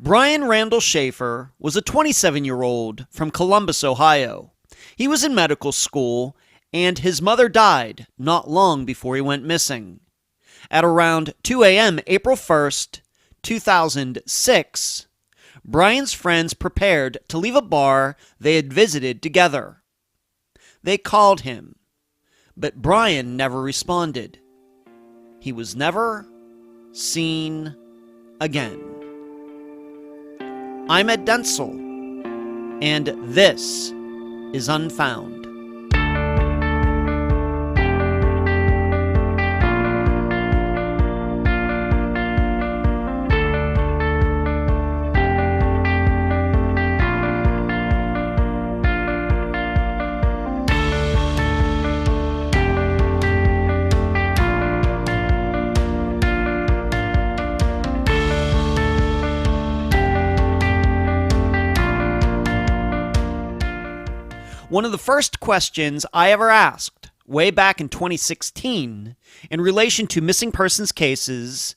Brian Randall Shaffer was a 27-year-old from Columbus, Ohio. He was in medical school, and his mother died not long before he went missing. At around 2 a.m. April 1st, 2006, Brian's friends prepared to leave a bar they had visited together. They called him, but Brian never responded. He was never seen again. I'm Ed Dentzel, and this is Unfound. One of the first questions I ever asked, way back in 2016, in relation to missing persons cases,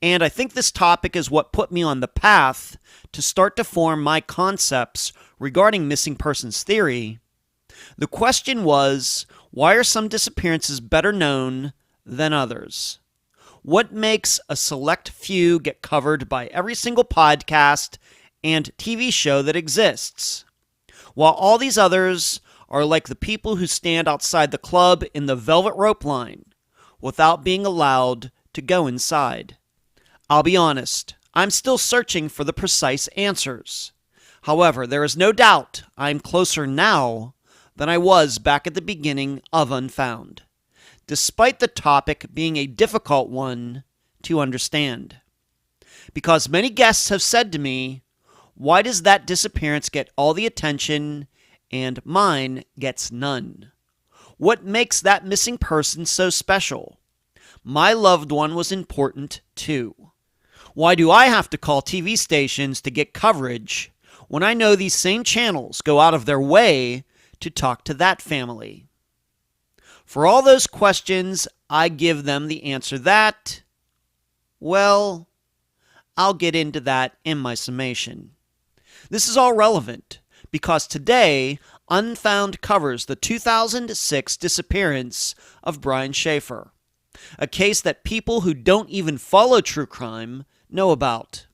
and I think this topic is what put me on the path to start to form my concepts regarding missing persons theory. The question was, why are some disappearances better known than others? What makes a select few get covered by every single podcast and TV show that exists, while all these others are like the people who stand outside the club in the velvet rope line without being allowed to go inside? I'll be honest, I'm still searching for the precise answers. However, there is no doubt I'm closer now than I was back at the beginning of Unfound, despite the topic being a difficult one to understand. Because many guests have said to me, why does that disappearance get all the attention and mine gets none? What makes that missing person so special? My loved one was important too. Why do I have to call TV stations to get coverage when I know these same channels go out of their way to talk to that family? For all those questions, I give them the answer that, well, I'll get into that in my summation. This is all relevant because today, Unfound covers the 2006 disappearance of Brian Shaffer, a case that people who don't even follow true crime know about.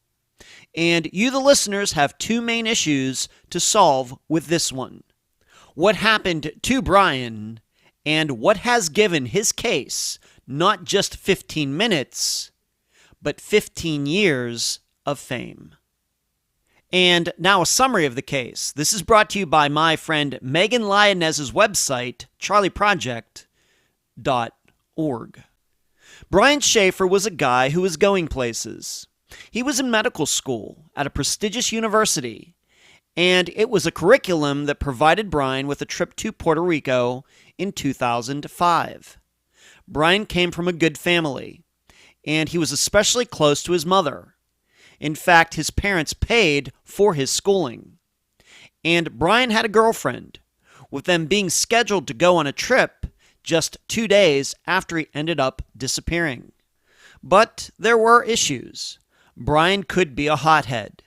And you, the listeners, have two main issues to solve with this one. What happened to Brian, and what has given his case not just 15 minutes, but 15 years of fame. And now a summary of the case. This is brought to you by my friend Megan Lyonez's website, charleyproject.org. Brian Shaffer was a guy who was going places. He was in medical school at a prestigious university, and it was a curriculum that provided Brian with a trip to Puerto Rico in 2005. Brian came from a good family, and he was especially close to his mother. In fact, his parents paid for his schooling. And Brian had a girlfriend, with them being scheduled to go on a trip just 2 days after he ended up disappearing. But there were issues. Brian could be a hothead,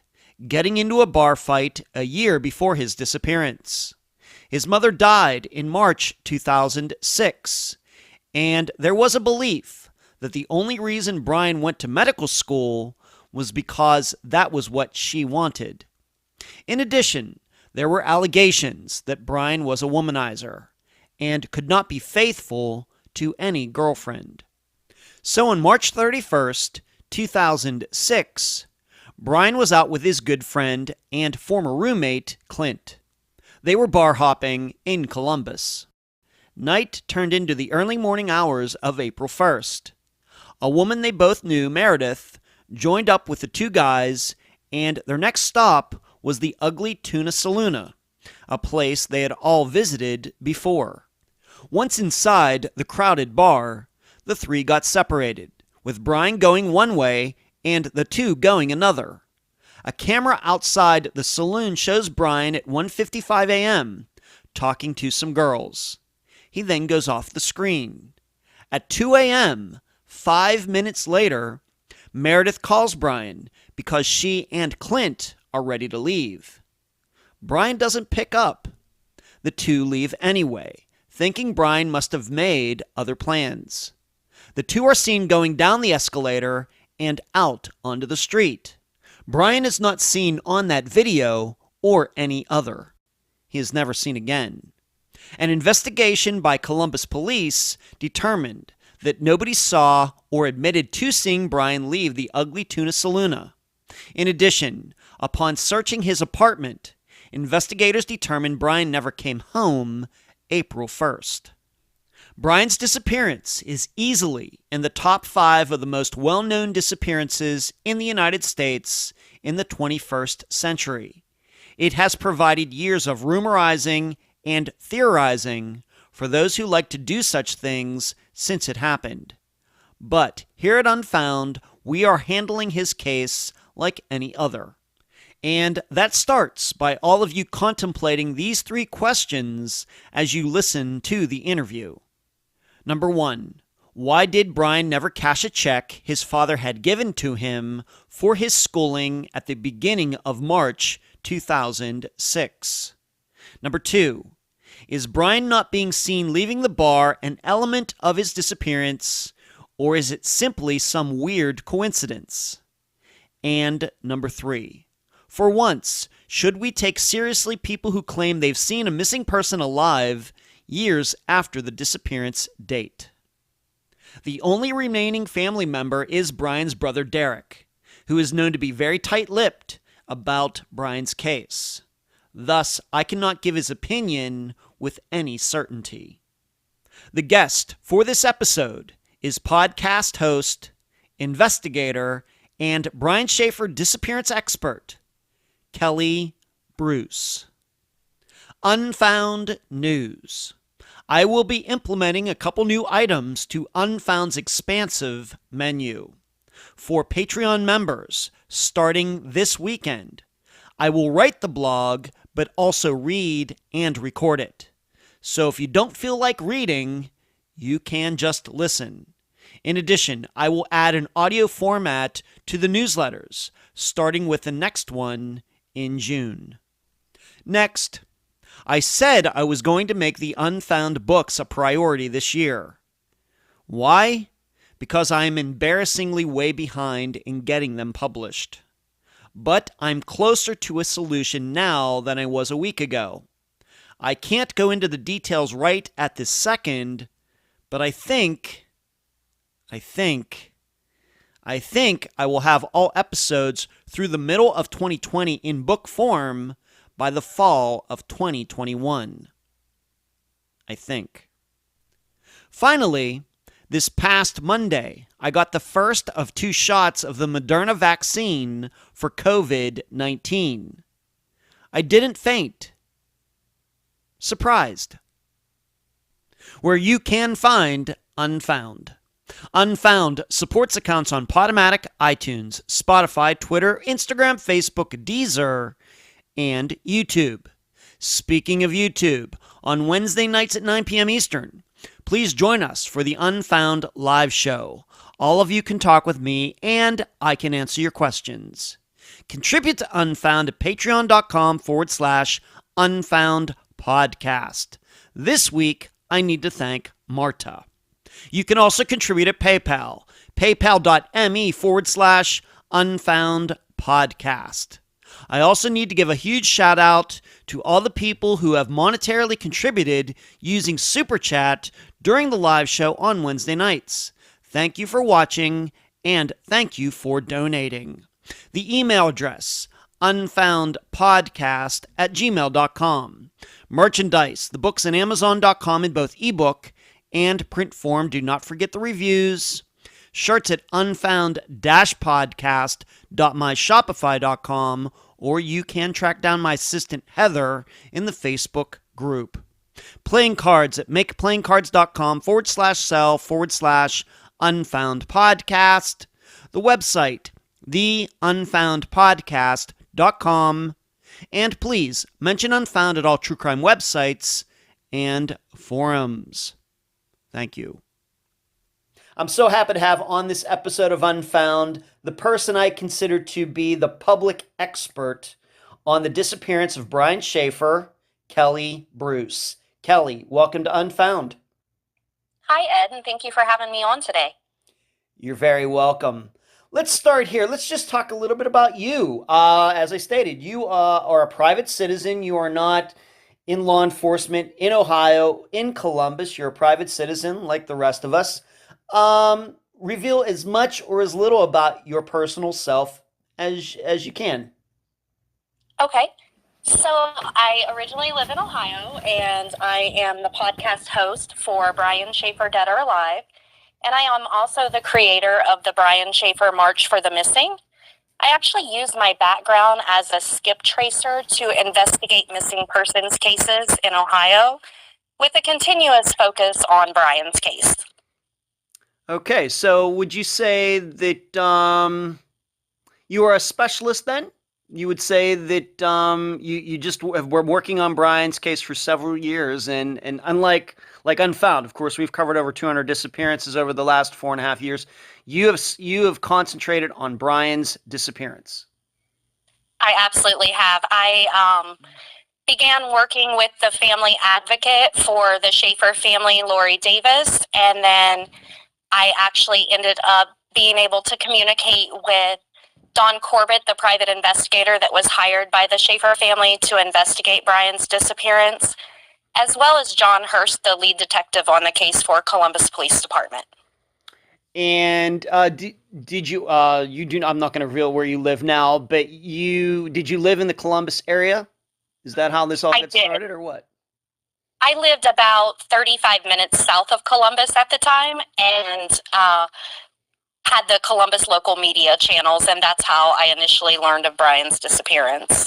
getting into a bar fight a year before his disappearance. His mother died in March 2006, and there was a belief that the only reason Brian went to medical school was because that was what she wanted. In addition, there were allegations that Brian was a womanizer and could not be faithful to any girlfriend. So on March 31st, 2006, Brian was out with his good friend and former roommate, Clint. They were bar hopping in Columbus. Night turned into the early morning hours of April 1st. A woman they both knew, Meredith, joined up with the two guys, and their next stop was the Ugly Tuna Saloona, a place they had all visited before. Once inside the crowded bar, the three got separated, with Brian going one way and the two going another. A camera outside the saloon shows Brian at 1:55 a.m. talking to some girls. He then goes off the screen. At 2 a.m., 5 minutes later, Meredith calls Brian because she and Clint are ready to leave. Brian doesn't pick up. The two leave anyway, thinking Brian must have made other plans. The two are seen going down the escalator and out onto the street. Brian is not seen on that video or any other. He is never seen again. An investigation by Columbus police determined that nobody saw or admitted to seeing Brian leave the Ugly Tuna Saloon. In addition, upon searching his apartment, investigators determined Brian never came home April 1st. Brian's disappearance is easily in the top 5 of the most well-known disappearances in the United States in the 21st century. It has provided years of rumorizing and theorizing for those who like to do such things since it happened. But here at Unfound, we are handling his case like any other. And that starts by all of you contemplating these 3 questions as you listen to the interview. Number 1, why did Brian never cash a check his father had given to him for his schooling at the beginning of March 2006? Number 2, is Brian not being seen leaving the bar an element of his disappearance, or is it simply some weird coincidence? And number 3, for once, should we take seriously people who claim they've seen a missing person alive years after the disappearance date? The only remaining family member is Brian's brother Derek, who is known to be very tight-lipped about Brian's case. Thus, I cannot give his opinion with any certainty. The guest for this episode is podcast host, investigator, and Brian Shaffer disappearance expert, Kelly Bruce. Unfound News. I will be implementing a couple new items to Unfound's expansive menu. For Patreon members, starting this weekend, I will write the blog, but also read and record it. So if you don't feel like reading, you can just listen. In addition, I will add an audio format to the newsletters, starting with the next one in June. Next, I said I was going to make the Unfound books a priority this year. Why? Because I am embarrassingly way behind in getting them published. But I'm closer to a solution now than I was a week ago. I can't go into the details right at this second, but I think I will have all episodes through the middle of 2020 in book form by the fall of 2021. I think. Finally, this past Monday, I got the first of 2 shots of the Moderna vaccine for COVID-19. I didn't faint. Surprised. Where you can find Unfound. Unfound supports accounts on Podomatic, iTunes, Spotify, Twitter, Instagram, Facebook, Deezer, and YouTube. Speaking of YouTube, on Wednesday nights at 9 p.m. Eastern, please join us for the Unfound Live Show. All of you can talk with me, and I can answer your questions. Contribute to Unfound at patreon.com/Unfound Podcast. This week, I need to thank Marta. You can also contribute at PayPal, paypal.me/Unfound Podcast. I also need to give a huge shout out to all the people who have monetarily contributed using Super Chat during the live show on Wednesday nights. Thank you for watching, and thank you for donating. The email address, unfoundpodcast@gmail.com. Merchandise, the books at Amazon.com in both ebook and print form. Do not forget the reviews. Shirts at unfound-podcast.myshopify.com, or you can track down my assistant Heather in the Facebook group. Playing cards at makeplayingcards.com/sell/Unfound Podcast. The website, theunfoundpodcast.com. And please mention Unfound at all true crime websites and forums. Thank you. I'm so happy to have on this episode of Unfound the person I consider to be the public expert on the disappearance of Brian Shaffer, Kelly Bruce. Kelly, welcome to Unfound. Hi, Ed, and thank you for having me on today. You're very welcome. Let's start here. Let's just talk a little bit about you. As I stated, you are a private citizen. You are not in law enforcement in Ohio, in Columbus. You're a private citizen like the rest of us. Reveal as much or as little about your personal self as you can. Okay. So I originally live in Ohio, and I am the podcast host for Brian Shaffer Dead or Alive, and I am also the creator of the Brian Shaffer March for the Missing. I actually use my background as a skip tracer to investigate missing persons cases in Ohio with a continuous focus on Brian's case. Okay, so would you say that you are a specialist then? You would say that you just were working on Brian's case for several years, and unlike Unfound, of course, we've covered over 200 disappearances over the last 4.5 years. You have concentrated on Brian's disappearance. I absolutely have. I began working with the family advocate for the Shaffer family, Lori Davis, and then I actually ended up being able to communicate with Don Corbett, the private investigator that was hired by the Shaffer family to investigate Brian's disappearance, as well as John Hurst, the lead detective on the case for Columbus Police Department. And did you you do? I'm not going to reveal where you live now, but did you live in the Columbus area? Is that how this all got started, or what? I lived about 35 minutes south of Columbus at the time, and had the Columbus local media channels, and that's how I initially learned of Brian's disappearance.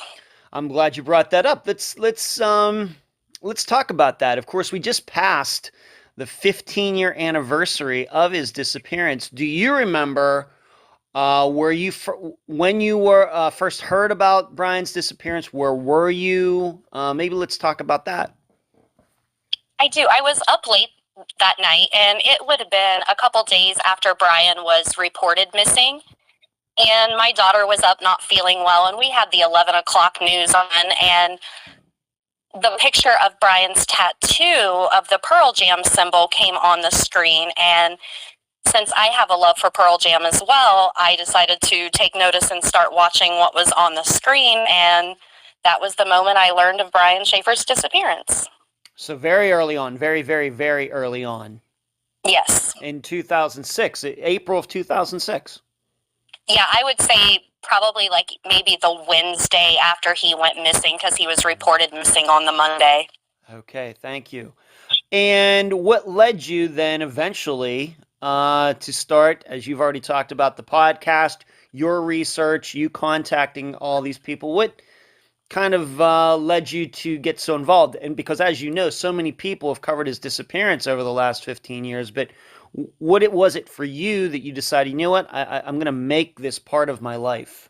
I'm glad you brought that up. Let's talk about that. Of course, we just passed the 15-year anniversary of his disappearance. Do you remember when you were first heard about Brian's disappearance? Where were you? Maybe let's talk about that. I do. I was up late that night, and it would have been a couple days after Brian was reported missing, and my daughter was up not feeling well, and we had the 11 o'clock news on, and the picture of Brian's tattoo of the Pearl Jam symbol came on the screen, and since I have a love for Pearl Jam as well, I decided to take notice and start watching what was on the screen, and that was the moment I learned of Brian Shaffer's disappearance. So very early on, very, very, very early on. Yes. In 2006, April of 2006. Yeah, I would say probably like maybe the Wednesday after he went missing, because he was reported missing on the Monday. Okay, thank you. And what led you then eventually to start, as you've already talked about, the podcast, your research, you contacting all these people? What kind of led you to get so involved? And because, as you know, so many people have covered his disappearance over the last 15 years, but what was it for you that you decided, you know what, I'm going to make this part of my life?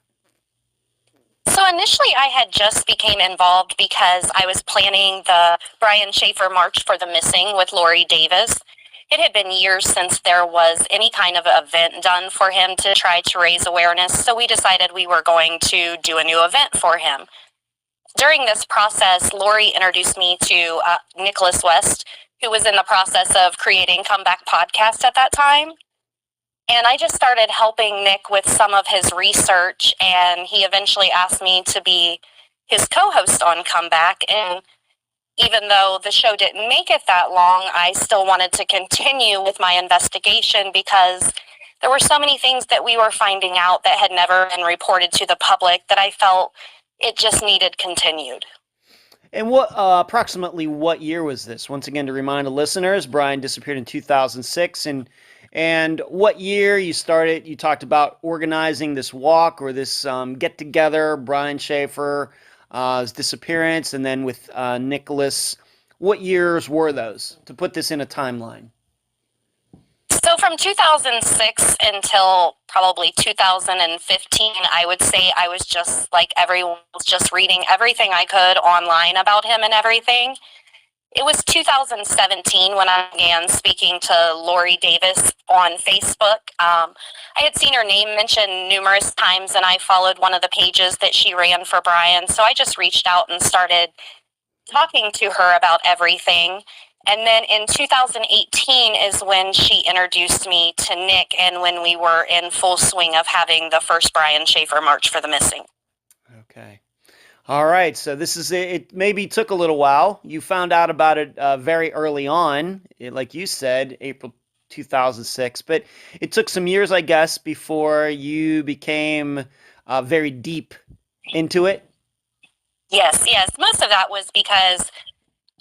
So initially I had just became involved because I was planning the Brian Shaffer March for the Missing with Lori Davis. It had been years since there was any kind of event done for him to try to raise awareness, so we decided we were going to do a new event for him. During this process, Lori introduced me to Nicholas West, who was in the process of creating Comeback Podcast at that time. And I just started helping Nick with some of his research, and he eventually asked me to be his co-host on Comeback. And even though the show didn't make it that long, I still wanted to continue with my investigation because there were so many things that we were finding out that had never been reported to the public that I felt it just needed continued. And what approximately what year was this? Once again, to remind the listeners, Brian disappeared in 2006. And what year you started, you talked about organizing this walk or this get-together, Brian Shaffer, his disappearance, and then with Nicholas. What years were those, to put this in a timeline? So from 2006 until probably 2015, I would say I was just like everyone was just reading everything I could online about him and everything. It was 2017 when I began speaking to Lori Davis on Facebook. I had seen her name mentioned numerous times, and I followed one of the pages that she ran for Brian. So I just reached out and started talking to her about everything. And then in 2018 is when she introduced me to Nick, and when we were in full swing of having the first Brian Shaffer March for the Missing. Okay. All right. So this is it. Maybe took a little while. You found out about it very early on, like you said, April 2006. But it took some years, I guess, before you became very deep into it. Yes. Most of that was because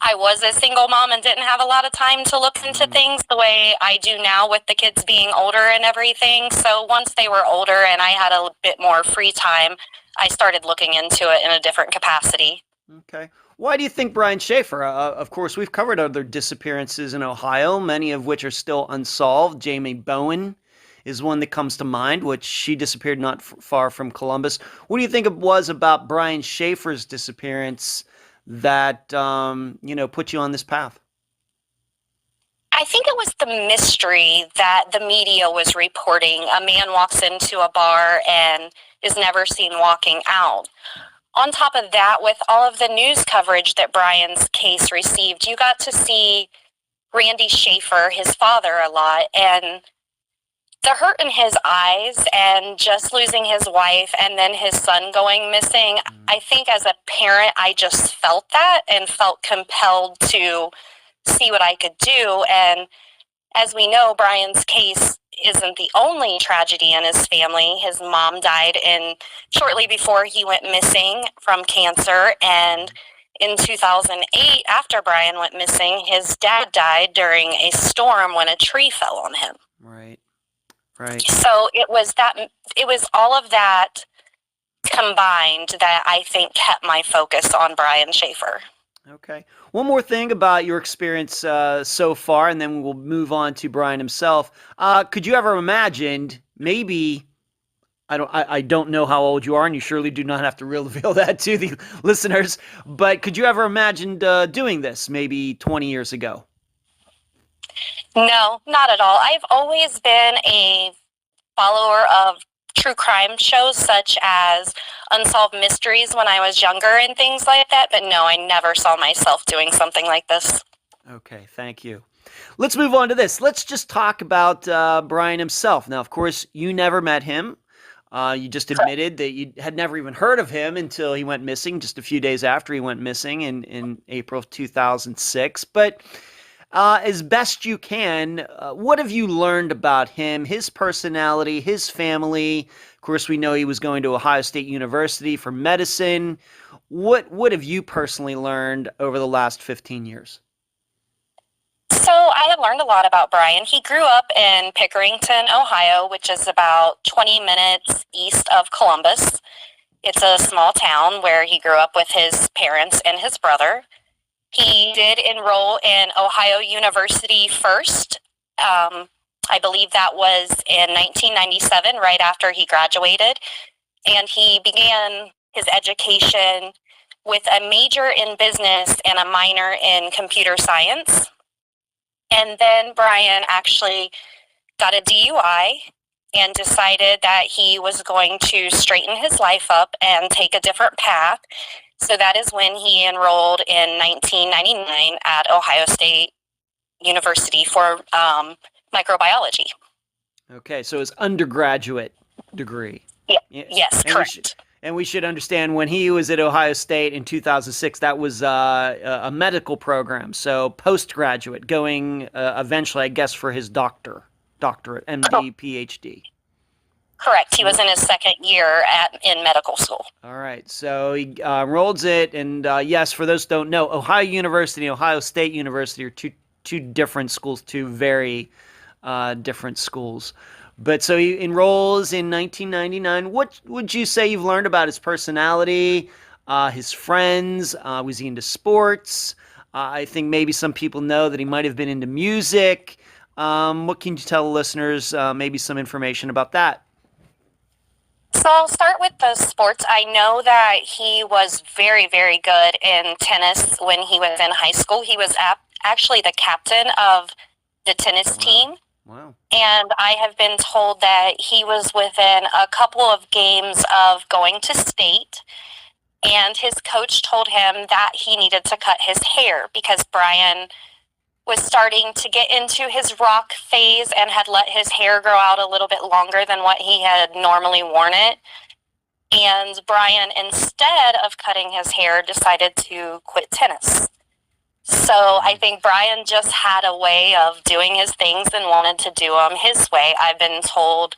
I was a single mom and didn't have a lot of time to look into things the way I do now with the kids being older and everything. So once they were older and I had a bit more free time, I started looking into it in a different capacity. Okay. Why do you think Brian Shaffer? Of course, we've covered other disappearances in Ohio, many of which are still unsolved. Jamie Bowen is one that comes to mind, which she disappeared not far from Columbus. What do you think it was about Brian Shaffer's disappearance that, put you on this path? I think it was the mystery that the media was reporting. A man walks into a bar and is never seen walking out. On top of that, with all of the news coverage that Brian's case received, you got to see Randy Shaffer, his father, a lot, and the hurt in his eyes and just losing his wife and then his son going missing. I think as a parent, I just felt that and felt compelled to see what I could do. And as we know, Brian's case isn't the only tragedy in his family. His mom died shortly before he went missing from cancer. And in 2008, after Brian went missing, his dad died during a storm when a tree fell on him. Right. So it was all of that combined that I think kept my focus on Brian Shaffer. Okay. One more thing about your experience so far, and then we'll move on to Brian himself. Could you ever imagined, maybe, I don't know how old you are, and you surely do not have to reveal that to the listeners, but could you ever imagined doing this maybe 20 years ago? No, not at all. I've always been a follower of true crime shows such as Unsolved Mysteries when I was younger and things like that, but no, I never saw myself doing something like this. Okay, thank you. Let's move on to this. Let's just talk about Brian himself. Now, of course, you never met him. You just admitted that you had never even heard of him until he went missing, just a few days after he went missing in April of 2006. But as best you can, what have you learned about him, his personality, his family? Of course, we know he was going to Ohio State University for medicine. What have you personally learned over the last 15 years? So I have learned a lot about Brian. He grew up in Pickerington, Ohio, which is about 20 minutes east of Columbus. It's a small town where he grew up with his parents and his brother. He did enroll in Ohio University first. I believe that was in 1997, right after he graduated. And he began his education with a major in business and a minor in computer science. And then Brian actually got a DUI and decided that he was going to straighten his life up and take a different path. So that is when he enrolled in 1999 at Ohio State University for microbiology. Okay, so his undergraduate degree. Yeah. Yes, correct. And we should understand when he was at Ohio State in 2006, that was a medical program, so postgraduate, going eventually, I guess, for his doctorate, MD, PhD. Correct. He was in his second year in medical school. All right. So he enrolls it, and yes, for those who don't know, Ohio University and Ohio State University are two different schools, two very different schools. But so he enrolls in 1999. What would you say you've learned about his personality, his friends? Was he into sports? I think maybe some people know that he might have been into music. What can you tell the listeners, maybe some information about that? So I'll start with the sports. I know that he was very, very good in tennis when he was in high school. He was actually the captain of the tennis team. Wow. And I have been told that he was within a couple of games of going to state. And his coach told him that he needed to cut his hair because Brian was starting to get into his rock phase and had let his hair grow out a little bit longer than what he had normally worn it. And Brian, instead of cutting his hair, decided to quit tennis. So I think Brian just had a way of doing his things and wanted to do them his way. I've been told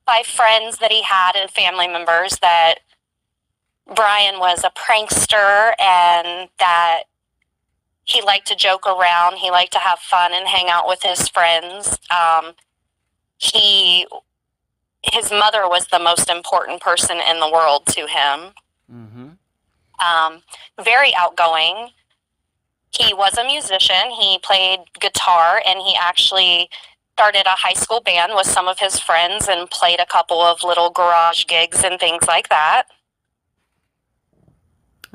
by friends that he had and family members that Brian was a prankster and that he liked to joke around. He liked to have fun and hang out with his friends. His mother was the most important person in the world to him. Mm-hmm. Very outgoing. He was a musician. He played guitar, and he actually started a high school band with some of his friends and played a couple of little garage gigs and things like that.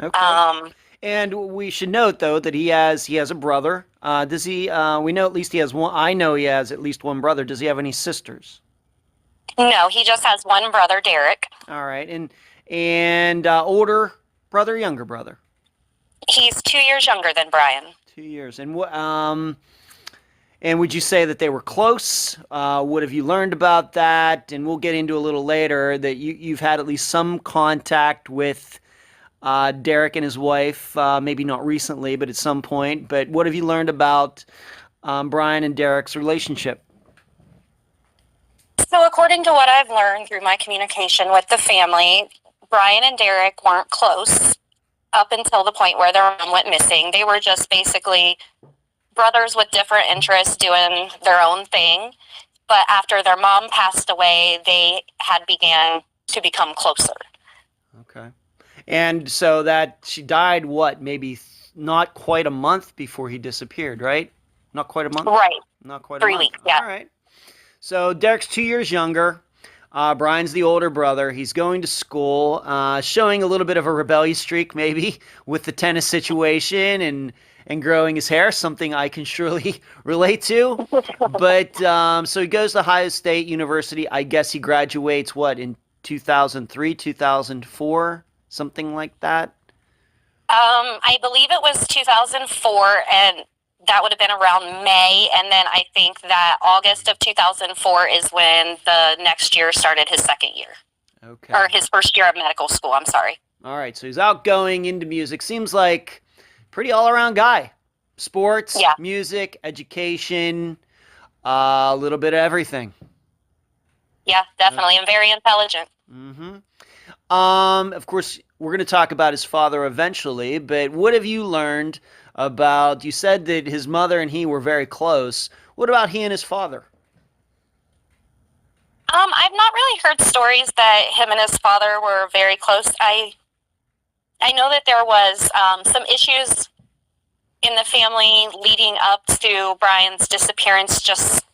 Okay. And we should note, though, that he has a brother. Does he? We know at least he has one. I know he has at least one brother. Does he have any sisters? No, he just has one brother, Derek. All right. And older brother, younger brother? He's 2 years younger than Brian. 2 years. And what? And would you say that they were close? What have you learned about that? And we'll get into a little later that you've had at least some contact with Derek and his wife, maybe not recently, but at some point. But what have you learned about Brian and Derek's relationship? So according to what I've learned through my communication with the family, Brian and Derek weren't close up until the point where their mom went missing. They were just basically brothers with different interests doing their own thing. But after their mom passed away, they had began to become closer. Okay. And so that she died, what, maybe not quite a month before he disappeared, right? Not quite a month? Right. Not quite 3 a month. weeks, yeah. All right. So Derek's 2 years younger. Brian's the older brother. He's going to school, showing a little bit of a rebellious streak maybe with the tennis situation and growing his hair, something I can surely relate to. But so he goes to Ohio State University. I guess he graduates, what, in 2003, 2004, something like that? I believe it was 2004, and that would have been around May, and then I think that August of 2004 is when the next year started his second year. Okay. Or his first year of medical school, I'm sorry. All right, so he's outgoing, into music. Seems like pretty all-around guy. Sports, Yeah. music, education, a little bit of everything. Yeah, definitely, and very intelligent. Mm-hmm. Of course, we're going to talk about his father eventually, but what have you learned about, you said that his mother and he were very close. What about he and his father? I've not really heard stories that him and his father were very close. I know that there was some issues in the family leading up to Brian's disappearance, just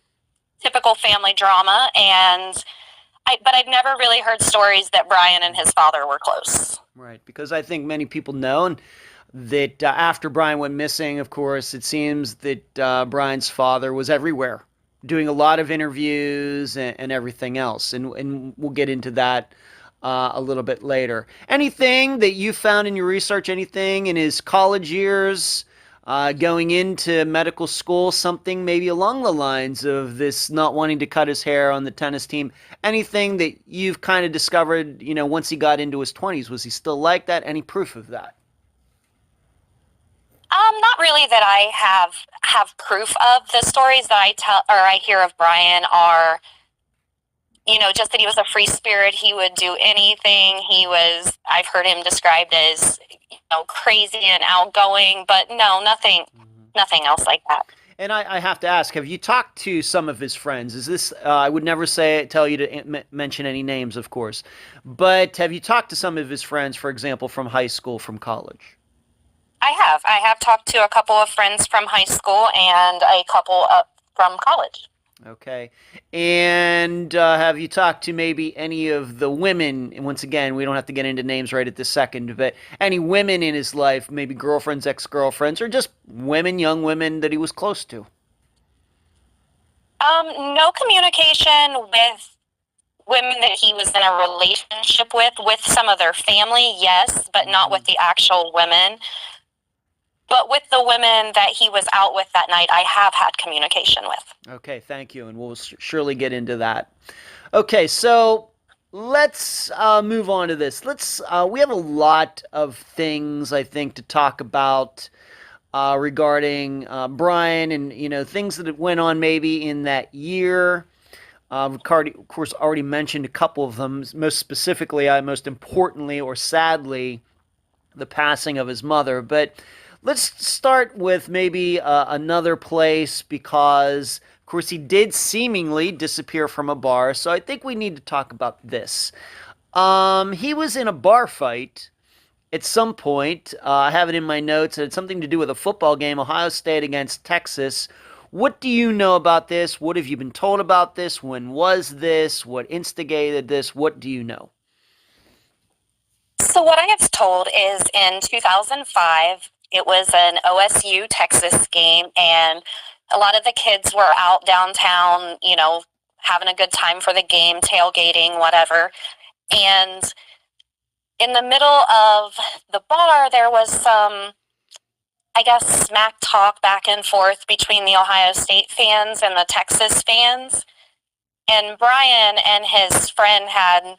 typical family drama, but I've never really heard stories that Brian and his father were close. Right, because I think many people know that after Brian went missing, of course, it seems that Brian's father was everywhere, doing a lot of interviews and everything else. And we'll get into that a little bit later. Anything that you found in your research, anything in his college years, going into medical school, something maybe along the lines of this not wanting to cut his hair on the tennis team, anything that you've kind of discovered, once he got into his 20s, was he still like that? Any proof of that? Not really that I have proof of. The stories that I hear of Brian are, just that he was a free spirit. He would do anything. I've heard him described as, crazy and outgoing, but no, nothing else like that. And I have to ask, have you talked to some of his friends? Is this, I would never tell you to mention any names, of course, but have you talked to some of his friends, for example, from high school, from college? I have talked to a couple of friends from high school and a couple from college. Okay. And have you talked to maybe any of the women? And once again, we don't have to get into names right at this second, but any women in his life, maybe girlfriends, ex-girlfriends, or just women, young women that he was close to? No communication with women that he was in a relationship with some of their family, yes, but not with the actual women. But with the women that he was out with that night, I have had communication with. Okay, thank you, and we'll surely get into that. Okay, so let's move on to this. We have a lot of things I think to talk about regarding Brian, and things that went on maybe in that year. Ricardo, of course, already mentioned a couple of them. Most specifically, most importantly, or sadly, the passing of his mother. But let's start with maybe another place, because, of course, he did seemingly disappear from a bar. So I think we need to talk about this. He was in a bar fight at some point. I have it in my notes. It had something to do with a football game, Ohio State against Texas. What do you know about this? What have you been told about this? When was this? What instigated this? What do you know? So what I have told is in 2005, it was an OSU Texas game, and a lot of the kids were out downtown, having a good time for the game, tailgating, whatever. And in the middle of the bar, there was some, I guess, smack talk back and forth between the Ohio State fans and the Texas fans. And Brian and his friend had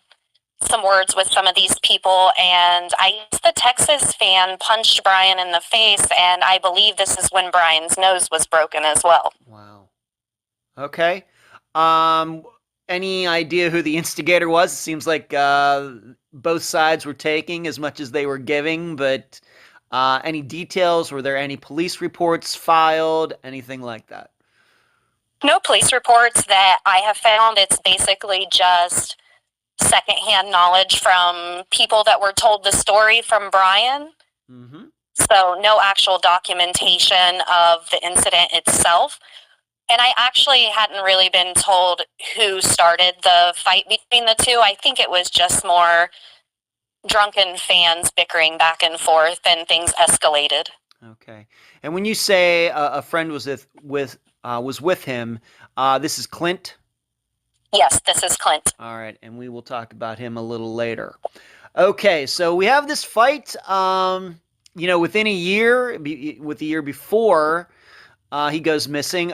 some words with some of these people, and I guess the Texas fan punched Brian in the face, and I believe this is when Brian's nose was broken as well. Wow. Okay. Any idea who the instigator was? It seems like both sides were taking as much as they were giving, but any details? Were there any police reports filed? Anything like that? No police reports that I have found. It's basically just secondhand knowledge from people that were told the story from Brian. Mm-hmm. So no actual documentation of the incident itself. And I actually hadn't really been told who started the fight between the two. I think it was just more drunken fans bickering back and forth, and things escalated. Okay. And when you say a friend was with him, this is Clint? Yes, this is Clint. All right, and we will talk about him a little later. Okay, so we have this fight, within a year, with the year before he goes missing.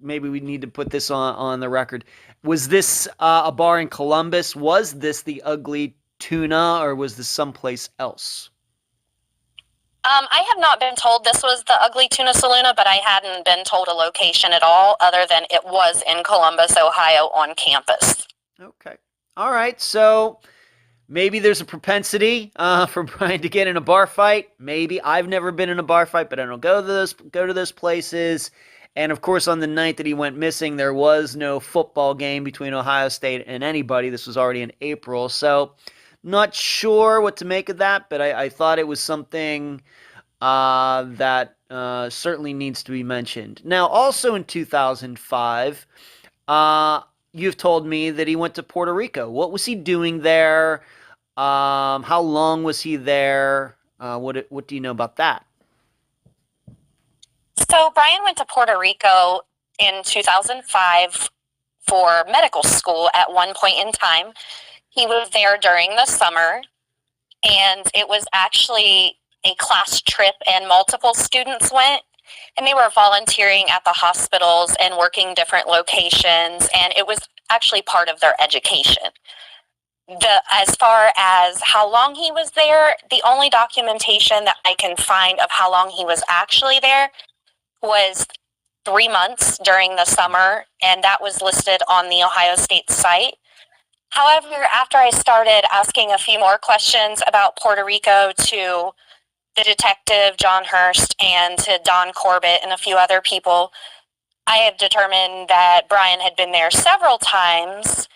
Maybe we need to put this on the record. Was this a bar in Columbus? Was this the Ugly Tuna, or was this someplace else? I have not been told this was the Ugly Tuna Saloon, but I hadn't been told a location at all, other than it was in Columbus, Ohio, on campus. Okay. All right. So maybe there's a propensity for Brian to get in a bar fight. Maybe. I've never been in a bar fight, but I don't go to those places. And of course, on the night that he went missing, there was no football game between Ohio State and anybody. This was already in April. So not sure what to make of that, but I thought it was something that certainly needs to be mentioned. Now, also in 2005, you've told me that he went to Puerto Rico. What was he doing there? How long was he there? What do you know about that? So Brian went to Puerto Rico in 2005 for medical school at one point in time. He was there during the summer, and it was actually a class trip, and multiple students went, and they were volunteering at the hospitals and working different locations, and it was actually part of their education. As far as how long he was there, the only documentation that I can find of how long he was actually there was 3 months during the summer, and that was listed on the Ohio State site. However, after I started asking a few more questions about Puerto Rico to the detective, John Hurst, and to Don Corbett and a few other people, I have determined that Brian had been there several times.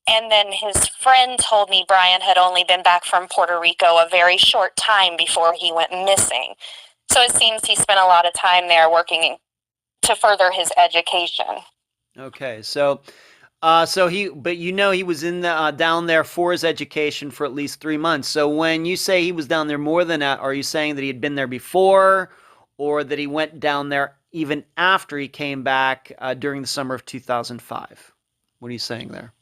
And then his friend told me Brian had only been back from Puerto Rico a very short time before he went missing. So it seems he spent a lot of time there working to further his education. Okay, but he was in the down there for his education for at least 3 months. So when you say he was down there more than that, are you saying that he had been there before, or that he went down there even after he came back during the summer of 2005? What are you saying there?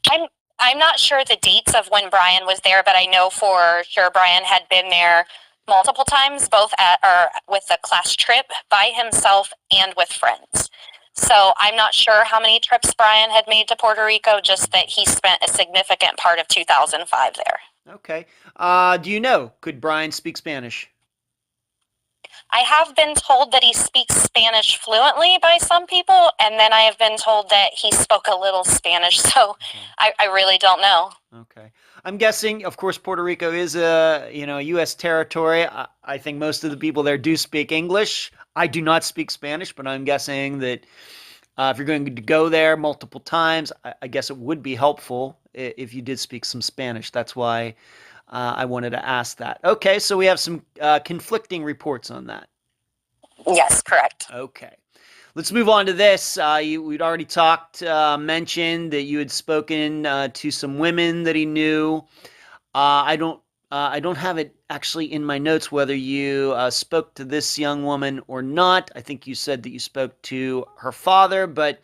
I'm not sure the dates of when Brian was there, but I know for sure Brian had been there multiple times, both at or with a class trip by himself and with friends. So I'm not sure how many trips Brian had made to Puerto Rico, just that he spent a significant part of 2005 there. Okay. Do you know, could Brian speak Spanish? I have been told that he speaks Spanish fluently by some people, and then I have been told that he spoke a little Spanish, so okay. I really don't know. Okay. I'm guessing, of course, Puerto Rico is a U.S. territory. I think most of the people there do speak English. I do not speak Spanish, but I'm guessing that if you're going to go there multiple times, I guess it would be helpful if you did speak some Spanish. That's why I wanted to ask that. Okay, so we have some conflicting reports on that. Yes, correct. Okay. Let's move on to this. We'd already mentioned that you had spoken to some women that he knew. I don't have it actually in my notes whether you spoke to this young woman or not. I think you said that you spoke to her father, but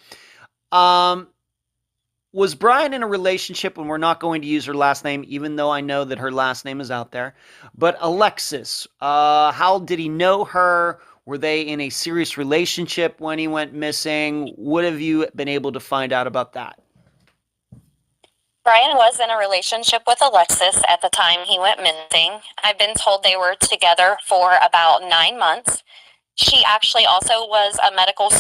was Brian in a relationship, and we're not going to use her last name, even though I know that her last name is out there, but Alexis, how did he know her? Were they in a serious relationship when he went missing? What have you been able to find out about that? Brian was in a relationship with Alexis at the time he went missing. I've been told they were together for about 9 months. She actually also was a medical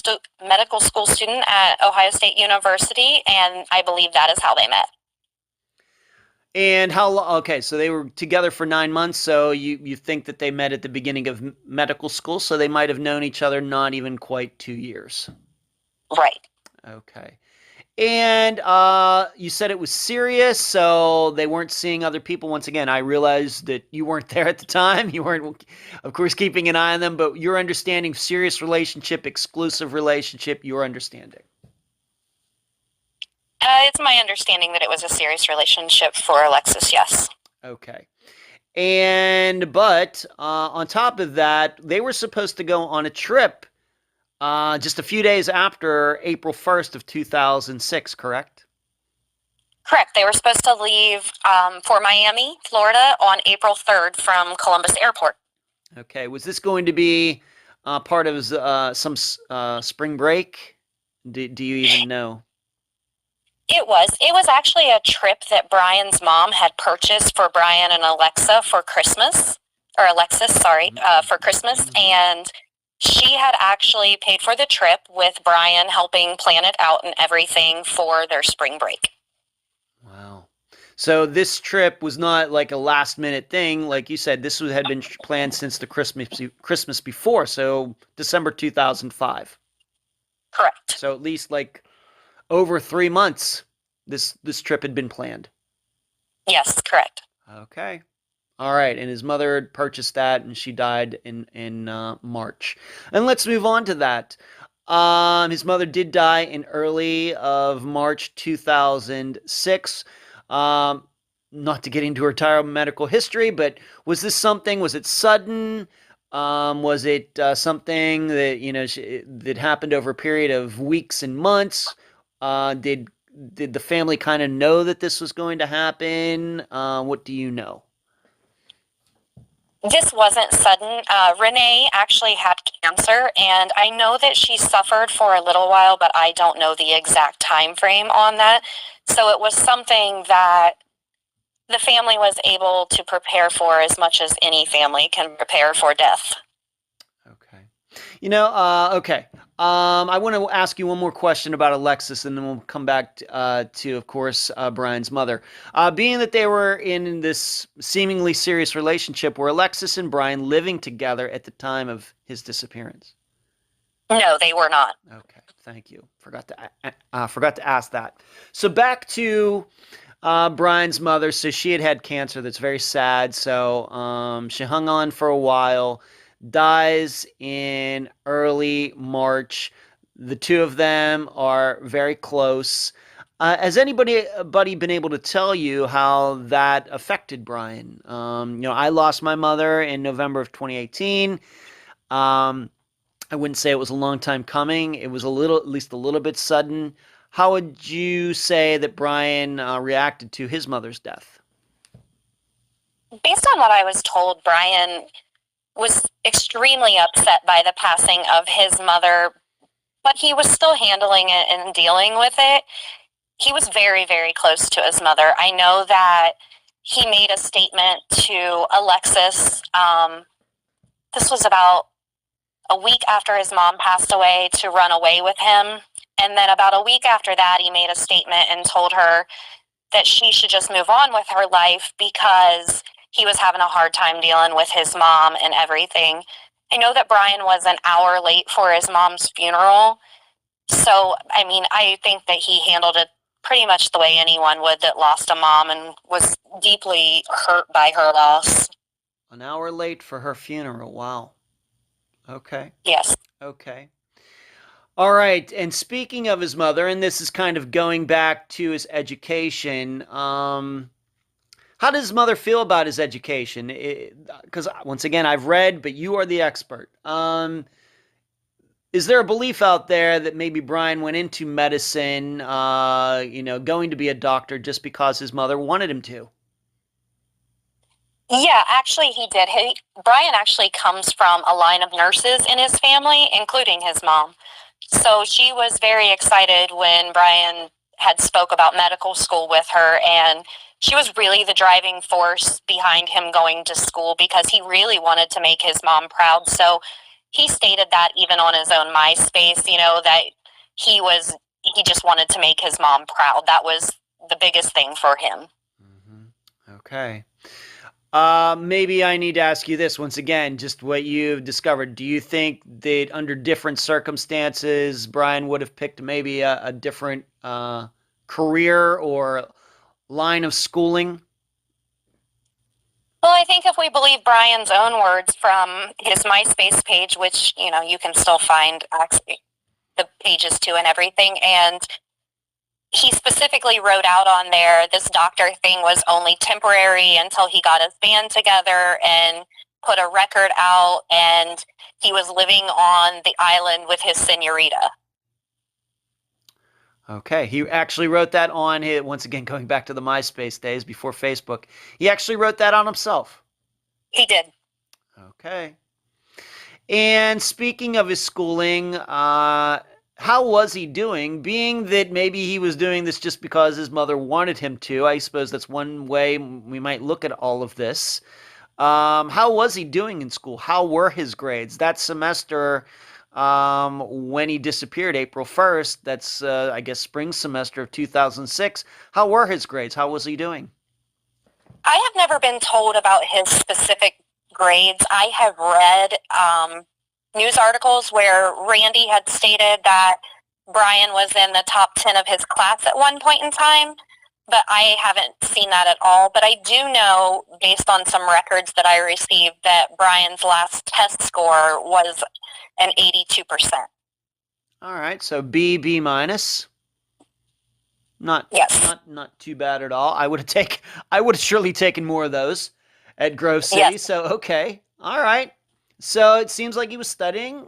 school student at Ohio State University, and I believe that is how they met. And okay, so they were together for 9 months, so you think that they met at the beginning of medical school, so they might have known each other not even quite 2 years. Right. Okay. And you said it was serious, so they weren't seeing other people. Once again, I realized that you weren't there at the time. You weren't, of course, keeping an eye on them, but your understanding, serious relationship, exclusive relationship, your understanding. It's my understanding that it was a serious relationship for Alexis, yes. Okay. But on top of that, they were supposed to go on a trip just a few days after April 1st of 2006, correct? Correct. They were supposed to leave for Miami, Florida on April 3rd from Columbus Airport. Okay. Was this going to be part of some spring break? Do you even know? It was actually a trip that Brian's mom had purchased for Brian and Alexa for Christmas, or Alexis, sorry, for Christmas. And she had actually paid for the trip with Brian helping plan it out and everything for their spring break. Wow. So this trip was not like a last minute thing. Like you said, this had been planned since the Christmas before. So December 2005. Correct. So at least like over 3 months, this trip had been planned. Yes, correct. Okay. All right. And his mother had purchased that, and she died in March. And let's move on to that. His mother did die in early of March 2006. Not to get into her entire medical history, but was it sudden? Was it something that, that happened over a period of weeks and months? Did the family kind of know that this was going to happen? What do you know? This wasn't sudden. Renee actually had cancer, and I know that she suffered for a little while, but I don't know the exact time frame on that. So it was something that the family was able to prepare for as much as any family can prepare for death. Okay. Okay. I want to ask you one more question about Alexis, and then we'll come back to, of course, Brian's mother. Being that they were in this seemingly serious relationship, were Alexis and Brian living together at the time of his disappearance? No, they were not. Okay, thank you. Forgot to ask that. So back to Brian's mother. So she had cancer. That's very sad. So she hung on for a while. Dies in early March. The two of them are very close. Has anybody been able to tell you how that affected Brian? I lost my mother in November of 2018. I wouldn't say it was a long time coming. It was at least a little bit sudden. How would you say that Brian reacted to his mother's death? Based on what I was told, Brian was extremely upset by the passing of his mother, but he was still handling it and dealing with it. He was very, very close to his mother. I know that he made a statement to Alexis. This was about a week after his mom passed away, to run away with him. And then about a week after that, he made a statement and told her that she should just move on with her life because he was having a hard time dealing with his mom and everything. I know that Brian was an hour late for his mom's funeral. So, I mean, I think that he handled it pretty much the way anyone would that lost a mom and was deeply hurt by her loss. An hour late for her funeral. Wow. Okay. Yes. Okay. All right. And speaking of his mother, and this is kind of going back to his education, how does his mother feel about his education? Because once again, I've read, but you are the expert. Is there a belief out there that maybe Brian went into medicine, going to be a doctor just because his mother wanted him to? Yeah, actually he did. Brian actually comes from a line of nurses in his family, including his mom. So she was very excited when Brian had spoke about medical school with her, and she was really the driving force behind him going to school because he really wanted to make his mom proud. So he stated that even on his own MySpace, that he just wanted to make his mom proud. That was the biggest thing for him. Mm-hmm. Okay. Maybe I need to ask you this once again, just what you've discovered. Do you think that under different circumstances, Brian would have picked maybe a different career or line of schooling? Well, I think if we believe Brian's own words from his MySpace page, which, you can still find actually the pages to and everything, and he specifically wrote out on there, this doctor thing was only temporary until he got his band together and put a record out, and he was living on the island with his senorita. Okay, he actually wrote that on his, once again, going back to the MySpace days before Facebook, he actually wrote that on himself. He did. Okay. And speaking of his schooling, how was he doing? Being that maybe he was doing this just because his mother wanted him to, I suppose that's one way we might look at all of this. How was he doing in school? How were his grades? That semester, when he disappeared, April 1st, that's, I guess, spring semester of 2006. How were his grades? How was he doing? I have never been told about his specific grades. I have read news articles where Randy had stated that Brian was in the top 10 of his class at one point in time, but I haven't seen that at all. But I do know, based on some records that I received, that Brian's last test score was an 82%. All right, so B minus. Not too bad at all. I would have surely taken more of those at Grove City. Yes. So okay, all right. So it seems like he was studying,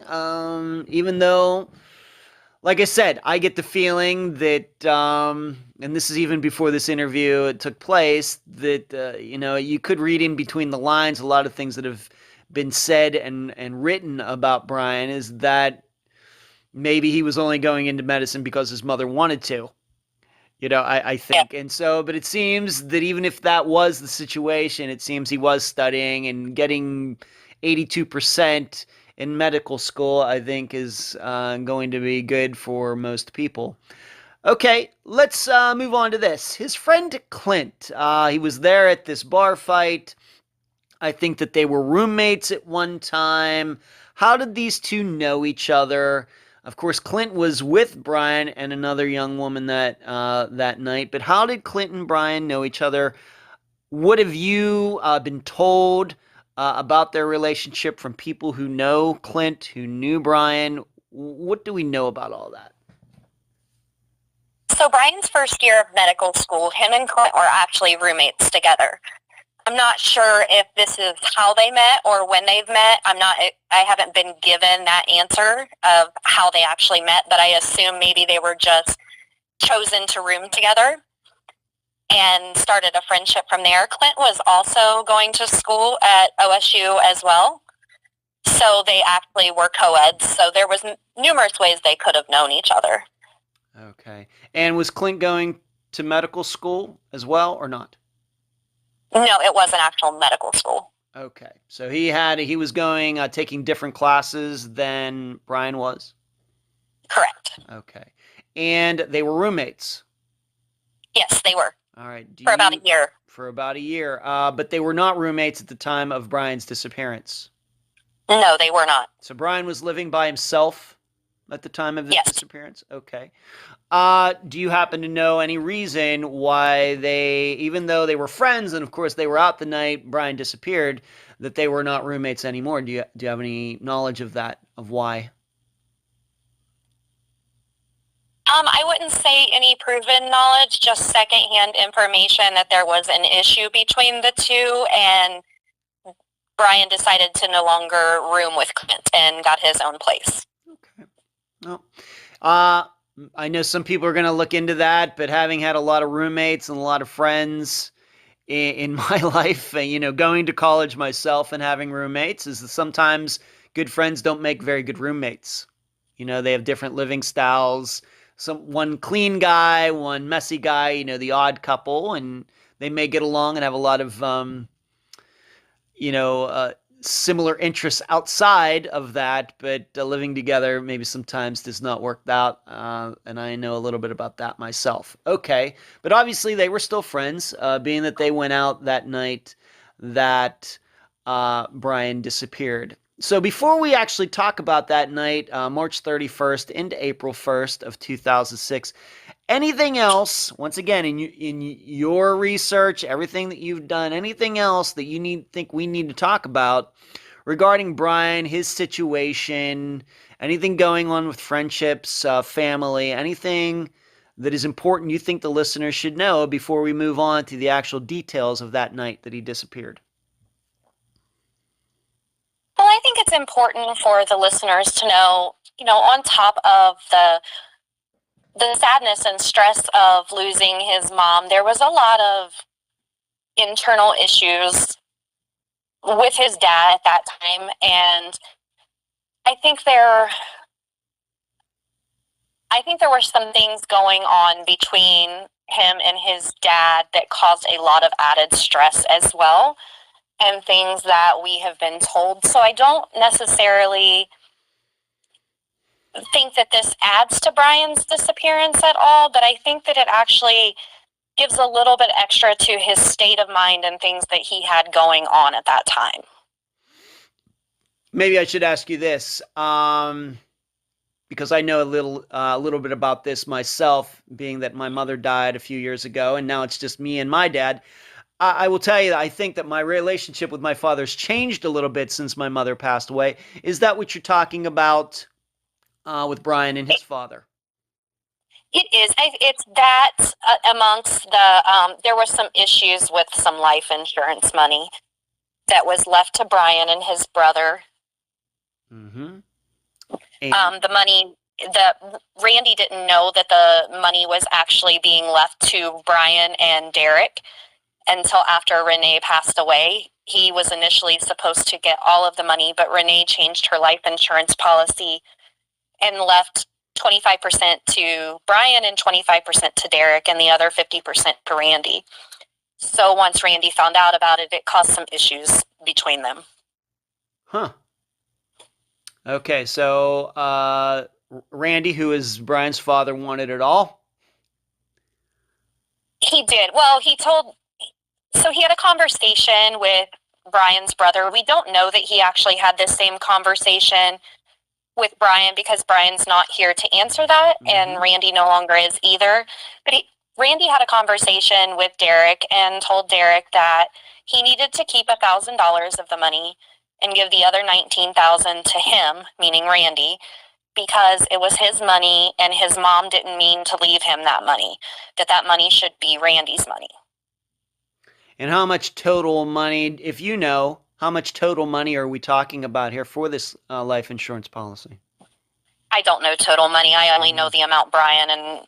even though, like I said, I get the feeling that, and this is even before this interview took place, that you could read in between the lines a lot of things that have been said and written about Brian, is that maybe he was only going into medicine because his mother wanted to. I think. Yeah. And so, but it seems that even if that was the situation, it seems he was studying and getting 82% in medical school, I think, is going to be good for most people. Okay, let's move on to this. His friend Clint, he was there at this bar fight. I think that they were roommates at one time. How did these two know each other? Of course, Clint was with Brian and another young woman that night. But how did Clint and Brian know each other? What have you been told about their relationship from people who know Clint, who knew Brian? What do we know about all that? So Brian's first year of medical school, him and Clint were actually roommates together. I'm not sure if this is how they met or when they've met. I haven't been given that answer of how they actually met, but I assume maybe they were just chosen to room together and started a friendship from there. Clint was also going to school at OSU as well. So they actually were co-eds. So there was numerous ways they could have known each other. Okay. And was Clint going to medical school as well or not? No, it was an actual medical school. Okay. So he was going, taking different classes than Brian was? Correct. Okay. And they were roommates? Yes, they were. All right. About a year. For about a year. But they were not roommates at the time of Brian's disappearance? No, they were not. So Brian was living by himself at the time of the disappearance? Okay. Do you happen to know any reason why even though they were friends, and of course they were out the night Brian disappeared, that they were not roommates anymore? Do you have any knowledge of that, of why? I wouldn't say any proven knowledge, just secondhand information that there was an issue between the two, and Brian decided to no longer room with Clint and got his own place. Okay. Well, I know some people are going to look into that, but having had a lot of roommates and a lot of friends in my life, going to college myself and having roommates, is that sometimes good friends don't make very good roommates. They have different living styles. One clean guy, one messy guy, the odd couple, and they may get along and have a lot of, similar interests outside of that, but living together maybe sometimes does not work out, and I know a little bit about that myself. Okay, but obviously they were still friends, being that they went out that night that Brian disappeared. So before we actually talk about that night, March 31st into April 1st of 2006, anything else, once again, in your research, everything that you've done, anything else that you think we need to talk about regarding Brian, his situation, anything going on with friendships, family, anything that is important you think the listeners should know before we move on to the actual details of that night that he disappeared? Well, I think it's important for the listeners to know, on top of the sadness and stress of losing his mom, there was a lot of internal issues with his dad at that time, and I think there were some things going on between him and his dad that caused a lot of added stress as well, and things that we have been told. So I don't necessarily think that this adds to Brian's disappearance at all, but I think that it actually gives a little bit extra to his state of mind and things that he had going on at that time. Maybe I should ask you this, because I know a little bit about this myself, being that my mother died a few years ago, and now it's just me and my dad. I will tell you that I think that my relationship with my father has changed a little bit since my mother passed away. Is that what you're talking about with Brian and his father? It is. It's that amongst there were some issues with some life insurance money that was left to Brian and his brother. Mm-hmm. The money that Randy didn't know that the money was actually being left to Brian and Derek until after Renee passed away. He was initially supposed to get all of the money, but Renee changed her life insurance policy and left 25% to Brian and 25% to Derek and the other 50% to Randy. So once Randy found out about it, it caused some issues between them. Huh. Okay, so Randy, who is Brian's father, wanted it all? He did. Well, so he had a conversation with Brian's brother. We don't know that he actually had this same conversation with Brian because Brian's not here to answer that, and Randy no longer is either. But Randy had a conversation with Derek and told Derek that he needed to keep $1,000 of the money and give the other $19,000 to him, meaning Randy, because it was his money and his mom didn't mean to leave him that money, that money should be Randy's money. And how much total money, if you know, how much total money are we talking about here for this life insurance policy? I don't know total money. I only know the amount Brian and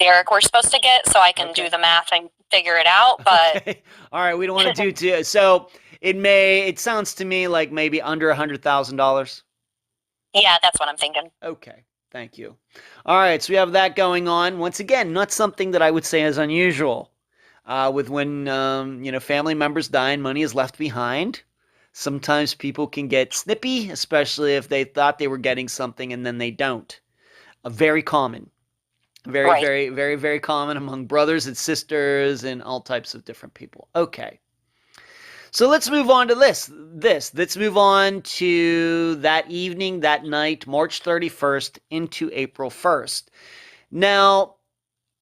Derek were supposed to get, so I can do the math and figure it out. But okay. All right, we don't want to do too. So it sounds to me like maybe under $100,000. Yeah, that's what I'm thinking. Okay, thank you. All right, so we have that going on. Once again, not something that I would say is unusual. With when family members die and money is left behind, sometimes people can get snippy, especially if they thought they were getting something and then they don't. Very common. Very, very, very, very common among brothers and sisters and all types of different people. Okay. So let's move on to this. Let's move on to that evening, that night, March 31st into April 1st. Now,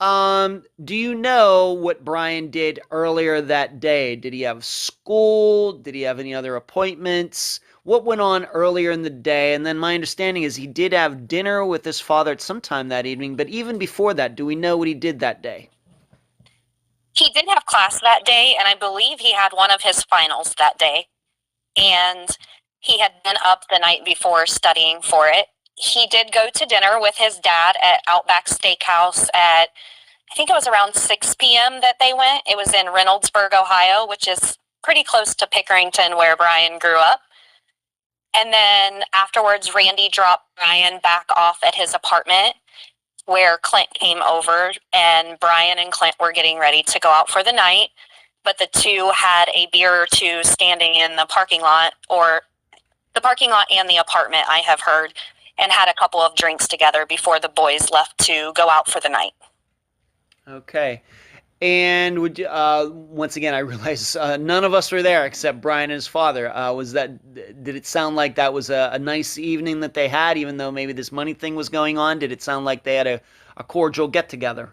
do you know what Brian did earlier that day? Did he have school? Did he have any other appointments? What went on earlier in the day? And then my understanding is he did have dinner with his father at some time that evening, but even before that, do we know what he did that day? He did have class that day, and I believe he had one of his finals that day. And he had been up the night before studying for it. He did go to dinner with his dad at Outback Steakhouse at, I think it was around 6 p.m. that they went. It was in Reynoldsburg, Ohio, which is pretty close to Pickerington, where Brian grew up. And then afterwards, Randy dropped Brian back off at his apartment, where Clint came over, and Brian and Clint were getting ready to go out for the night. But the two had a beer or two standing in the parking lot, or the parking lot and the apartment, I have heard, and had a couple of drinks together before the boys left to go out for the night. Okay. And would you, once again, I realize none of us were there except Brian and his father. Did it sound like that was a nice evening that they had, even though maybe this money thing was going on? Did it sound like they had a cordial get-together?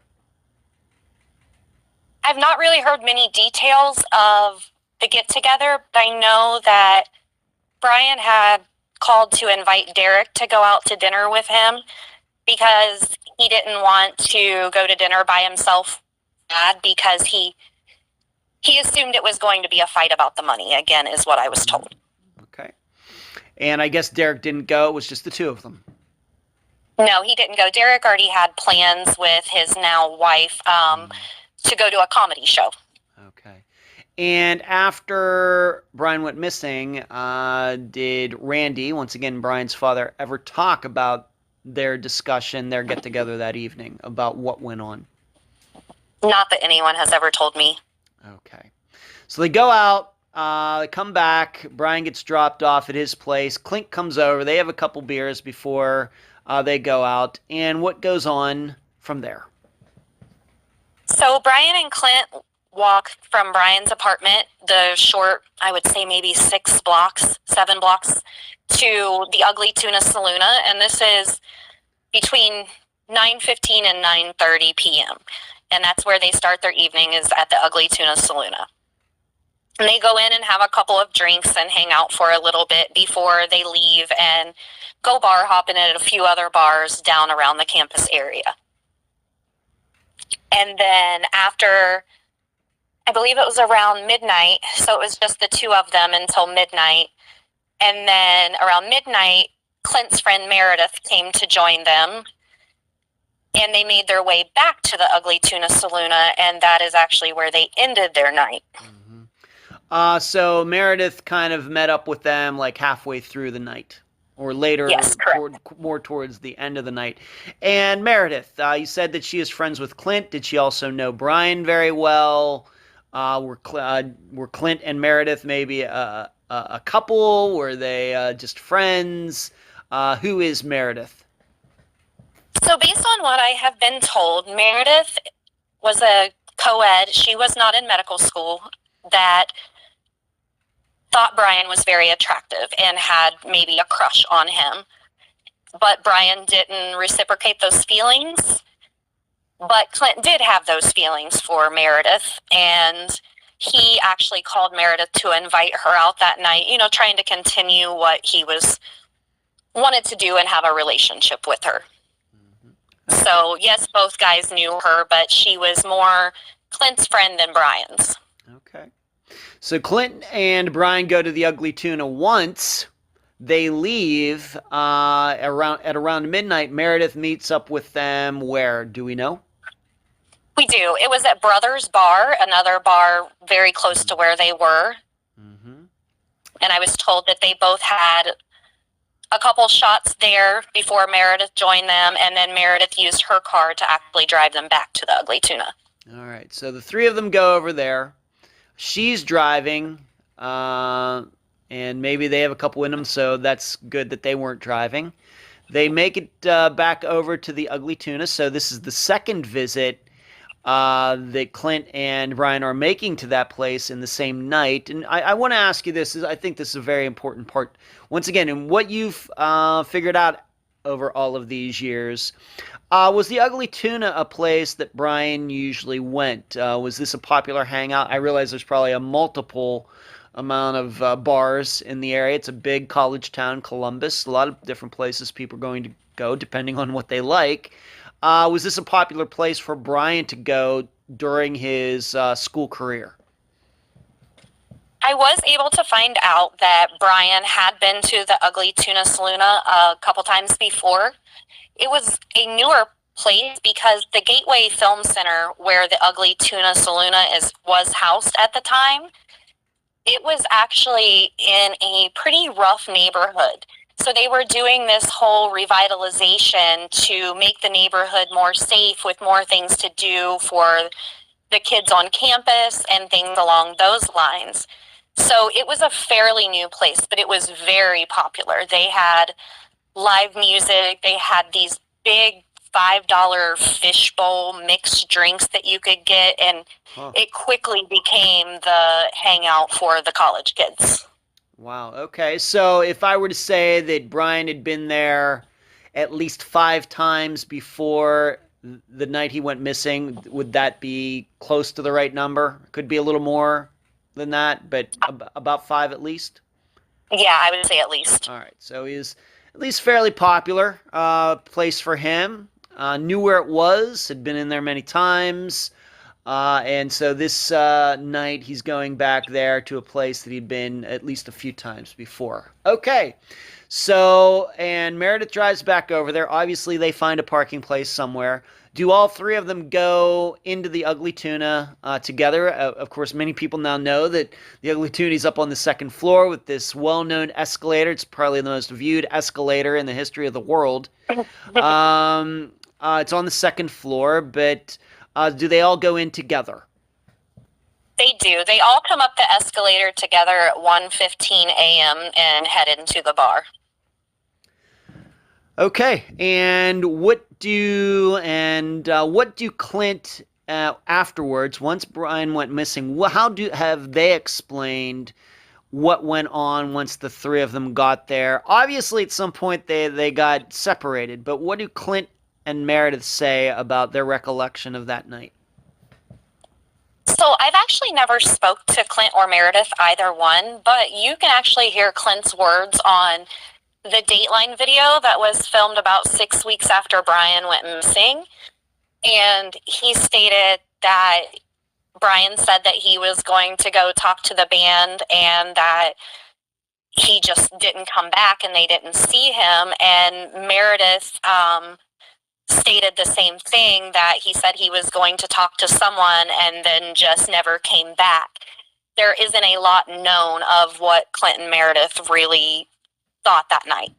I've not really heard many details of the get-together, but I know that Brian had called to invite Derek to go out to dinner with him because he didn't want to go to dinner by himself, because he assumed it was going to be a fight about the money, again, is what I was told. Okay. And I guess Derek didn't go. It was just the two of them. No, he didn't go. Derek already had plans with his now wife to go to a comedy show. Okay. And after Brian went missing, did Randy, once again Brian's father, ever talk about their discussion, their get-together that evening, about what went on? Not that anyone has ever told me. Okay. So they go out, they come back, Brian gets dropped off at his place, Clint comes over, they have a couple beers before they go out, and what goes on from there? So Brian and Clint walk from Brian's apartment, the short, I would say maybe 7 blocks, to the Ugly Tuna Saloona, and this is between 9:15 and 9:30 p.m., and that's where they start their evening, is at the Ugly Tuna Saloona. And they go in and have a couple of drinks and hang out for a little bit before they leave and go bar hopping at a few other bars down around the campus area. And then after, I believe it was around midnight, so it was just the two of them until midnight. And then around midnight, Clint's friend Meredith came to join them, and they made their way back to the Ugly Tuna Saloona, and that is actually where they ended their night. Mm-hmm. So Meredith kind of met up with them like halfway through the night, or later, yes, more towards the end of the night. And Meredith, you said that she is friends with Clint. Did she also know Brian very well? Were Clint and Meredith maybe a couple? Were they just friends? Who is Meredith? So based on what I have been told, Meredith was a co-ed. She was not in medical school, that thought Brian was very attractive and had maybe a crush on him. But Brian didn't reciprocate those feelings. But Clint did have those feelings for Meredith, and he actually called Meredith to invite her out that night, trying to continue what he was wanted to do and have a relationship with her. So, yes, both guys knew her, but she was more Clint's friend than Brian's. Okay. So Clint and Brian go to the Ugly Tuna once. They leave around midnight. Meredith meets up with them where? Do we know? We do. It was at Brothers Bar, another bar very close to where they were. Mm-hmm. And I was told that they both had a couple shots there before Meredith joined them, and then Meredith used her car to actually drive them back to the Ugly Tuna. All right, so the three of them go over there. She's driving, and maybe they have a couple in them, so that's good that they weren't driving. They make it back over to the Ugly Tuna, so this is the second visit that Clint and Brian are making to that place in the same night. And I want to ask you this. I think this is a very important part. Once again, in what you've figured out over all of these years, was the Ugly Tuna a place that Brian usually went? Was this a popular hangout? I realize there's probably a multiple amount of bars in the area. It's a big college town, Columbus. A lot of different places people are going to go depending on what they like. Was this a popular place for Brian to go during his school career? I was able to find out that Brian had been to the Ugly Tuna Saloon a couple times before. It was a newer place because the Gateway Film Center, where the Ugly Tuna Saloon was housed at the time, it was actually in a pretty rough neighborhood. So they were doing this whole revitalization to make the neighborhood more safe with more things to do for the kids on campus and things along those lines. So it was a fairly new place, but it was very popular. They had live music. They had these big $5 fishbowl mixed drinks that you could get, and it quickly became the hangout for the college kids. Wow. Okay. So if I were to say that Brian had been there at least 5 times before the night he went missing, would that be close to the right number? Could be a little more than that, but about 5 at least? Yeah, I would say at least. All right. So he's at least fairly popular place for him. Knew where it was, had been in there many times. And so this night he's going back there to a place that he'd been at least a few times before. Okay. So, and Meredith drives back over there. Obviously, they find a parking place somewhere. Do all three of them go into the Ugly Tuna together? Of course, many people now know that the Ugly Tuna is up on the second floor with this well-known escalator. It's probably the most viewed escalator in the history of the world. It's on the second floor, but do they all go in together? They do. They all come up the escalator together at 1:15 a.m. and head into the bar. Okay, and what do Clint afterwards? Once Brian went missing, how have they explained what went on once the three of them got there? Obviously, at some point they got separated, but what do Clint and Meredith say about their recollection of that night? So I've actually never spoke to Clint or Meredith, either one, but you can actually hear Clint's words on the Dateline video that was filmed about 6 weeks after Brian went missing. And he stated that Brian said that he was going to go talk to the band and that he just didn't come back and they didn't see him. And Meredith stated the same thing, that he said he was going to talk to someone and then just never came back. There isn't a lot known of what Clint and Meredith really thought that night.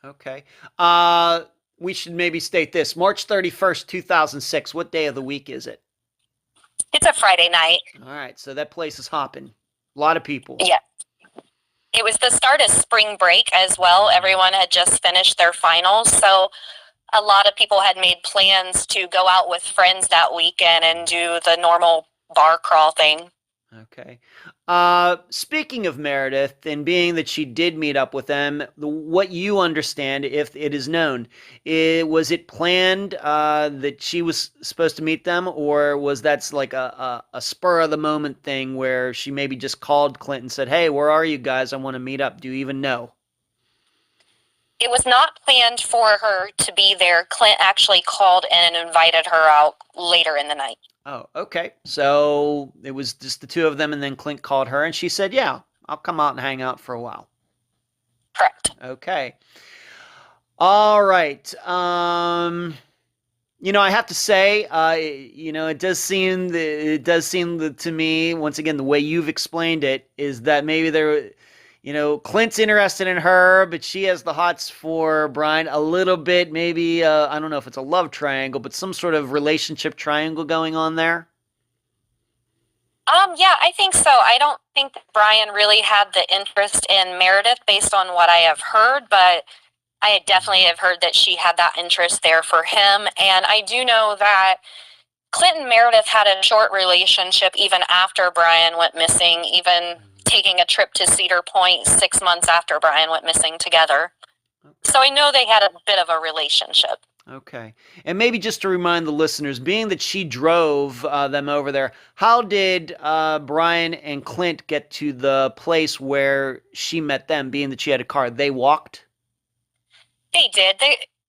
Okay. We should maybe state this. March 31st, 2006. What day of the week is it? It's a Friday night. All right. So that place is hopping. A lot of people. Yeah. It was the start of spring break as well. Everyone had just finished their finals. So a lot of people had made plans to go out with friends that weekend and do the normal bar crawl thing. Okay. Speaking of Meredith, and being that she did meet up with them, what you understand, if it is known, was it planned that she was supposed to meet them, or was that like a spur of the moment thing where she maybe just called Clint and said, "Hey, where are you guys? I want to meet up." Do you even know? It was not planned for her to be there. Clint actually called and invited her out later in the night. Oh, okay. So it was just the two of them, and then Clint called her, and she said, yeah, I'll come out and hang out for a while. Correct. Okay. All right. I have to say, it does seem to me, once again, the way you've explained it, is that maybe Clint's interested in her, but she has the hots for Brian a little bit. Maybe, I don't know if it's a love triangle, but some sort of relationship triangle going on there. Yeah, I think so. I don't think that Brian really had the interest in Meredith based on what I have heard, but I definitely have heard that she had that interest there for him. And I do know that Clint and Meredith had a short relationship even after Brian went missing, even taking a trip to Cedar Point 6 months after Brian went missing together. Okay. So I know they had a bit of a relationship. Okay. And maybe just to remind the listeners, being that she drove them over there, how did Brian and Clint get to the place where she met them, being that she had a car? They walked? They did.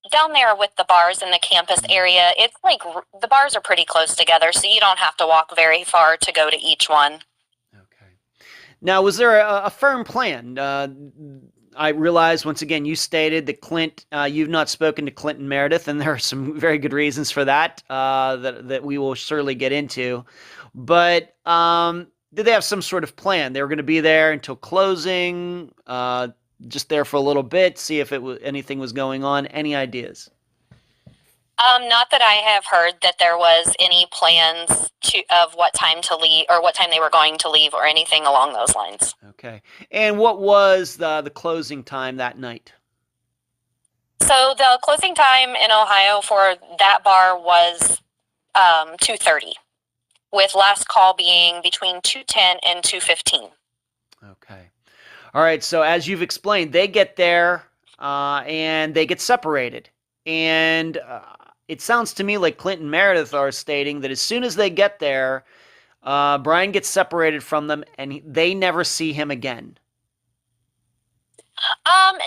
Down there with the bars in the campus area, it's like the bars are pretty close together, so you don't have to walk very far to go to each one. Okay. Now, was there a firm plan? I realize, once again, you stated that Clint, you've not spoken to Clint and Meredith, and there are some very good reasons for that, that we will surely get into. But did they have some sort of plan? They were going to be there until closing, just there for a little bit, see if anything was going on. Any ideas? Not that I have heard that there was any plans of what time to leave or what time they were going to leave or anything along those lines. Okay. And what was the closing time that night? So the closing time in Ohio for that bar was 2:30, with last call being between 2:10 and 2:15. Okay. All right. So as you've explained, they get there and they get separated. And it sounds to me like Clint and Meredith are stating that as soon as they get there, Brian gets separated from them and they never see him again.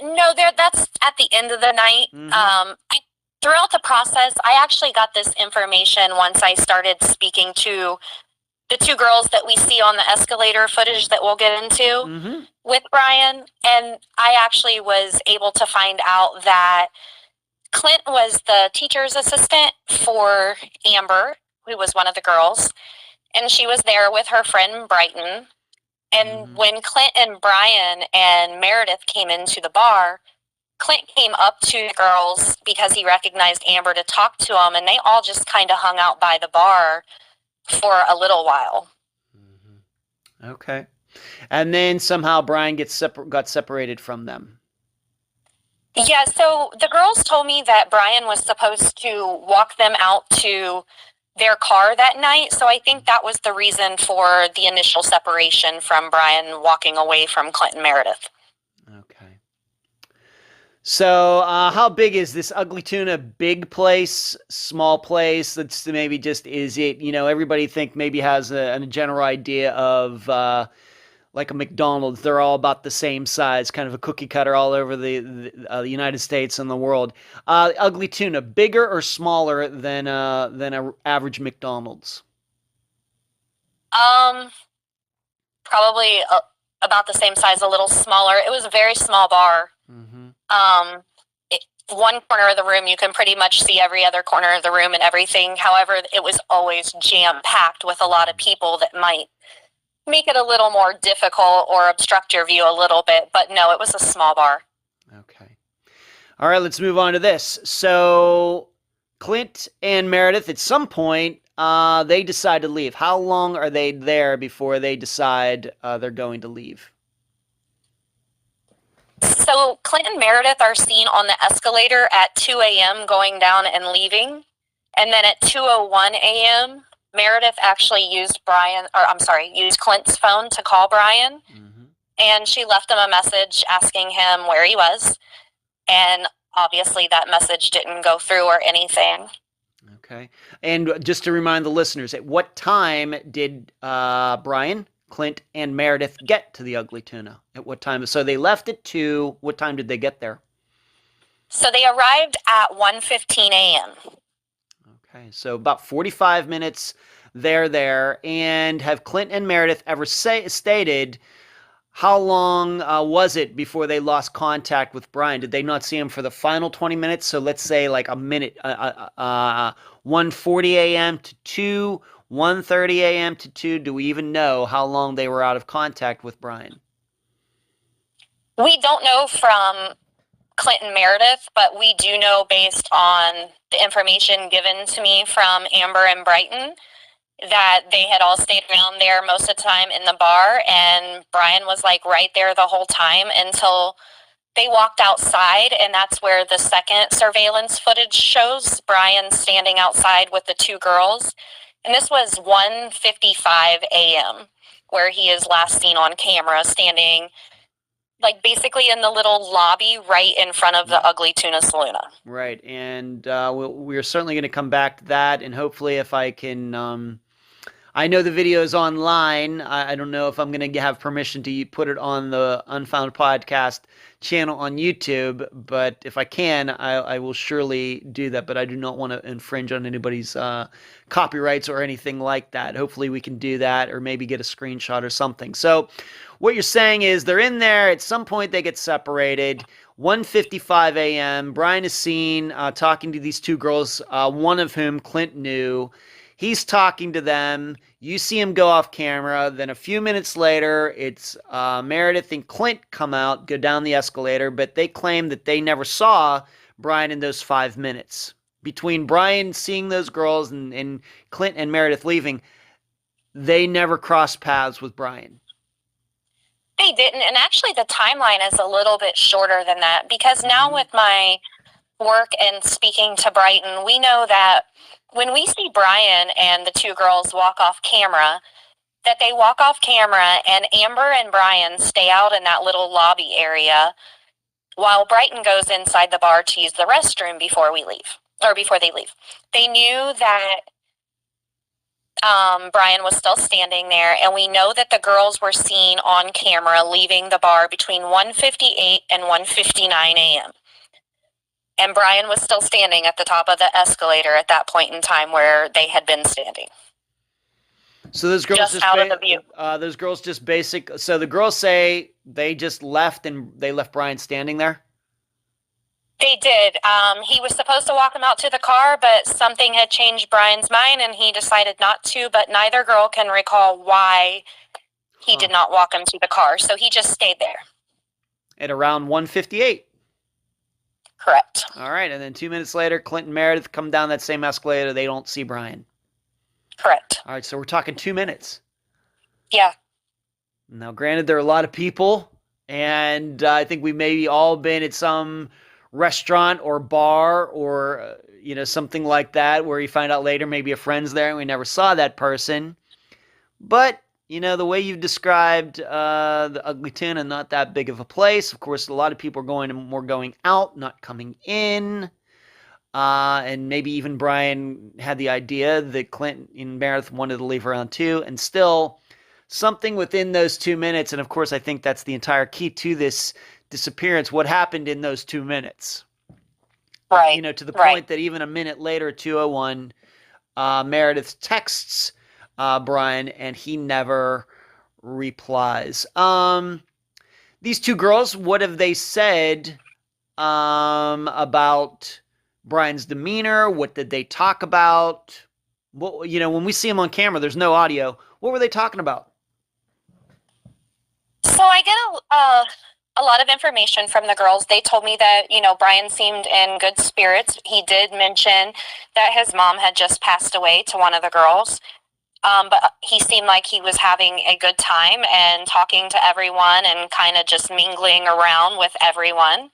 No, that's at the end of the night. Mm-hmm. Throughout the process, I actually got this information once I started speaking to the two girls that we see on the escalator footage that we'll get into Mm-hmm. with Brian. And I actually was able to find out that Clint was the teacher's assistant for Amber, who was one of the girls, and she was there with her friend Brighton. And when Clint and Brian and Meredith came into the bar, Clint came up to the girls because he recognized Amber to talk to them, and they all just kind of hung out by the bar for a little while. Mm-hmm. Okay. And then somehow Brian got separated from them. Yeah, so the girls told me that Brian was supposed to walk them out to their car that night, so I think that was the reason for the initial separation from Brian walking away from Clint and Meredith. Okay. So how big is this Ugly Tuna? Big place, small place? That's maybe just, is it, everybody think maybe has a general idea of like a McDonald's. They're all about the same size, kind of a cookie cutter all over the United States and the world. Ugly Tuna, bigger or smaller than a average McDonald's? Probably about the same size, a little smaller. It was a very small bar. Mm-hmm. One corner of the room, you can pretty much see every other corner of the room and everything. However, it was always jam-packed with a lot of people that might make it a little more difficult or obstruct your view a little bit. But no, it was a small bar. Okay. All right, let's move on to this. So Clint and Meredith, at some point, they decide to leave. How long are they there before they decide they're going to leave? So Clint and Meredith are seen on the escalator at 2 a.m. going down and leaving. And then at 2:01 a.m., Meredith actually used Clint's phone to call Brian. Mm-hmm. And she left him a message asking him where he was. And obviously that message didn't go through or anything. Okay. And just to remind the listeners, at what time did Brian, Clint, and Meredith get to the Ugly Tuna? At what time? So they left at 2. What time did they get there? So they arrived at 1:15 a.m. Okay, so about 45 minutes they're there. And have Clint and Meredith ever stated how long was it before they lost contact with Brian? Did they not see him for the final 20 minutes? So let's say like a minute, 1:40 a.m. to 2, 1:30 a.m. to 2. Do we even know how long they were out of contact with Brian? We don't know from Clint and Meredith, but we do know based on the information given to me from Amber and Brighton that they had all stayed around there most of the time in the bar, and Brian was like right there the whole time until they walked outside, and that's where the second surveillance footage shows Brian standing outside with the two girls. And this was 1:55 a.m. where he is last seen on camera standing like basically in the little lobby right in front of the Ugly Tuna Saloon. Right, and we're certainly going to come back to that, and hopefully if I can... I know the video is online. I don't know if I'm going to have permission to put it on the Unfound Podcast channel on YouTube, but if I can, I will surely do that. But I do not want to infringe on anybody's copyrights or anything like that. Hopefully we can do that, or maybe get a screenshot or something. So what you're saying is they're in there. At some point they get separated. 1:55 a.m. Brian is seen talking to these two girls, one of whom Clint knew. He's talking to them. You see him go off camera. Then a few minutes later, it's Meredith and Clint come out, go down the escalator, but they claim that they never saw Brian in those 5 minutes. Between Brian seeing those girls and Clint and Meredith leaving, they never crossed paths with Brian. They didn't, and actually the timeline is a little bit shorter than that, because now with my work and speaking to Brighton, we know that when we see Brian and the two girls walk off camera, that they walk off camera and Amber and Brian stay out in that little lobby area while Brighton goes inside the bar to use the restroom before we leave, or before they leave. They knew that Brian was still standing there, and we know that the girls were seen on camera leaving the bar between 1:58 and 1:59 a.m. And Brian was still standing at the top of the escalator at that point in time where they had been standing. So those girls just out of the view. Those girls just basic. So the girls say they just left, and they left Brian standing there. They did. He was supposed to walk him out to the car, but something had changed Brian's mind, and he decided not to. But neither girl can recall why he did not walk him to the car, so he just stayed there. At around 1:58. Correct. All right, and then 2 minutes later, Clint and Meredith come down that same escalator. They don't see Brian. Correct. All right, so we're talking 2 minutes. Yeah. Now, granted, there are a lot of people, and I think we maybe all been at some restaurant or bar or something like that where you find out later maybe a friend's there and we never saw that person. But the way you've described the Ugly Tuna, not that big of a place. Of course, a lot of people are more going out, not coming in. And maybe even Brian had the idea that Clint and Meredith wanted to leave around 2. And still, something within those 2 minutes, and of course I think that's the entire key to this disappearance, what happened in those 2 minutes. Right. To the point that even a minute later, 2:01, Meredith texts Brian, and he never replies. These two girls, what have they said about Brian's demeanor? What did they talk about? What, when we see them on camera, there's no audio. What were they talking about? So I get a lot of information from the girls. They told me that, Brian seemed in good spirits. He did mention that his mom had just passed away to one of the girls. But he seemed like he was having a good time and talking to everyone and kind of just mingling around with everyone.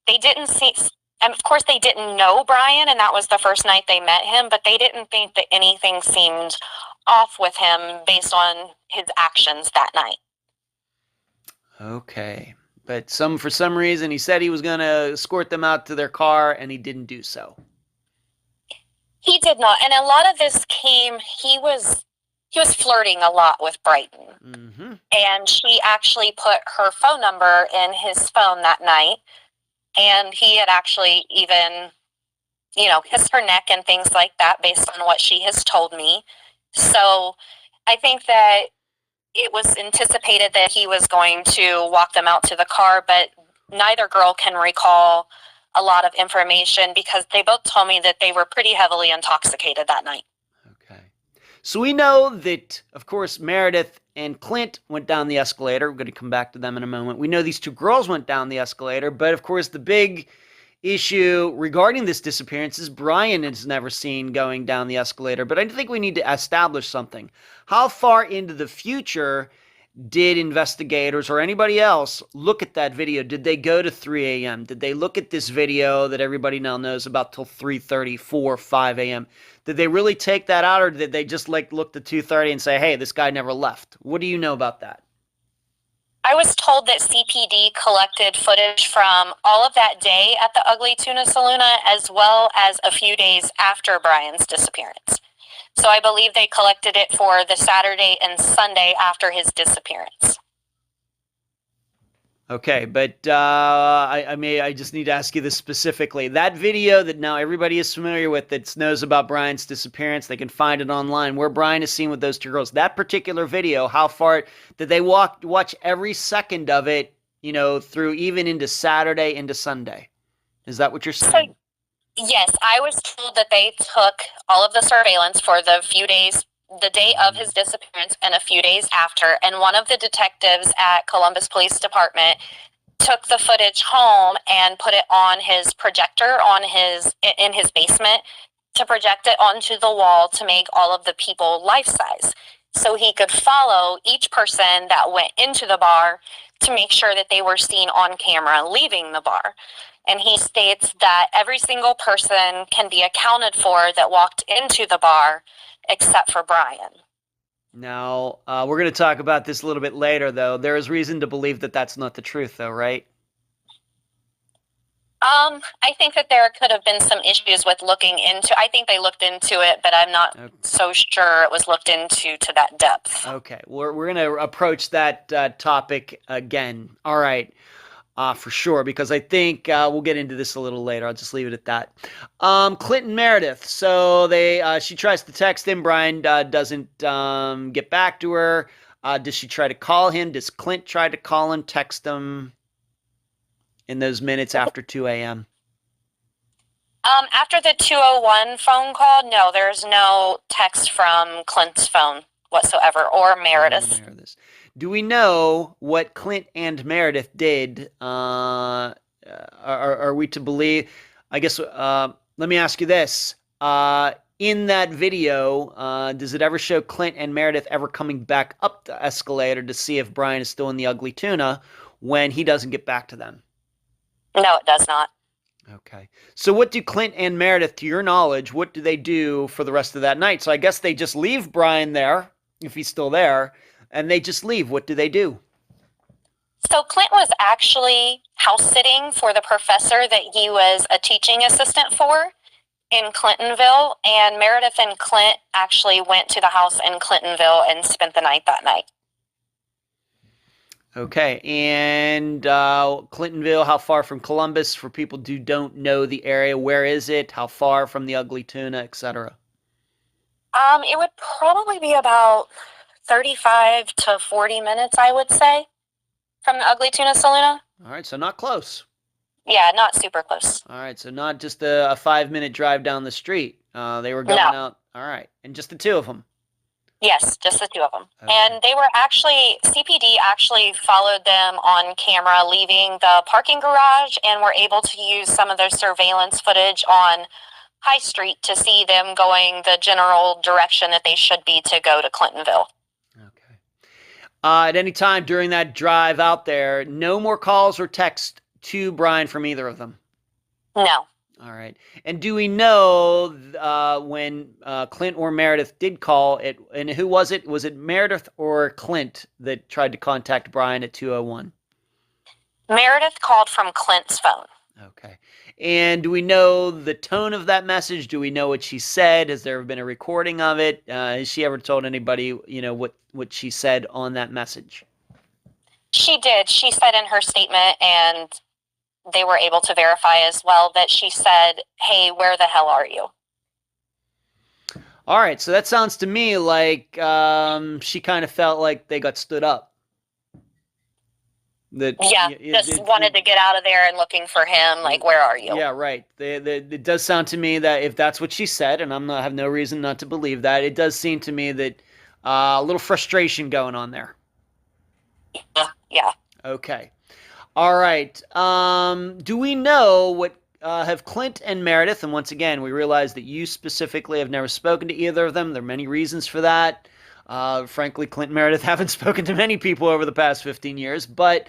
They didn't see, and of course they didn't know Brian, and that was the first night they met him, but they didn't think that anything seemed off with him based on his actions that night. Okay. But for some reason, he said he was going to escort them out to their car, and he didn't do so. He did not. And a lot of this came, he was flirting a lot with Brighton. Mm-hmm. And she actually put her phone number in his phone that night. And he had actually even, kissed her neck and things like that based on what she has told me. So I think that it was anticipated that he was going to walk them out to the car, but neither girl can recall a lot of information because they both told me that they were pretty heavily intoxicated that night. Okay. So we know that, of course, Meredith and Clint went down the escalator. We're going to come back to them in a moment. We know these two girls went down the escalator, but of course the big issue regarding this disappearance is Brian is never seen going down the escalator. But I think we need to establish something. How far into the future did investigators or anybody else look at that video? Did they go to 3 a.m.? Did they look at this video that everybody now knows about till 3:30, 4, 5 a.m.? Did they really take that out, or did they just look at 2:30 and say, hey, this guy never left? What do you know about that? I was told that CPD collected footage from all of that day at the Ugly Tuna Saloon, as well as a few days after Brian's disappearance. So I believe they collected it for the Saturday and Sunday after his disappearance. Okay, but I just need to ask you this specifically. That video that now everybody is familiar with that knows about Brian's disappearance, they can find it online, where Brian is seen with those two girls. That particular video, how far did they watch every second of it, through even into Saturday, into Sunday? Is that what you're saying? So, yes, I was told that they took all of the surveillance for the few days, the day of his disappearance and a few days after, and one of the detectives at Columbus Police Department took the footage home and put it on his projector in his basement to project it onto the wall to make all of the people life-size, so he could follow each person that went into the bar to make sure that they were seen on camera leaving the bar. And he states that every single person can be accounted for that walked into the bar except for Brian. Now, we're going to talk about this a little bit later, though. There is reason to believe that that's not the truth, though, right? I think that there could have been some issues with looking into. I think they looked into it, but I'm not so sure it was looked into to that depth. Okay, we're going to approach that topic again. All right. For sure, because I think we'll get into this a little later. I'll just leave it at that. Clint and Meredith. So she tries to text him. Brian doesn't get back to her. Does she try to call him? Does Clint try to call him, text him in those minutes after 2 a.m.? After the 201 phone call, no, there's no text from Clint's phone whatsoever, or Meredith. Do we know what Clint and Meredith did? Are we to believe? I guess, let me ask you this. In that video, does it ever show Clint and Meredith ever coming back up the escalator to see if Brian is still in the Ugly Tuna when he doesn't get back to them? No, it does not. Okay. So what do Clint and Meredith, to your knowledge, what do they do for the rest of that night? So I guess they just leave Brian there, if he's still there, and they just leave. What do they do? So Clint was actually house sitting for the professor that he was a teaching assistant for in Clintonville, and Meredith and Clint actually went to the house in Clintonville and spent the night that night. Okay, and Clintonville, how far from Columbus? For people who don't know the area, where is it? How far from the Ugly Tuna, etc.? It would probably be about 35 to 40 minutes, I would say, from the Ugly Tuna Saloon. All right, so not close. Yeah, not super close. All right, so not just a 5-minute drive down the street. They were going out. All right, and just the two of them. Yes, just the two of them. Okay. And they were CPD actually followed them on camera leaving the parking garage and were able to use some of their surveillance footage on High Street to see them going the general direction that they should be to go to Clintonville. Okay. At any time during that drive out there, no more calls or texts to Brian from either of them? No. All right. And do we know when Clint or Meredith did call it, and who was it? Was it Meredith or Clint that tried to contact Brian at 201? Meredith called from Clint's phone. Okay. And do we know the tone of that message? Do we know what she said? Has there been a recording of it? Has she ever told anybody, what she said on that message? She did. She said in her statement, and they were able to verify as well that she said, "Hey, where the hell are you?" All right, so that sounds to me like she kind of felt like they got stood up. Just wanted to get out of there and looking for him. Like, where are you? Yeah, right. It does sound to me that if that's what she said, and I have no reason not to believe that, it does seem to me that a little frustration going on there. Yeah. Okay. All right. Do we know what have Clint and Meredith, and once again, we realize that you specifically have never spoken to either of them. There are many reasons for that. Frankly, Clint and Meredith haven't spoken to many people over the past 15 years, but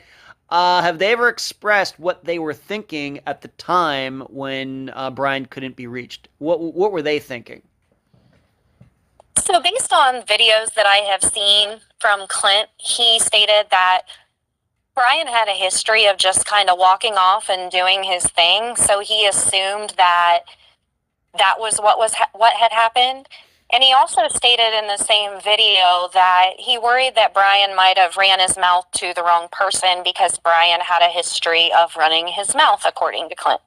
have they ever expressed what they were thinking at the time when Brian couldn't be reached? What were they thinking? So based on videos that I have seen from Clint, he stated that Brian had a history of just kind of walking off and doing his thing, so he assumed that that was what had happened. And he also stated in the same video that he worried that Brian might have ran his mouth to the wrong person because Brian had a history of running his mouth, according to Clint.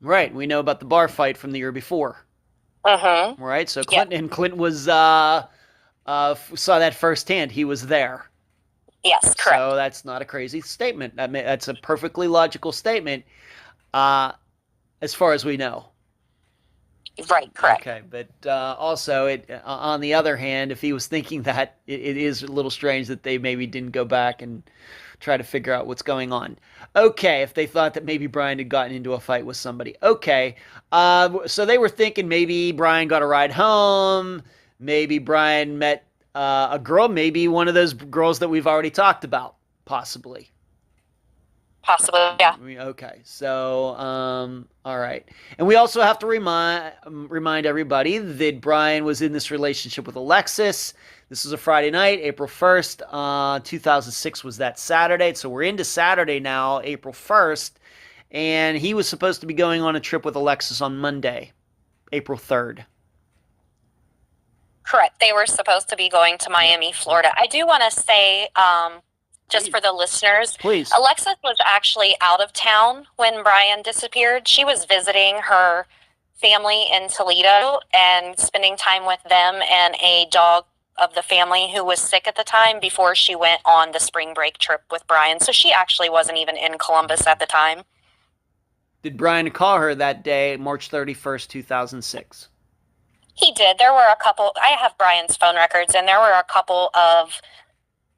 Right. We know about the bar fight from the year before. Mm-hmm. Right. So Clint was saw that firsthand. He was there. Yes, correct. So that's not a crazy statement. That's a perfectly logical statement, as far as we know. Right, correct. Okay, but also, on the other hand, if he was thinking that, it is a little strange that they maybe didn't go back and try to figure out what's going on. Okay, if they thought that maybe Brian had gotten into a fight with somebody. Okay, so they were thinking maybe Brian got a ride home, maybe Brian met a girl, maybe one of those girls that we've already talked about, possibly. Possibly, yeah. Okay, so all right, and we also have to remind everybody that Brian was in this relationship with Alexis. This was a Friday night, April 1st, 2006 was that Saturday. So we're into Saturday now, April 1st, and he was supposed to be going on a trip with Alexis on Monday, April 3rd. Correct. They were supposed to be going to Miami, Florida. I do want to say, just for the listeners, please. Alexis was actually out of town when Brian disappeared. She was visiting her family in Toledo and spending time with them and a dog of the family who was sick at the time before she went on the spring break trip with Brian. So she actually wasn't even in Columbus at the time. Did Brian call her that day, March 31st, 2006? He did. There were a couple. I have Brian's phone records, and there were a couple of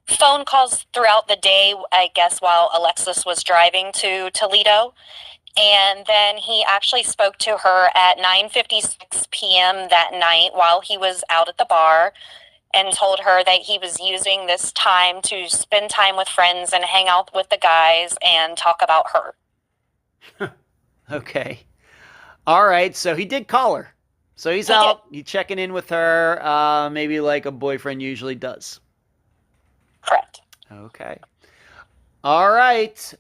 phone calls throughout the day, I guess, while Alexis was driving to Toledo. And then he actually spoke to her at 9:56 p.m. that night while he was out at the bar and told her that he was using this time to spend time with friends and hang out with the guys and talk about her. Okay. All right. So he did call her. So he's out, he's checking in with her, maybe like a boyfriend usually does. Correct. Okay. All right.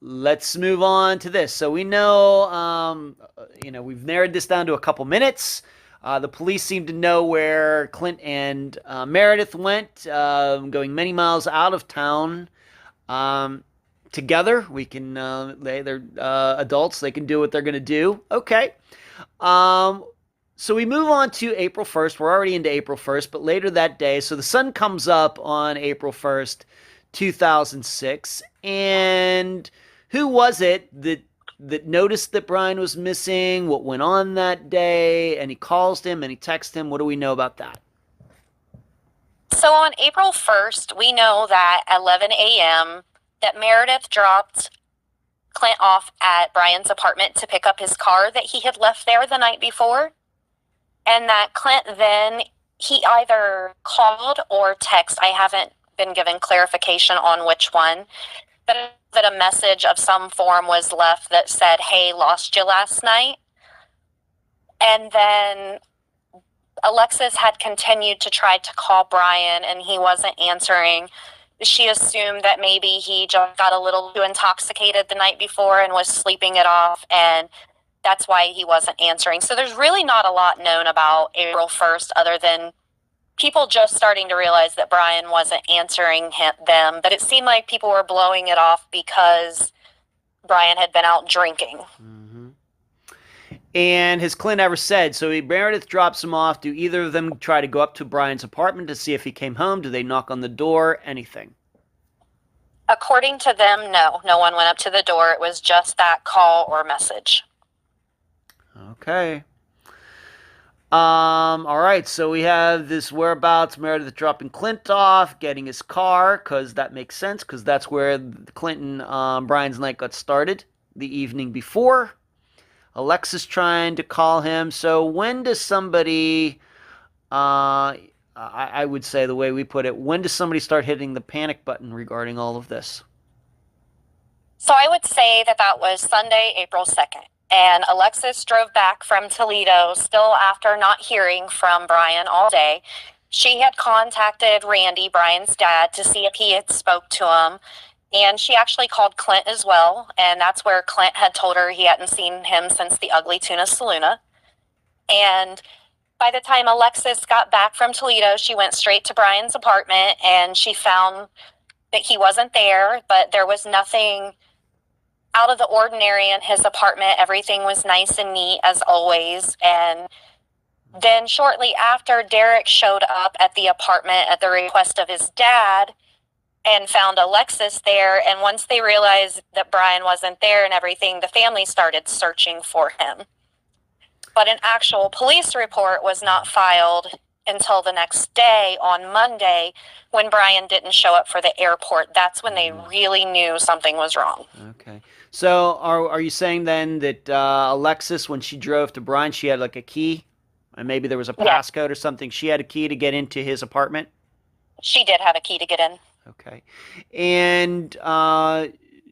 Let's move on to this. So we know, we've narrowed this down to a couple minutes. The police seem to know where Clint and Meredith went, going many miles out of town. Together, we can, they're adults, they can do what they're going to do. Okay. So we move on to April 1st. We're already into April 1st, but later that day, so the sun comes up on April 1st, 2006, and who was it that noticed that Brian was missing? What went on that day? And he calls him and he texts him. What do we know about that? So on April 1st, we know that at 11 a.m. that Meredith dropped Clint off at Brian's apartment to pick up his car that he had left there the night before. And that Clint then, he either called or texted. I haven't been given clarification on which one. But that a message of some form was left that said, "Hey, lost you last night." And then Alexis had continued to try to call Brian and he wasn't answering. She assumed that maybe he just got a little too intoxicated the night before and was sleeping it off, and that's why he wasn't answering. So there's really not a lot known about April 1st other than people just starting to realize that Brian wasn't answering them. But it seemed like people were blowing it off because Brian had been out drinking. Mm-hmm. And has Clint ever said, so Meredith drops him off, do either of them try to go up to Brian's apartment to see if he came home? Do they knock on the door? Anything? According to them, no. No one went up to the door. It was just that call or message. Okay. All right, so we have this whereabouts, Meredith dropping Clint off, getting his car, because that makes sense, because that's where Clinton, Brian's night got started the evening before. Alexis trying to call him. So when does somebody, I would say the way we put it, when does somebody start hitting the panic button regarding all of this? So I would say that was Sunday, April 2nd. And Alexis drove back from Toledo still after not hearing from Brian all day. She had contacted Randy, Brian's dad, to see if he had spoke to him. And she actually called Clint as well. And that's where Clint had told her he hadn't seen him since the Ugly Tuna Saloona. And by the time Alexis got back from Toledo, she went straight to Brian's apartment and she found that he wasn't there, but there was nothing out of the ordinary in his apartment. Everything was nice and neat as always. And then shortly after, Derek showed up at the apartment at the request of his dad and found Alexis there. And once they realized that Brian wasn't there and everything, the family started searching for him. But an actual police report was not filed until the next day on Monday when Brian didn't show up for the airport. That's when they really knew something was wrong. Okay. So are you saying then that Alexis, when she drove to Brian, she had like a key? And maybe there was a passcode or something. She had a key to get into his apartment? She did have a key to get in. Okay. And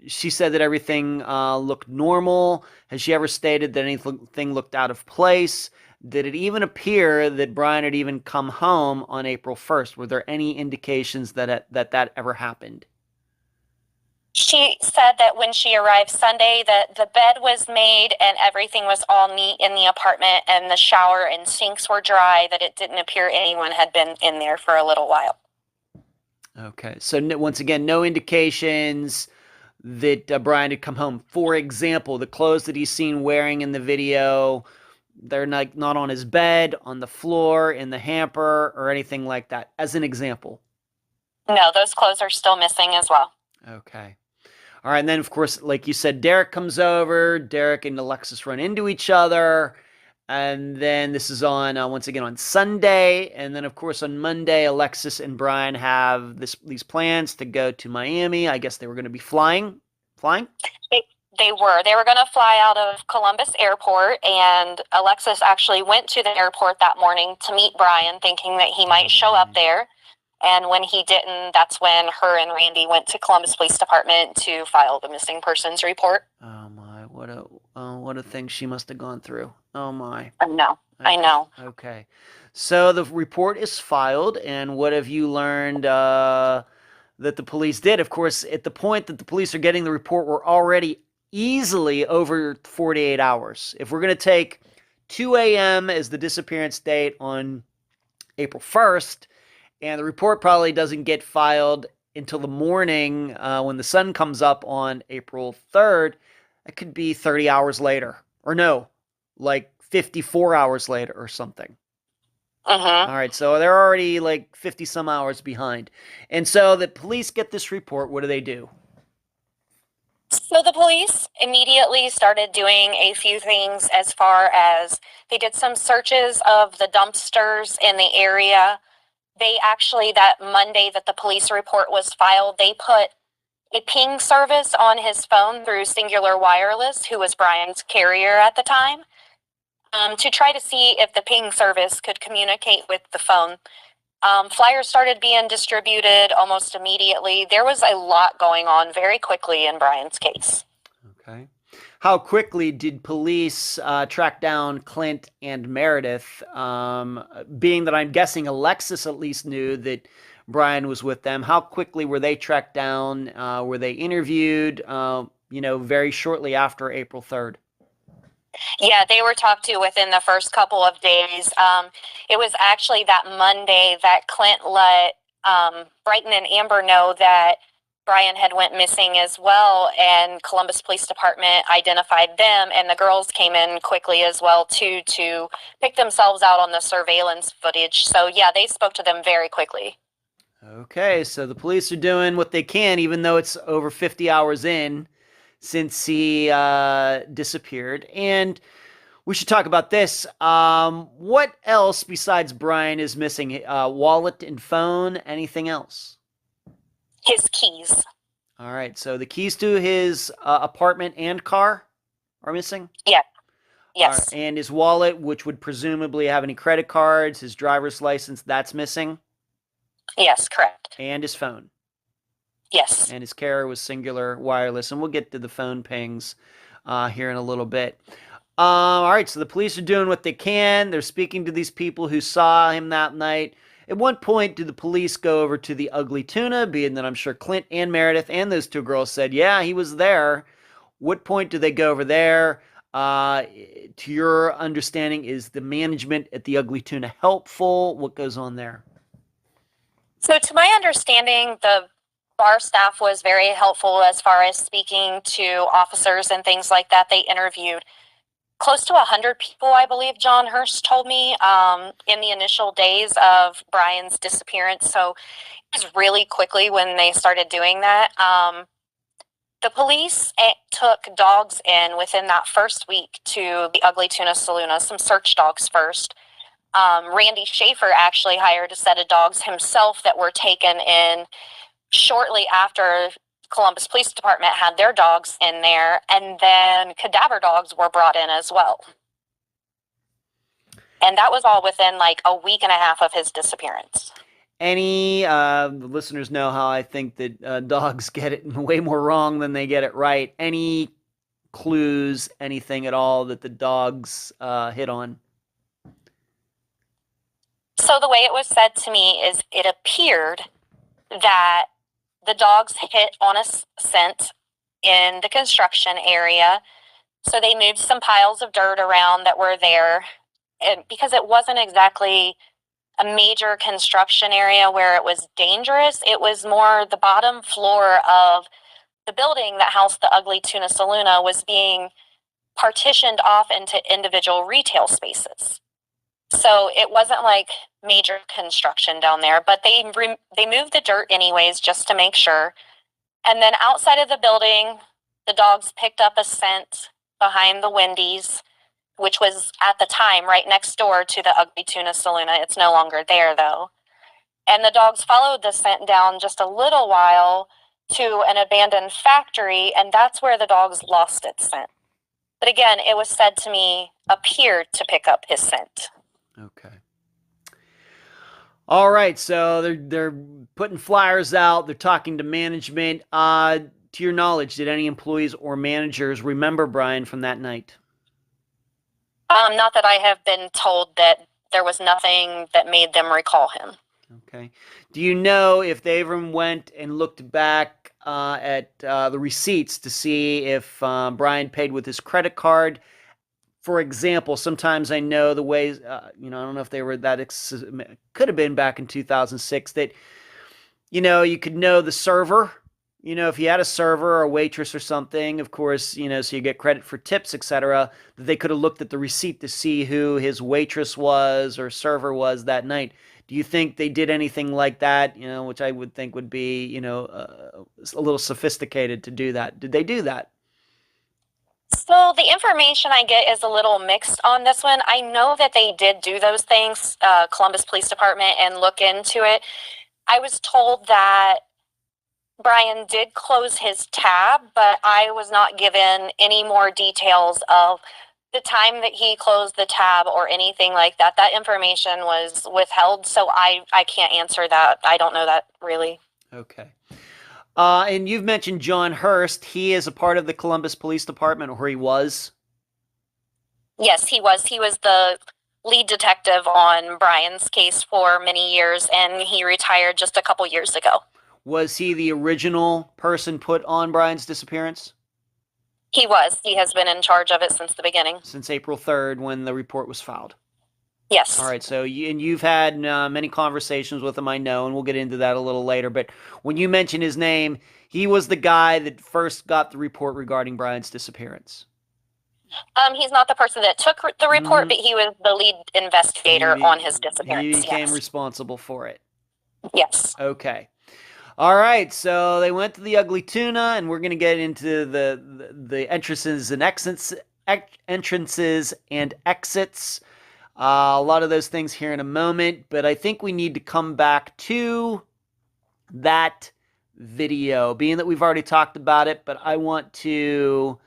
she said that everything looked normal. Has she ever stated that anything looked out of place? Did it even appear that Brian had even come home on April 1st? Were there any indications that that ever happened? She said that when she arrived Sunday, that the bed was made and everything was all neat in the apartment and the shower and sinks were dry, that it didn't appear anyone had been in there for a little while. Okay. So once again, no indications that Brian had come home. For example, the clothes that he's seen wearing in the video, they're not on his bed, on the floor, in the hamper, or anything like that, as an example. No, those clothes are still missing as well. Okay. All right, and then, of course, like you said, Derek comes over. Derek and Alexis run into each other. And then this is on, once again, on Sunday. And then, of course, on Monday, Alexis and Brian have these plans to go to Miami. I guess they were going to be flying? They were. They were going to fly out of Columbus Airport. And Alexis actually went to the airport that morning to meet Brian, thinking that he might show up there. And when he didn't, that's when her and Randy went to Columbus Police Department to file the missing persons report. Oh my, what a thing she must have gone through. Oh my. I know. Okay. So the report is filed, and what have you learned that the police did? Of course, at the point that the police are getting the report, we're already easily over 48 hours. If we're going to take 2 a.m. as the disappearance date on April 1st, and the report probably doesn't get filed until the morning when the sun comes up on April 3rd. It could be 30 hours later. Or no, like 54 hours later or something. Uh-huh. All right, so they're already like 50 some hours behind. And so the police get this report. What do? So the police immediately started doing a few things, as far as they did some searches of the dumpsters in the area. They actually, that Monday that the police report was filed, they put a ping service on his phone through Singular Wireless, who was Brian's carrier at the time, to try to see if the ping service could communicate with the phone. Flyers started being distributed almost immediately. There was a lot going on very quickly in Brian's case. Okay. How quickly did police track down Clint and Meredith? Being that I'm guessing Alexis at least knew that Brian was with them. How quickly were they tracked down? Were they interviewed, very shortly after April 3rd? Yeah, they were talked to within the first couple of days. It was actually that Monday that Clint let Brighton and Amber know that Brian had went missing as well, and Columbus Police Department identified them, and the girls came in quickly as well too to pick themselves out on the surveillance footage. So yeah, they spoke to them very quickly. Okay, so the police are doing what they can, even though it's over 50 hours in since he disappeared. And we should talk about this. What else besides Brian is missing? Wallet and phone? Anything else? His keys. All right, so the keys to his apartment and car are missing? Yeah. Yes. And his wallet, which would presumably have any credit cards, his driver's license, that's missing? Yes, correct. And his phone? Yes. And his carrier was singular wireless, and we'll get to the phone pings here in a little bit. All right, so the police are doing what they can. They're speaking to these people who saw him that night. At what point do the police go over to the Ugly Tuna, being that I'm sure Clint and Meredith and those two girls said, yeah, he was there. What point do they go over there? To your understanding, is the management at the Ugly Tuna helpful? What goes on there? So to my understanding, the bar staff was very helpful as far as speaking to officers and things like that. They interviewed close to 100 people, I believe John Hurst told me, in the initial days of Brian's disappearance. So it was really quickly when they started doing that. The police took dogs in within that first week to the Ugly Tuna Saloon, some search dogs first. Randall Shaffer actually hired a set of dogs himself that were taken in shortly after Columbus Police Department had their dogs in there, and then cadaver dogs were brought in as well. And that was all within like a week and a half of his disappearance. The listeners know how I think that dogs get it way more wrong than they get it right. Any clues, anything at all that the dogs hit on? So the way it was said to me is it appeared that the dogs hit on a scent in the construction area. So they moved some piles of dirt around that were there. And because it wasn't exactly a major construction area where it was dangerous, it was more the bottom floor of the building that housed the Ugly Tuna Saloon was being partitioned off into individual retail spaces. So it wasn't like major construction down there, but they moved the dirt anyways just to make sure. And then outside of the building, the dogs picked up a scent behind the Wendy's, which was at the time right next door to the Ugly Tuna Saloon. It's no longer there though. And the dogs followed the scent down just a little while to an abandoned factory, and that's where the dogs lost its scent. But again, it was said to me appeared to pick up his scent. Okay. All right, so they're putting flyers out. They're talking to management. To your knowledge, did any employees or managers remember Brian from that night? Not that I have been told. That there was nothing that made them recall him. Okay. Do you know if they ever went and looked back at the receipts to see if Brian paid with his credit card? For example, sometimes I know the ways, I don't know if they were could have been back in 2006, that, you could know the server, if you had a server or a waitress or something, of course, so you get credit for tips, etc., that they could have looked at the receipt to see who his waitress was or server was that night. Do you think they did anything like that, which I would think would be, a little sophisticated to do that? Did they do that? So the information I get is a little mixed on this one. I know that they did do those things, Columbus Police Department, and look into it. I was told that Brian did close his tab, but I was not given any more details of the time that he closed the tab or anything like that. That information was withheld, so I can't answer that. I don't know that really. Okay. And you've mentioned John Hurst. He is a part of the Columbus Police Department, or he was? Yes, he was. He was the lead detective on Brian's case for many years, and he retired just a couple years ago. Was he the original person put on Brian's disappearance? He was. He has been in charge of it since the beginning. Since April 3rd, when the report was filed. Yes. All right, so you've had many conversations with him, I know, and we'll get into that a little later. But when you mention his name, he was the guy that first got the report regarding Brian's disappearance. He's not the person that took the report, but he was the lead investigator on his He disappearance. became Yes. responsible for it. Yes. Okay. All right, so they went to the Ugly Tuna, and we're going to get into the entrances and exits, a lot of those things here in a moment, but I think we need to come back to that video, being that we've already talked about it, but I want to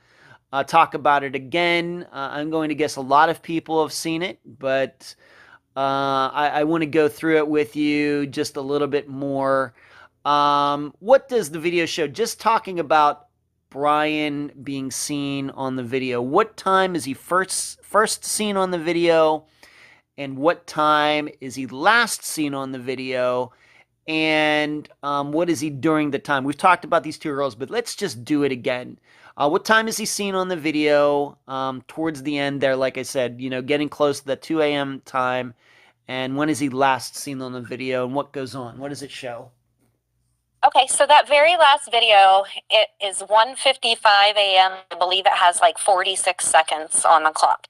talk about it again. I'm going to guess a lot of people have seen it, but I want to go through it with you just a little bit more. What does the video show? Just talking about Brian being seen on the video. What time is he first seen on the video? And what time is he last seen on the video? And what is he during the time? We've talked about these two girls, but let's just do it again. What time is he seen on the video? Towards the end there, like I said, getting close to the 2 a.m. time. And when is he last seen on the video? And what goes on? What does it show? Okay, so that very last video, it is 1:55 a.m. I believe it has like 46 seconds on the clock.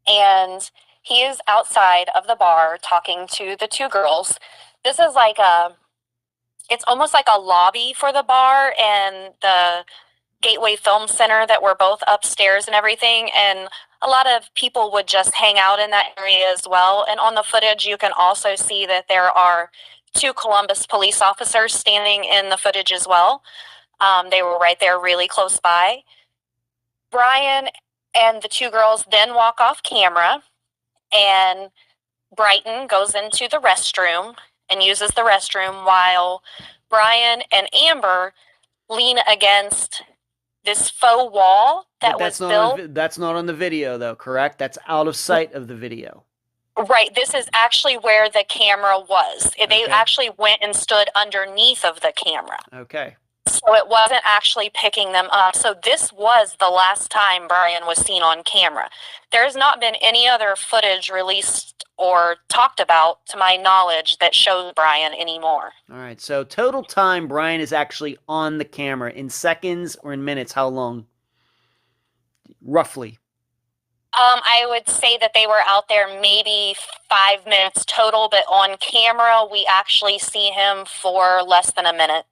And he is outside of the bar talking to the two girls. This is it's almost like a lobby for the bar and the Gateway Film Center that were both upstairs and everything. And a lot of people would just hang out in that area as well. And on the footage, you can also see that there are 2 Columbus police officers standing in the footage as well. They were right there really close by. Brian and the 2 girls then walk off camera, and Brighton goes into the restroom and uses the restroom while Brian and Amber lean against this faux wall that was built. That's not on the video, though, correct? That's out of sight of the video. Right. This is actually where the camera was. They actually went and stood underneath of the camera. Okay. So it wasn't actually picking them up. So this was the last time Brian was seen on camera. There's not been any other footage released or talked about, to my knowledge, that shows Brian anymore. All right. So total time Brian is actually on the camera, in seconds or in minutes, how long? Roughly. I would say that they were out there maybe 5 minutes total, but on camera, we actually see him for less than a minute.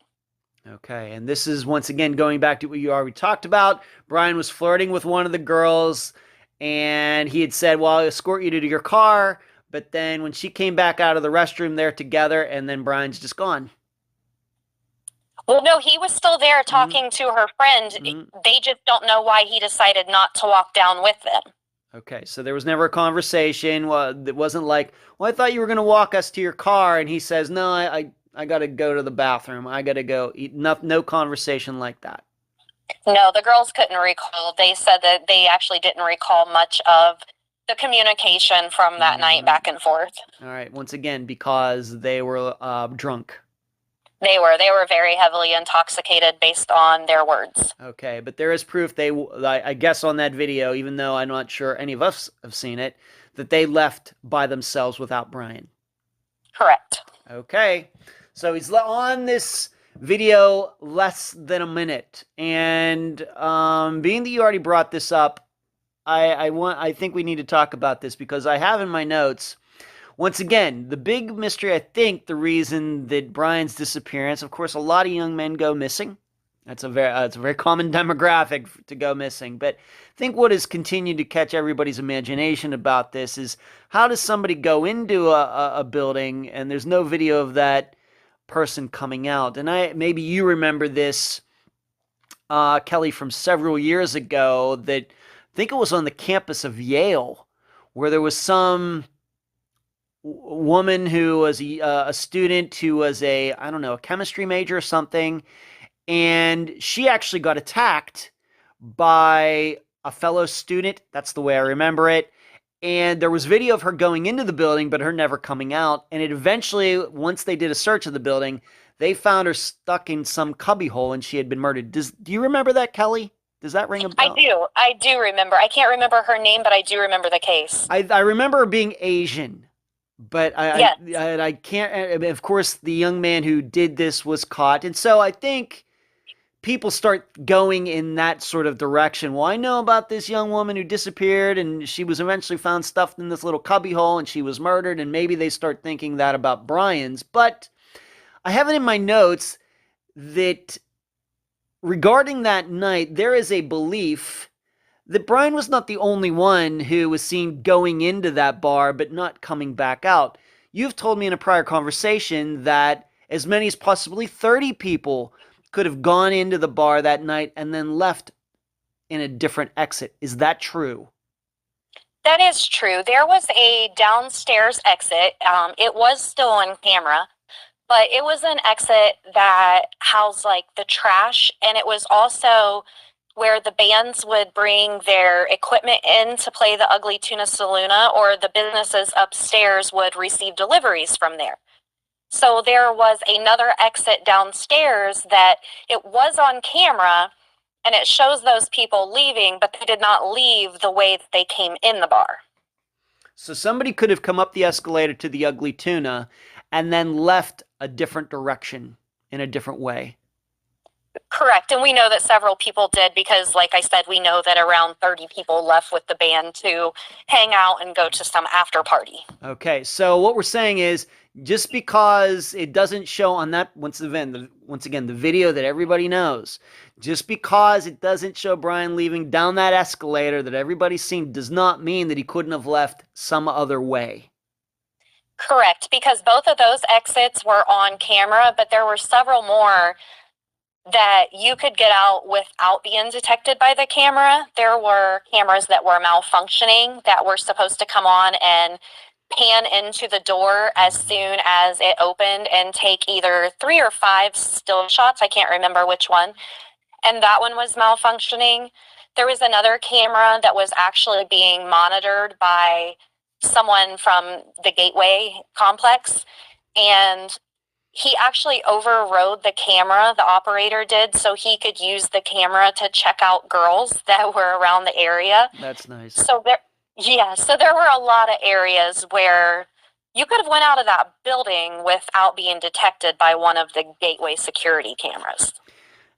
Okay, and this is, once again, going back to what you already talked about. Brian was flirting with one of the girls, and he had said, well, I'll escort you to your car, but then when she came back out of the restroom, they're together, and then Brian's just gone. Well, no, he was still there talking to her friend. They just don't know why he decided not to walk down with them. Okay, so there was never a conversation. Well, it wasn't like, well, I thought you were going to walk us to your car, and he says, no, I got to go to the bathroom. I got to go eat. No conversation like that. No, the girls couldn't recall. They said that they actually didn't recall much of the communication from that night back and forth. All right, once again, because they were drunk. They were very heavily intoxicated based on their words. Okay, but there is proof I guess on that video, even though I'm not sure any of us have seen it, that they left by themselves without Brian. Correct. Okay, so he's on this video less than a minute, and being that you already brought this up, I think we need to talk about this because I have in my notes. Once again, the big mystery, I think, the reason that Brian's disappearance, of course, a lot of young men go missing. It's a very common demographic to go missing. But I think what has continued to catch everybody's imagination about this is how does somebody go into a building and there's no video of that person coming out? And maybe you remember this, Kelly, from several years ago, that I think it was on the campus of Yale, where there was some woman who was a student who was a chemistry major or something, and she actually got attacked by a fellow student. That's the way I remember it. And there was video of her going into the building, but her never coming out. And it eventually, once they did a search of the building, they found her stuck in some cubbyhole and she had been murdered. Do you remember that, Kelly? Does that ring a bell? I do remember. I can't remember her name, but I do remember the case. I remember her being Asian, but Yes. I can't. Of course, the young man who did this was caught, and so I think people start going in that sort of direction. Well, I know about this young woman who disappeared, and she was eventually found stuffed in this little cubbyhole, and she was murdered, and maybe they start thinking that about Brian's. But I have it in my notes that regarding that night, there is a belief that Brian was not the only one who was seen going into that bar but not coming back out. You've told me in a prior conversation that as many as possibly 30 people could have gone into the bar that night and then left in a different exit. Is that true? That is true. There was a downstairs exit. It was still on camera, but it was an exit that housed like the trash, and it was also where the bands would bring their equipment in to play the Ugly Tuna Saloona, or the businesses upstairs would receive deliveries from there. So there was another exit downstairs that it was on camera, and it shows those people leaving, but they did not leave the way that they came in the bar. So somebody could have come up the escalator to the Ugly Tuna and then left a different direction in a different way. Correct. And we know that several people did because, like I said, we know that around 30 people left with the band to hang out and go to some after party. Okay, so what we're saying is just because it doesn't show on that, once again, the video that everybody knows, just because it doesn't show Brian leaving down that escalator that everybody's seen does not mean that he couldn't have left some other way. Correct, because both of those exits were on camera, but there were several more that you could get out without being detected by the camera. There were cameras that were malfunctioning that were supposed to come on and pan into the door as soon as it opened and take either 3 or 5 still shots. I can't remember which one. And that one was malfunctioning. There was another camera that was actually being monitored by someone from the Gateway complex, and he actually overrode the camera, the operator did, so he could use the camera to check out girls that were around the area. That's nice. So there were a lot of areas where you could have went out of that building without being detected by one of the Gateway security cameras.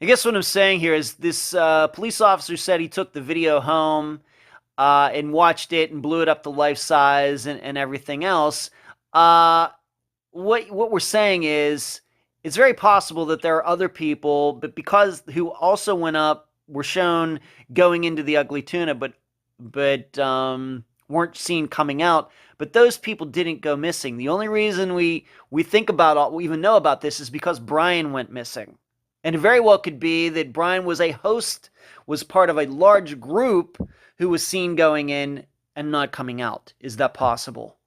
I guess what I'm saying here is this police officer said he took the video home and watched it and blew it up to life size and everything else. What we're saying is it's very possible that there are other people, but because who also went up were shown going into the Ugly Tuna, but weren't seen coming out. But those people didn't go missing. The only reason we think about we even know about this is because Brian went missing, and it very well could be that Brian was a host, was part of a large group who was seen going in and not coming out. Is that possible?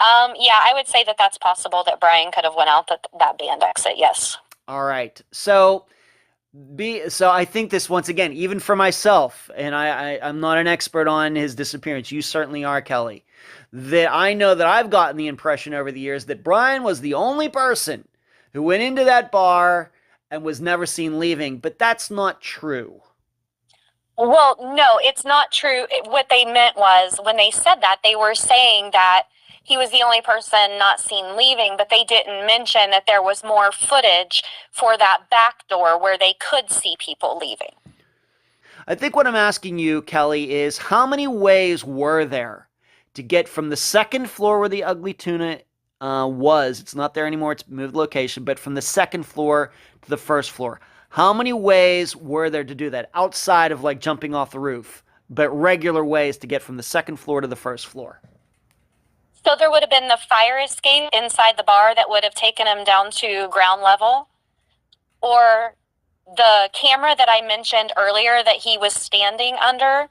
Yeah, I would say that that's possible, that Brian could have went out that band exit, yes. All right. So I think this, once again, even for myself, and I'm not an expert on his disappearance. You certainly are, Kelly. That I know that I've gotten the impression over the years that Brian was the only person who went into that bar and was never seen leaving, but that's not true. Well, no, it's not true. What they meant was, when they said that, they were saying that he was the only person not seen leaving, but they didn't mention that there was more footage for that back door where they could see people leaving. I think what I'm asking you, Kelly, is how many ways were there to get from the second floor where the Ugly Tuna was, it's not there anymore, it's moved location, but from the second floor to the first floor? How many ways were there to do that outside of like jumping off the roof, but regular ways to get from the second floor to the first floor? So there would have been the fire escape inside the bar that would have taken him down to ground level, or the camera that I mentioned earlier that he was standing under.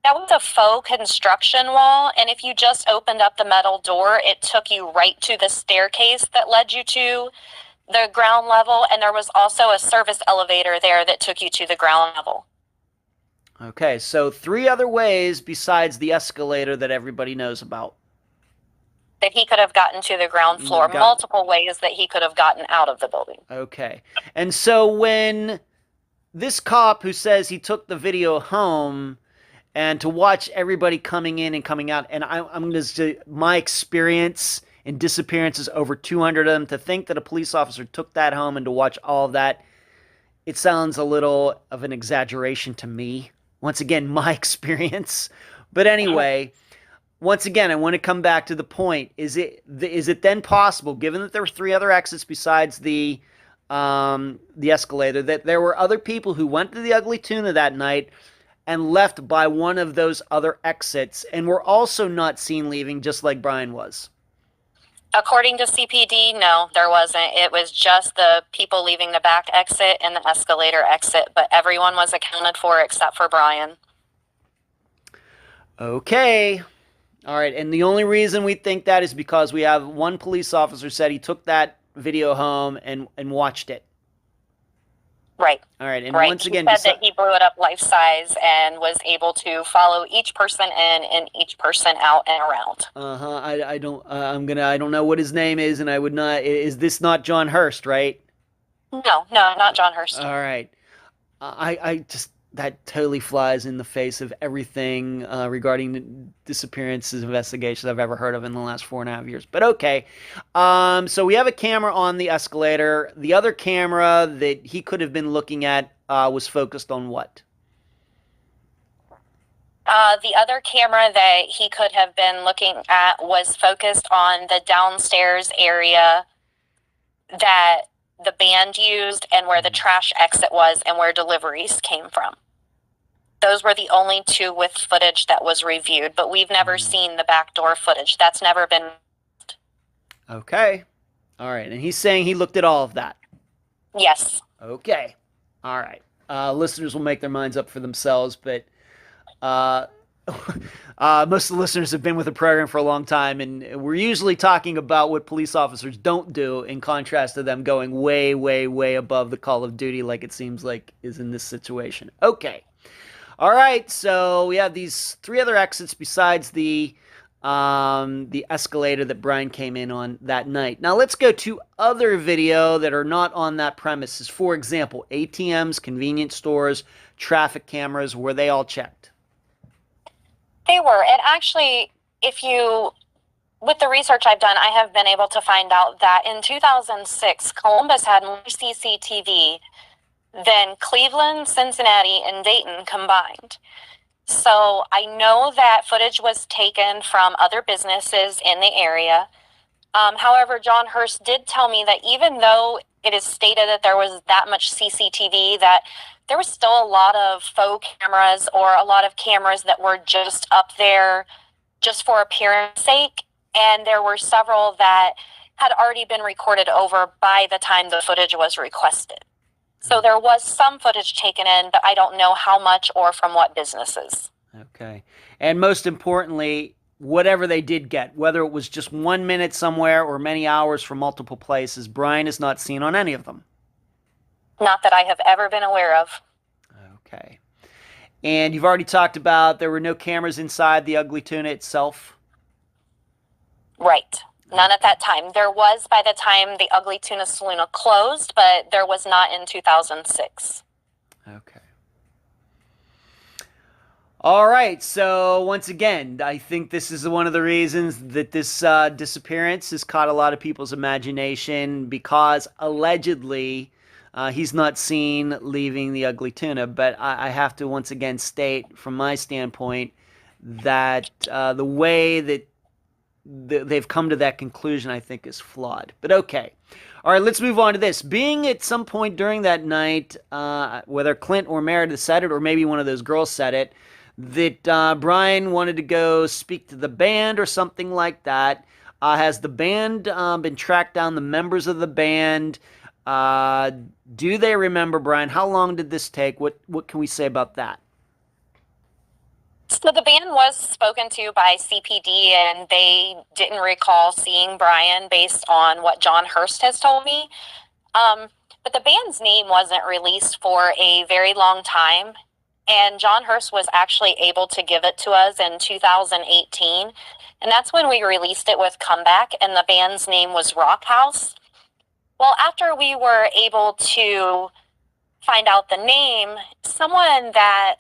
That was a faux construction wall, and if you just opened up the metal door, it took you right to the staircase that led you to the ground level, and there was also a service elevator there that took you to the ground level. Okay, so 3 other ways besides the escalator that everybody knows about. That he could have gotten to the ground floor, multiple ways that he could have gotten out of the building. Okay. And so when this cop who says he took the video home and to watch everybody coming in and coming out, and I'm going to, my experience in disappearances, over 200 of them, to think that a police officer took that home and to watch all of that, it sounds a little of an exaggeration to me. Once again, my experience. But anyway, once again, I want to come back to the point. Is it then possible, given that there were 3 other exits besides the escalator, that there were other people who went to the Ugly Tuna that night and left by one of those other exits and were also not seen leaving, just like Brian was? According to CPD, no, there wasn't. It was just the people leaving the back exit and the escalator exit, but everyone was accounted for except for Brian. Okay. All right. And the only reason we think that is because we have one police officer said he took that video home and watched it. Right. All right. And right. once again, he said that he blew it up life size and was able to follow each person in and each person out and around. I don't know what his name is, and I would not. Is this not John Hurst, right? No, not John Hurst. All right. I just, that totally flies in the face of everything regarding the disappearances investigations I've ever heard of in the last 4.5 years. But okay. So we have a camera on the escalator. The other camera that he could have been looking at was focused on what? The other camera that he could have been looking at was focused on the downstairs area that the band used and where the trash exit was and where deliveries came from. Those were the only 2 with footage that was reviewed, but we've never seen the backdoor footage. That's never been. Okay. All right. And he's saying he looked at all of that. Yes. Okay. All right. Listeners will make their minds up for themselves, but most of the listeners have been with the program for a long time, and we're usually talking about what police officers don't do in contrast to them going way, way, way above the call of duty, like it seems like is in this situation. Okay. All right, so we have these 3 other exits besides the escalator that Brian came in on that night. Now let's go to other video that are not on that premises. For example, ATMs, convenience stores, traffic cameras. Were they all checked? They were. And actually, with the research I've done, I have been able to find out that in 2006, Columbus had more CCTV than Cleveland, Cincinnati, and Dayton combined. So I know that footage was taken from other businesses in the area. However, John Hurst did tell me that even though it is stated that there was that much CCTV, that there was still a lot of faux cameras or a lot of cameras that were just up there just for appearance sake. And there were several that had already been recorded over by the time the footage was requested. So there was some footage taken in, but I don't know how much or from what businesses. Okay. And most importantly, whatever they did get, whether it was just 1 minute somewhere or many hours from multiple places, Brian is not seen on any of them. Not that I have ever been aware of. Okay. And you've already talked about there were no cameras inside the Ugly Tuna itself? Right. None at that time. There was by the time the Ugly Tuna Saloon closed, but there was not in 2006. Okay. All right. So once again, I think this is one of the reasons that this disappearance has caught a lot of people's imagination, because allegedly he's not seen leaving the Ugly Tuna. But I have to once again state from my standpoint that the way that they've come to that conclusion, I think, is flawed. But okay. All right, let's move on to this. Being at some point during that night, whether Clint or Meredith said it, or maybe one of those girls said it, that Brian wanted to go speak to the band or something like that. Has the band been tracked down, the members of the band? Do they remember, Brian? How long did this take? What can we say about that? So the band was spoken to by CPD, and they didn't recall seeing Brian based on what John Hurst has told me. But the band's name wasn't released for a very long time, and John Hurst was actually able to give it to us in 2018, and that's when we released it with Comeback, and the band's name was Rock House. Well, after we were able to find out the name, someone that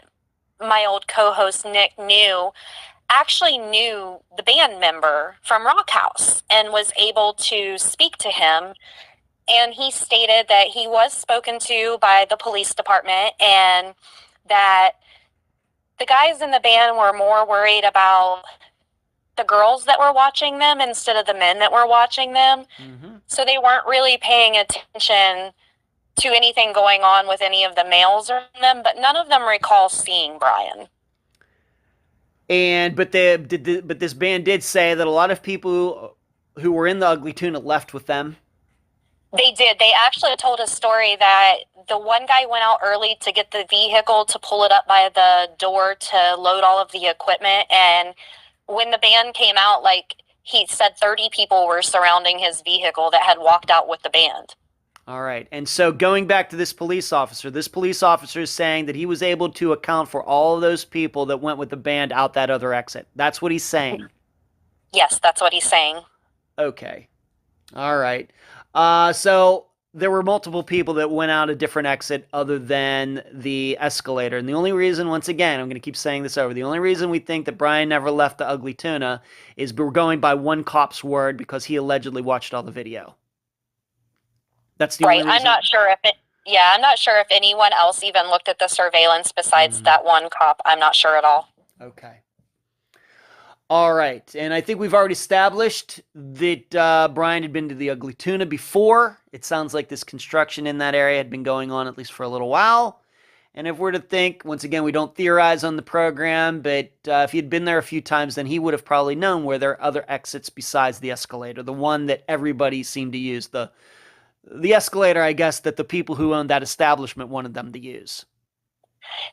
my old co-host Nick actually knew the band member from Rock House and was able to speak to him. And he stated that he was spoken to by the police department and that the guys in the band were more worried about the girls that were watching them instead of the men that were watching them. Mm-hmm. So they weren't really paying attention to anything going on with any of the males around them, but none of them recall seeing Brian. But this band did say that a lot of people who were in the Ugly Tuna left with them. They did. They actually told a story that the one guy went out early to get the vehicle to pull it up by the door to load all of the equipment, and when the band came out, like he said, 30 people were surrounding his vehicle that had walked out with the band. All right. And so going back to this police officer is saying that he was able to account for all of those people that went with the band out that other exit. That's what he's saying. Yes, that's what he's saying. Okay. All right. So there were multiple people that went out a different exit other than the escalator. And the only reason, once again, I'm going to keep saying this over, the only reason we think that Brian never left the Ugly Tuna is we're going by one cop's word because he allegedly watched all the video. That's the only reason. I'm not sure if anyone else even looked at the surveillance besides that one cop. I'm not sure at all. Okay. All right. And I think we've already established that Brian had been to the Ugly Tuna before. It sounds like this construction in that area had been going on at least for a little while. And if we're to think, once again, we don't theorize on the program, but if he'd been there a few times, then he would have probably known where there are other exits besides the escalator, the one that everybody seemed to use, the escalator, I guess, that the people who owned that establishment wanted them to use.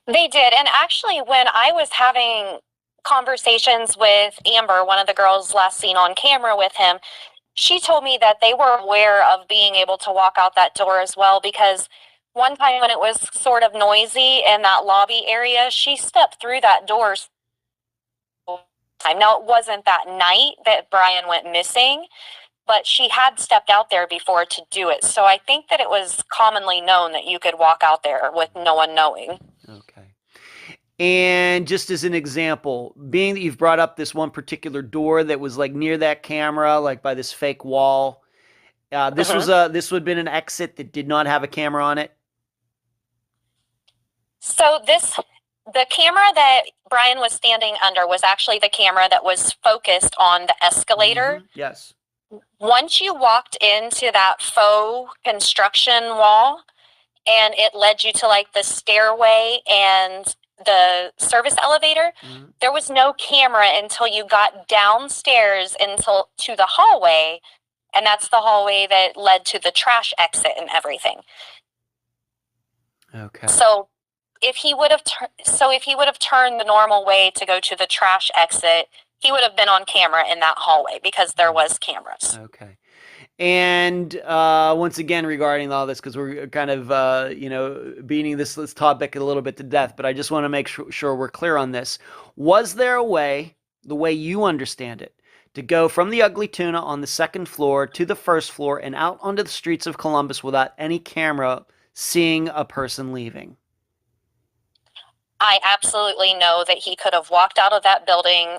They did. And actually, when I was having conversations with Amber, one of the girls last seen on camera with him, she told me that they were aware of being able to walk out that door as well, because one time when it was sort of noisy in that lobby area, she stepped through that door. Now, it wasn't that night that Brian went missing, but she had stepped out there before to do it. So I think that it was commonly known that you could walk out there with no one knowing. Okay. And just as an example, being that you've brought up this one particular door that was like near that camera, like by this fake wall, this would have been an exit that did not have a camera on it. So the camera that Brian was standing under was actually the camera that was focused on the escalator. Mm-hmm. Yes. Once you walked into that faux construction wall and it led you to like the stairway and the service elevator, there was no camera until you got downstairs to the hallway, and that's the hallway that led to the trash exit and everything. Okay. So if he would have turned the normal way to go to the trash exit, he would have been on camera in that hallway because there was cameras. Okay. And once again, regarding all this, because we're kind of, beating this topic a little bit to death, but I just want to make sure we're clear on this. Was there a way, the way you understand it, to go from the Ugly Tuna on the second floor to the first floor and out onto the streets of Columbus without any camera seeing a person leaving? I absolutely know that he could have walked out of that building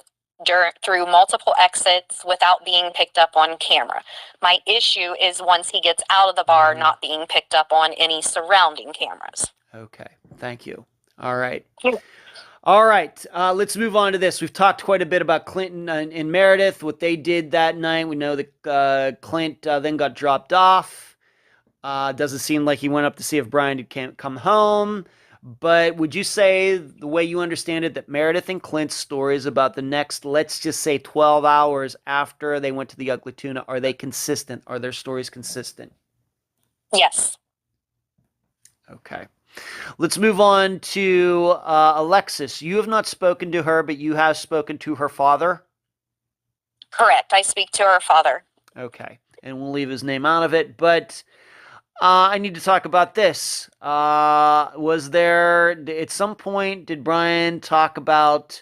through multiple exits without being picked up on camera. My issue is once he gets out of the bar, not being picked up on any surrounding cameras. Okay, thank you. All right. All right, let's move on to this. We've talked quite a bit about Clint and Meredith, what they did that night. We know that Clint then got dropped off. Doesn't seem like he went up to see if Brian had come home. But would you say, the way you understand it, that Meredith and Clint's stories about the next, let's just say 12 hours after they went to the Ugly Tuna, are they consistent? Are their stories consistent? Yes. Okay. Let's move on to Alexis. You have not spoken to her, but you have spoken to her father? Correct. I speak to her father. Okay. And we'll leave his name out of it, but I need to talk about this. Was there, at some point, did Brian talk about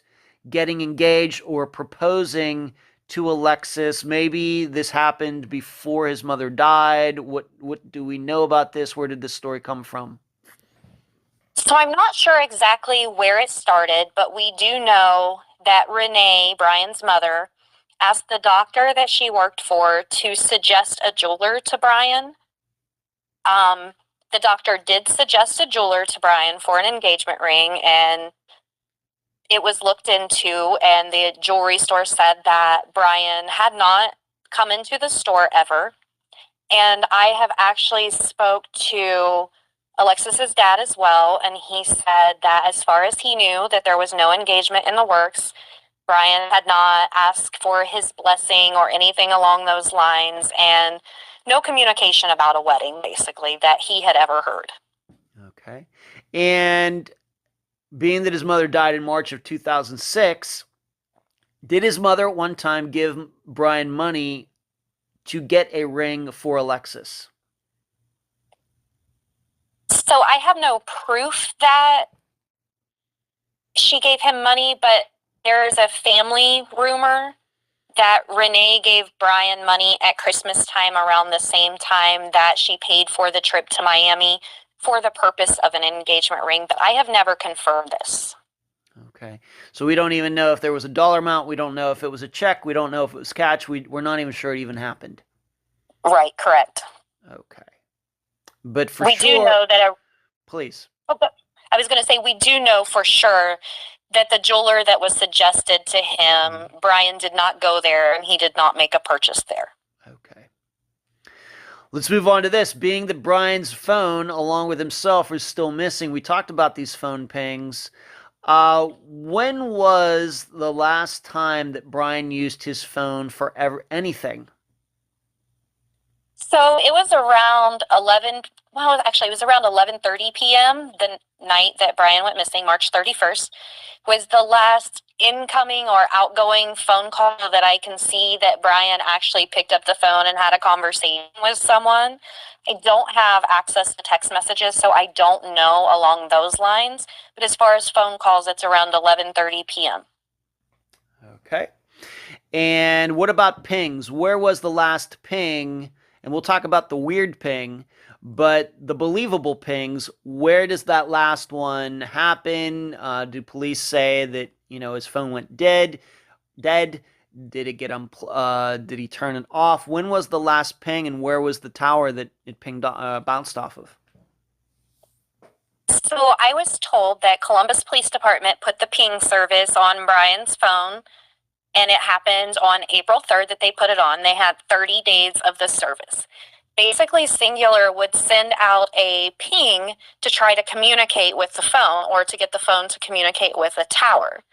getting engaged or proposing to Alexis? Maybe this happened before his mother died. What do we know about this? Where did this story come from? So I'm not sure exactly where it started, but we do know that Renee, Brian's mother, asked the doctor that she worked for to suggest a jeweler to Brian. The doctor did suggest a jeweler to Brian for an engagement ring, and it was looked into, and the jewelry store said that Brian had not come into the store ever. And I have actually spoke to Alexis's dad as well, and he said that as far as he knew, that there was no engagement in the works. Brian had not asked for his blessing or anything along those lines, and no communication about a wedding, basically, that he had ever heard. Okay. And being that his mother died in March of 2006, did his mother at one time give Brian money to get a ring for Alexis? So I have no proof that she gave him money, but there's a family rumor that Renee gave Brian money at Christmas time around the same time that she paid for the trip to Miami for the purpose of an engagement ring, but I have never confirmed this. Okay. So we don't even know if there was a dollar amount. We don't know if it was a check. We don't know if it was cash. We're not even sure it even happened. Right, correct. Okay. But for we sure... do know that... Please. I was going to say, we do know for sure that the jeweler that was suggested to him, Brian did not go there, and he did not make a purchase there. Okay. Let's move on to this. Being that Brian's phone, along with himself, is still missing, we talked about these phone pings. When was the last time that Brian used his phone for anything? So it was around 11:30 p.m. the night that Brian went missing, March 31st, was the last incoming or outgoing phone call that I can see that Brian actually picked up the phone and had a conversation with someone. I don't have access to text messages, so I don't know along those lines. But as far as phone calls, it's around 11:30 p.m. Okay. And what about pings? Where was the last ping? And we'll talk about the weird ping, but the believable pings, where does that last one happen? Do police say that, his phone went dead? Did it get did he turn it off? When was the last ping, and where was the tower that it bounced off of? So I was told that Columbus Police Department put the ping service on Brian's phone, and it happened on April 3rd that they put it on. They had 30 days of the service. Basically, Singular would send out a ping to try to communicate with the phone, or to get the phone to communicate with a tower.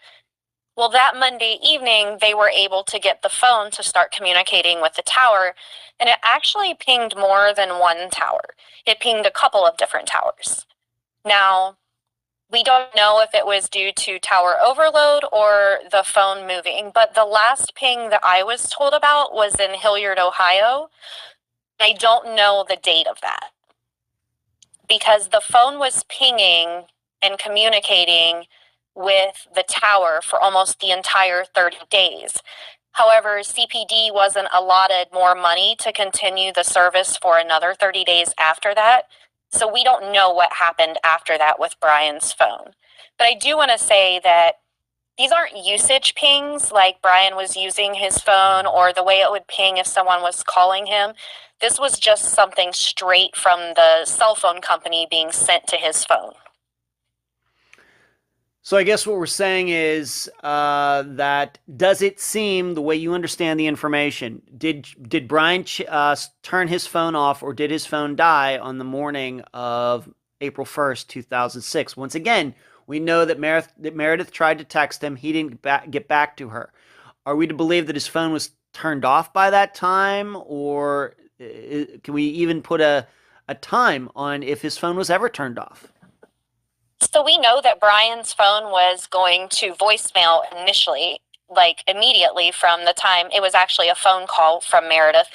Well, that Monday evening, they were able to get the phone to start communicating with the tower, and it actually pinged more than one tower. It pinged a couple of different towers. Now, we don't know if it was due to tower overload or the phone moving, but the last ping that I was told about was in Hilliard, Ohio. I don't know the date of that, because the phone was pinging and communicating with the tower for almost the entire 30 days. However, CPD wasn't allotted more money to continue the service for another 30 days after that. So we don't know what happened after that with Brian's phone. But I do want to say that these aren't usage pings like Brian was using his phone, or the way it would ping if someone was calling him. This was just something straight from the cell phone company being sent to his phone. So I guess what we're saying is that, does it seem, the way you understand the information, did Brian turn his phone off, or did his phone die on the morning of April 1st, 2006? Once again, we know that Meredith tried to text him. He didn't get back to her. Are we to believe that his phone was turned off by that time, or can we even put a time on if his phone was ever turned off? So we know that Brian's phone was going to voicemail initially, like immediately from the time it was actually a phone call from Meredith.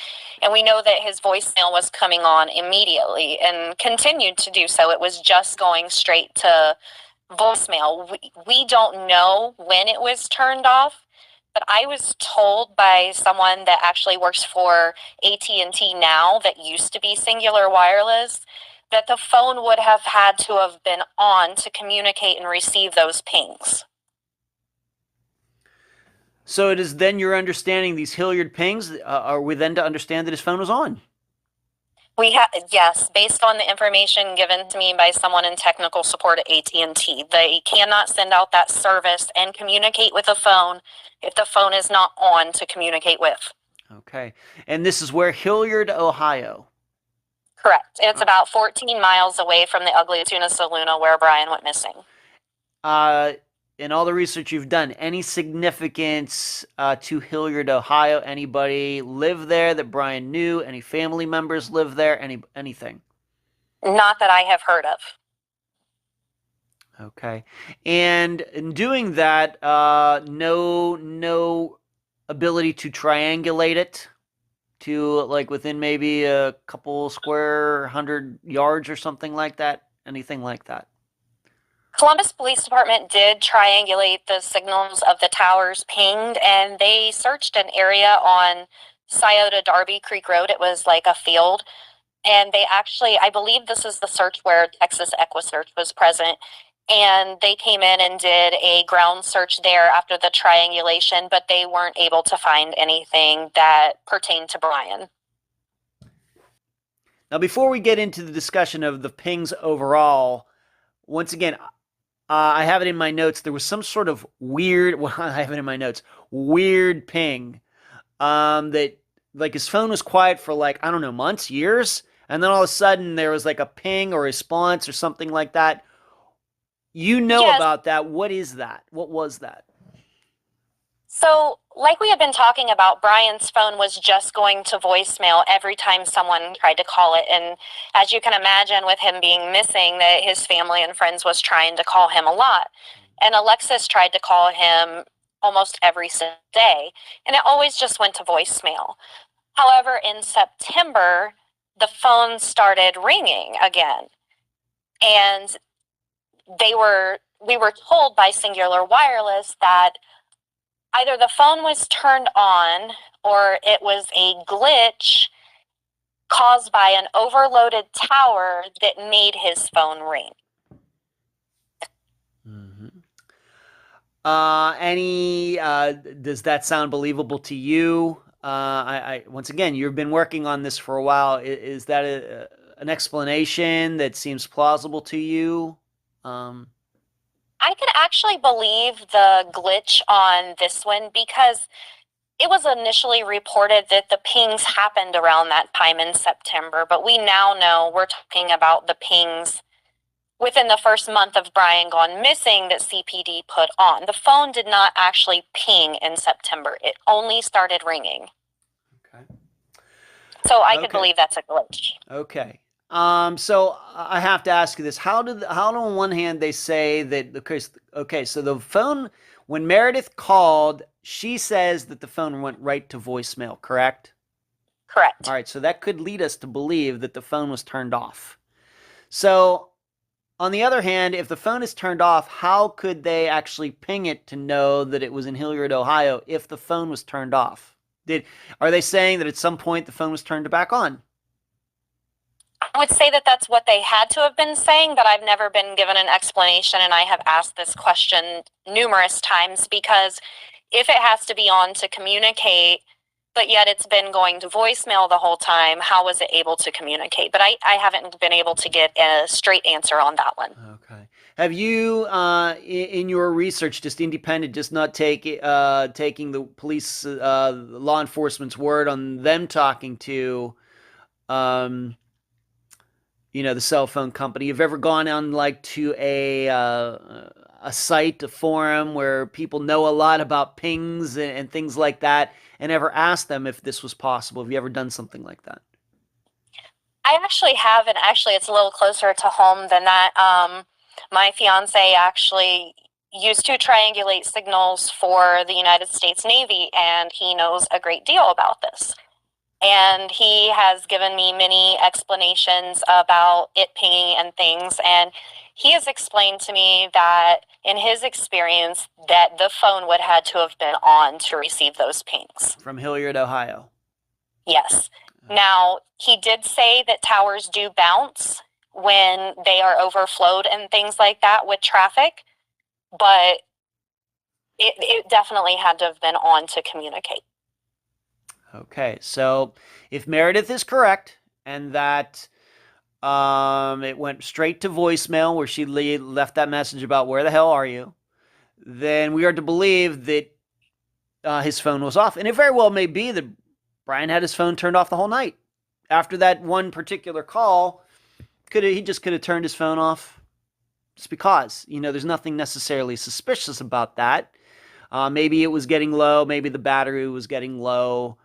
And we know that his voicemail was coming on immediately and continued to do so. It was just going straight to voicemail. We don't know when it was turned off, but I was told by someone that actually works for AT&T now, that used to be Singular Wireless, that the phone would have had to have been on to communicate and receive those pings. So it is then your understanding these Hilliard pings, are we then to understand that his phone was on? Yes, based on the information given to me by someone in technical support at AT&T. They cannot send out that service and communicate with a phone if the phone is not on to communicate with. Okay. And this is where? Hilliard, Ohio. Correct. It's about 14 miles away from the Ugly Tuna Saloon where Brian went missing. In all the research you've done, any significance to Hilliard, Ohio? Anybody live there that Brian knew? Any family members live there? Anything? Not that I have heard of. Okay. And in doing that, no ability to triangulate it to like within maybe a couple square 100 yards or something like that? Anything like that? Columbus Police Department did triangulate the signals of the towers pinged, and they searched an area on Scioto Darby Creek Road. It was like a field. And they actually, I believe this is the search where Texas EquiSearch was present. And they came in and did a ground search there after the triangulation, but they weren't able to find anything that pertained to Brian. Now, before we get into the discussion of the pings overall, once again, I have it in my notes. There was some sort of weird, well, I have it in my notes, weird ping that like his phone was quiet for like, I don't know, months, years. And then all of a sudden there was like a ping or response or something like that. You know Yes. about that. What is that? What was that? So, like we have been talking about, Brian's phone was just going to voicemail every time someone tried to call it. And as you can imagine, with him being missing, that his family and friends was trying to call him a lot. And Alexis tried to call him almost every single day, and it always just went to voicemail. However, in September, the phone started ringing again. And we were told by Singular Wireless that either the phone was turned on or it was a glitch caused by an overloaded tower that made his phone ring. Mm-hmm. Does that sound believable to you? Once again, you've been working on this for a while. Is that an explanation that seems plausible to you? I could actually believe the glitch on this one because it was initially reported that the pings happened around that time in September, but we now know we're talking about the pings within the first month of Brian gone missing that CPD put on. The phone did not actually ping in September. It only started ringing. Okay. So I could believe that's a glitch. Okay. So I have to ask you this: how on one hand they say that so the phone, when Meredith called, she says that the phone went right to voicemail, correct? Correct. All right, so that could lead us to believe that the phone was turned off. So on the other hand, if the phone is turned off, how could they actually ping it to know that it was in Hilliard, Ohio, if the phone was turned off? Are they saying that at some point the phone was turned back on? I would say that that's what they had to have been saying, but I've never been given an explanation, and I have asked this question numerous times because if it has to be on to communicate, but yet it's been going to voicemail the whole time, how was it able to communicate? But I haven't been able to get a straight answer on that one. Okay. Have you, in your research, just independent, just not taking the police, law enforcement's word on them talking to, the cell phone company, you've ever gone on like to a site, a forum where people know a lot about pings and things like that, and ever asked them if this was possible? Have you ever done something like that? I actually have, and actually it's a little closer to home than that. My fiance actually used to triangulate signals for the United States Navy, and he knows a great deal about this. And he has given me many explanations about it pinging and things, and he has explained to me that in his experience that the phone would had to have been on to receive those pings. From Hilliard, Ohio? Yes. Now, he did say that towers do bounce when they are overflowed and things like that with traffic, but it definitely had to have been on to communicate. Okay, so if Meredith is correct and that it went straight to voicemail where she left that message about where the hell are you, then we are to believe that his phone was off. And it very well may be that Brian had his phone turned off the whole night. After that one particular call, he just could have turned his phone off just because. There's nothing necessarily suspicious about that. Maybe it was getting low. Maybe the battery was getting low.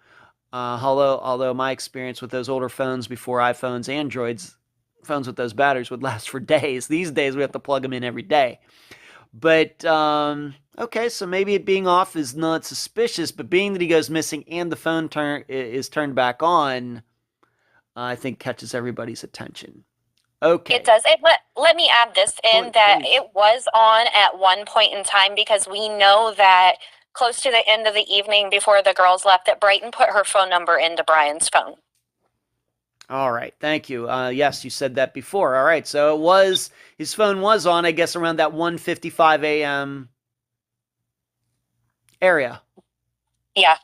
Although my experience with those older phones before iPhones, Androids, phones with those batteries would last for days. These days we have to plug them in every day. But, okay, so maybe it being off is not suspicious, but being that he goes missing and the phone is turned back on, I think catches everybody's attention. Okay. It does. Let me add this in, that it was on at one point in time, because we know that close to the end of the evening before the girls left, that Brighton put her phone number into Brian's phone. All right. Thank you. Yes, you said that before. All right. So his phone was on, I guess, around that 1:55 a.m. area. Yeah,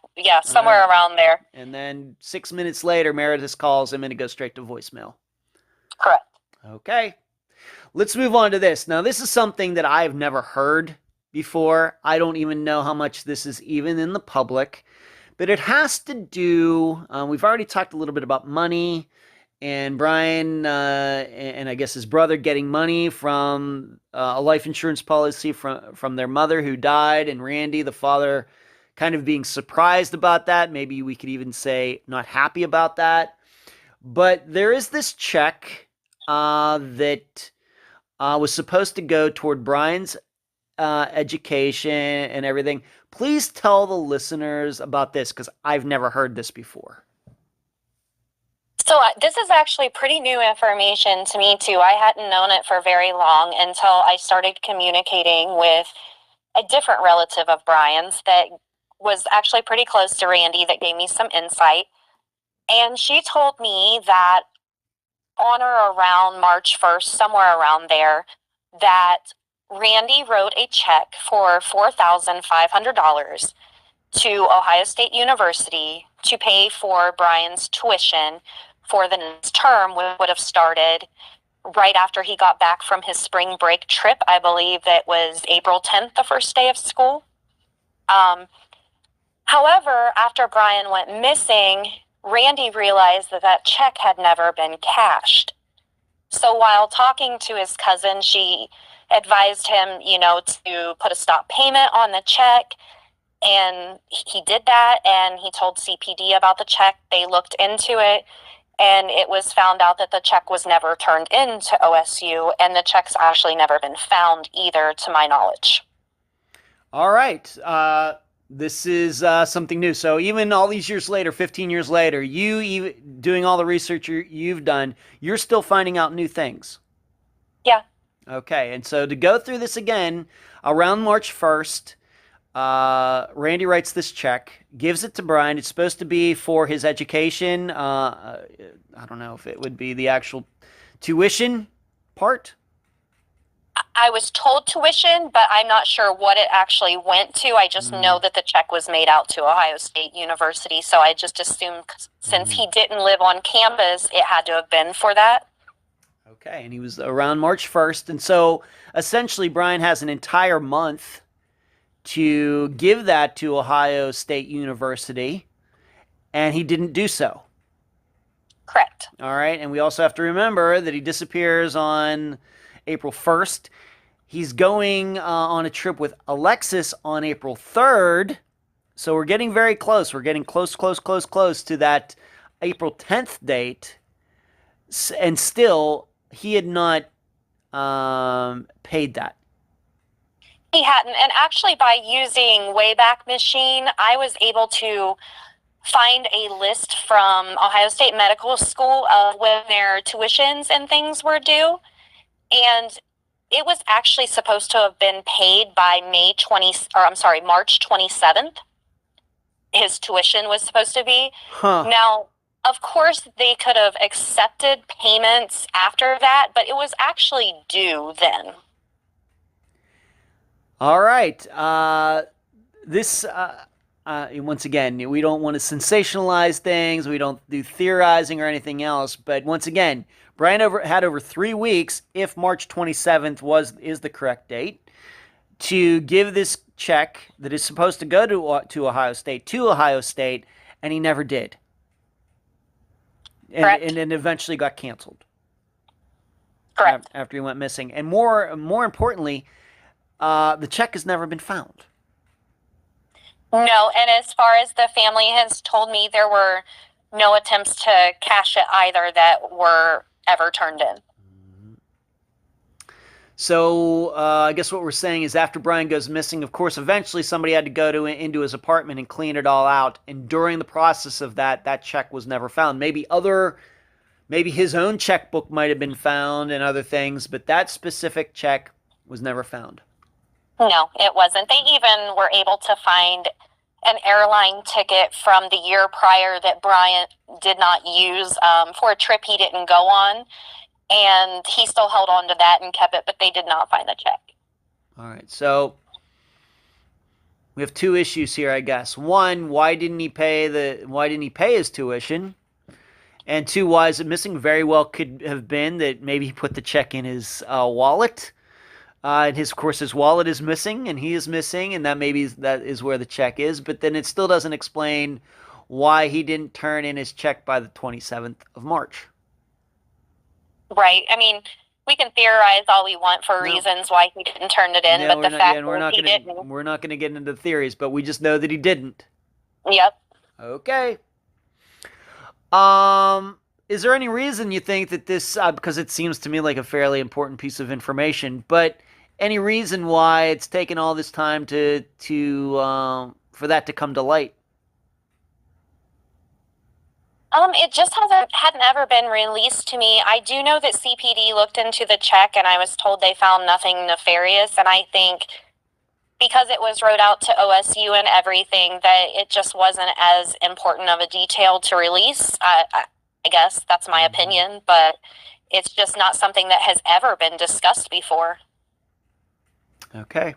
somewhere around there. And then 6 minutes later, Meredith calls him and it goes straight to voicemail. Correct. Okay. Let's move on to this. Now, this is something that I've never heard before. I don't even know how much this is even in the public, but it has to do, we've already talked a little bit about money and Brian and I guess his brother getting money from a life insurance policy from their mother who died, and Randy, the father, kind of being surprised about that. Maybe we could even say not happy about that. But there is this check that was supposed to go toward Brian's education and everything. Please tell the listeners about this, because I've never heard this before. So this is actually pretty new information to me too. I hadn't known it for very long until I started communicating with a different relative of Brian's that was actually pretty close to Randy, that gave me some insight. And she told me that on or around March 1st, somewhere around there, that Randy wrote a check for $4,500 to Ohio State University to pay for Brian's tuition for the next term, which would have started right after he got back from his spring break trip. I believe that was April 10th, the first day of school. However, after Brian went missing, Randy realized that check had never been cashed. So while talking to his cousin, she advised him, to put a stop payment on the check. And he did that, and he told CPD about the check. They looked into it, and it was found out that the check was never turned in to OSU, and the check's actually never been found either, to my knowledge. All right. This is something new. So even all these years later, 15 years later, you doing all the research you've done, you're still finding out new things. Yeah. Okay. And so to go through this again, around March 1st, Randy writes this check, gives it to Brian. It's supposed to be for his education. I don't know if it would be the actual tuition part. I was told tuition, but I'm not sure what it actually went to. I just know that the check was made out to Ohio State University, so I just assumed since he didn't live on campus, it had to have been for that. Okay, and he was around March 1st, and so essentially Brian has an entire month to give that to Ohio State University, and he didn't do so. Correct. All right, and we also have to remember that he disappears on April 1st. He's going on a trip with Alexis on April 3rd. So we're getting very close. We're getting close to that April 10th date. And still, he had not paid that. He hadn't. And actually, by using Wayback Machine, I was able to find a list from Ohio State Medical School of when their tuitions and things were due. And it was actually supposed to have been paid by March 27th. His tuition was supposed to be. Huh. Now, Of course, they could have accepted payments after that, but it was actually due then. All right. Once again, we don't want to sensationalize things. We don't do theorizing or anything else. But once again, Brian had over 3 weeks, if March 27th is the correct date, to give this check that is supposed to go to Ohio State, and he never did. And then eventually got canceled. Correct. After he went missing. And more importantly, the check has never been found. No, and as far as the family has told me, there were no attempts to cash it either that were ever turned in. So I guess what we're saying is after Brian goes missing, of course, eventually somebody had to go into his apartment and clean it all out. And during the process of that check was never found. Maybe his own checkbook might have been found and other things, but that specific check was never found. No, it wasn't. They even were able to find an airline ticket from the year prior that Brian did not use for a trip he didn't go on. And he still held on to that and kept it, but they did not find the check. All right, so we have 2 issues here, I guess. 1, why didn't he pay his tuition? And 2, why is it missing? Very well could have been that maybe he put the check in his wallet. And of course, his wallet is missing, and he is missing, and that is where the check is. But then it still doesn't explain why he didn't turn in his check by the 27th of March. Right. I mean, we can theorize all we want for reasons why he didn't turn it in, but the fact is he didn't. We're not going to get into theories, but we just know that he didn't. Yep. Okay. Is there any reason you think that this, because it seems to me like a fairly important piece of information, but any reason why it's taken all this time for that to come to light? It just hadn't ever been released to me. I do know that CPD looked into the check, and I was told they found nothing nefarious, and I think because it was wrote out to OSU and everything, that it just wasn't as important of a detail to release. I guess that's my opinion, but it's just not something that has ever been discussed before. Okay.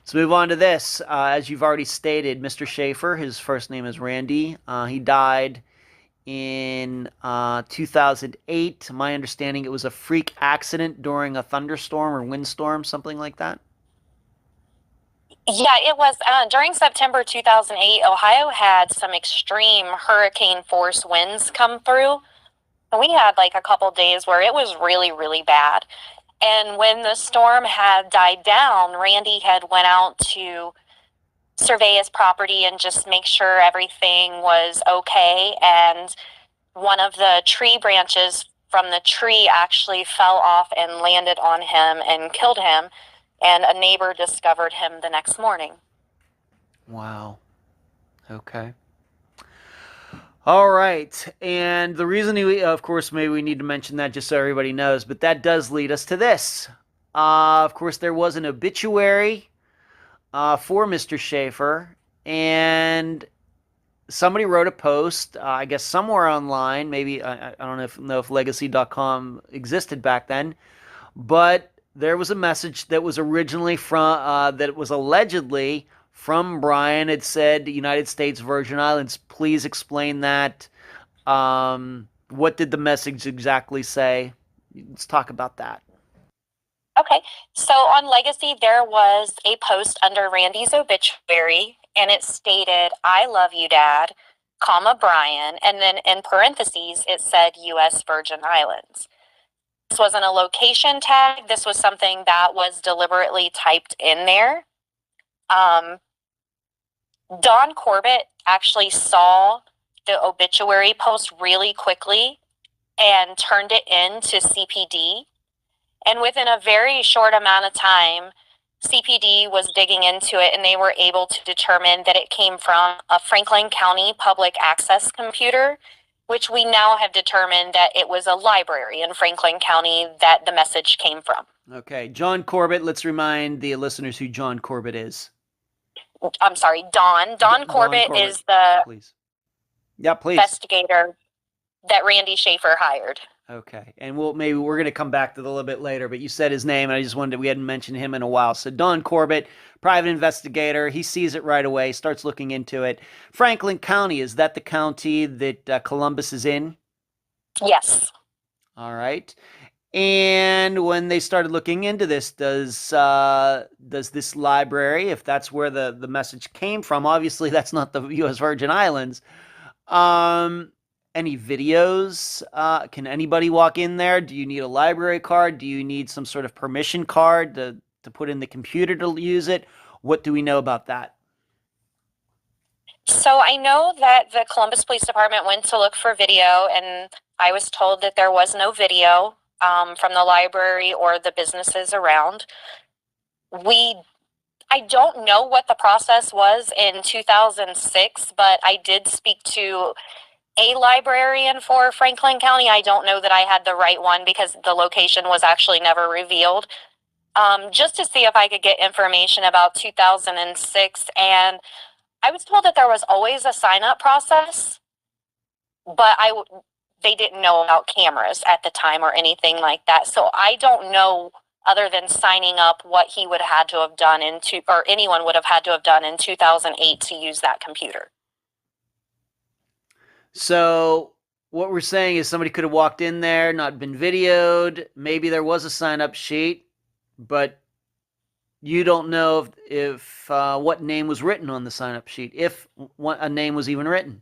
Let's move on to this. As you've already stated, Mr. Shaffer, his first name is Randy. He died in 2008. My understanding, it was a freak accident during a thunderstorm or windstorm, something like that. Yeah, it was during September 2008. Ohio had some extreme hurricane force winds come through. We had like a couple days where it was really, really bad. And when the storm had died down, Randy had went out to survey his property and just make sure everything was okay. And one of the tree branches from the tree actually fell off and landed on him and killed him. And a neighbor discovered him the next morning. Wow. Okay. All right. And the reason, of course, maybe we need to mention that just so everybody knows, but that does lead us to this. Of course, there was an obituary for Mr. Shaffer, and somebody wrote a post, I guess somewhere online, maybe, I don't know if legacy.com existed back then, but there was a message that was originally that was allegedly from Brian. It said United States Virgin Islands. Please explain that. What did the message exactly say? Let's talk about that. Okay, so on Legacy, there was a post under Randy's obituary, and it stated, "I love you, Dad, comma, Brian," and then in parentheses, it said U.S. Virgin Islands. This wasn't a location tag. This was something that was deliberately typed in there. Don Corbett actually saw the obituary post really quickly and turned it in to CPD. And within a very short amount of time, CPD was digging into it, and they were able to determine that it came from a Franklin County public access computer, which we now have determined that it was a library in Franklin County that the message came from. Okay, John Corbett. Let's remind the listeners who John Corbett is. I'm sorry, Don. Don Corbett is the... Please. Yeah, please. investigator that Randy Shaffer hired. Okay, and maybe we're going to come back to that a little bit later, but you said his name, and I just wanted we hadn't mentioned him in a while. So Don Corbett, private investigator, he sees it right away, starts looking into it. Franklin County, is that the county that Columbus is in? Yes. All right. And when they started looking into this, does this library, if that's where the message came from, obviously that's not the U.S. Virgin Islands, any videos? Can anybody walk in there? Do you need a library card? Do you need some sort of permission card to put in the computer to use it? What do we know about that? So I know that the Columbus Police Department went to look for video, and I was told that there was no video from the library or the businesses around. I don't know what the process was in 2006, but I did speak to a librarian for Franklin County. I don't know that I had the right one because the location was actually never revealed. Just to see if I could get information about 2006, and I was told that there was always a sign-up process, but they didn't know about cameras at the time or anything like that. So I don't know, other than signing up, what he would have had to have done or anyone would have had to have done in 2008 to use that computer. So what we're saying is somebody could have walked in there, not been videoed. Maybe there was a sign-up sheet, but you don't know if what name was written on the sign-up sheet, if a name was even written.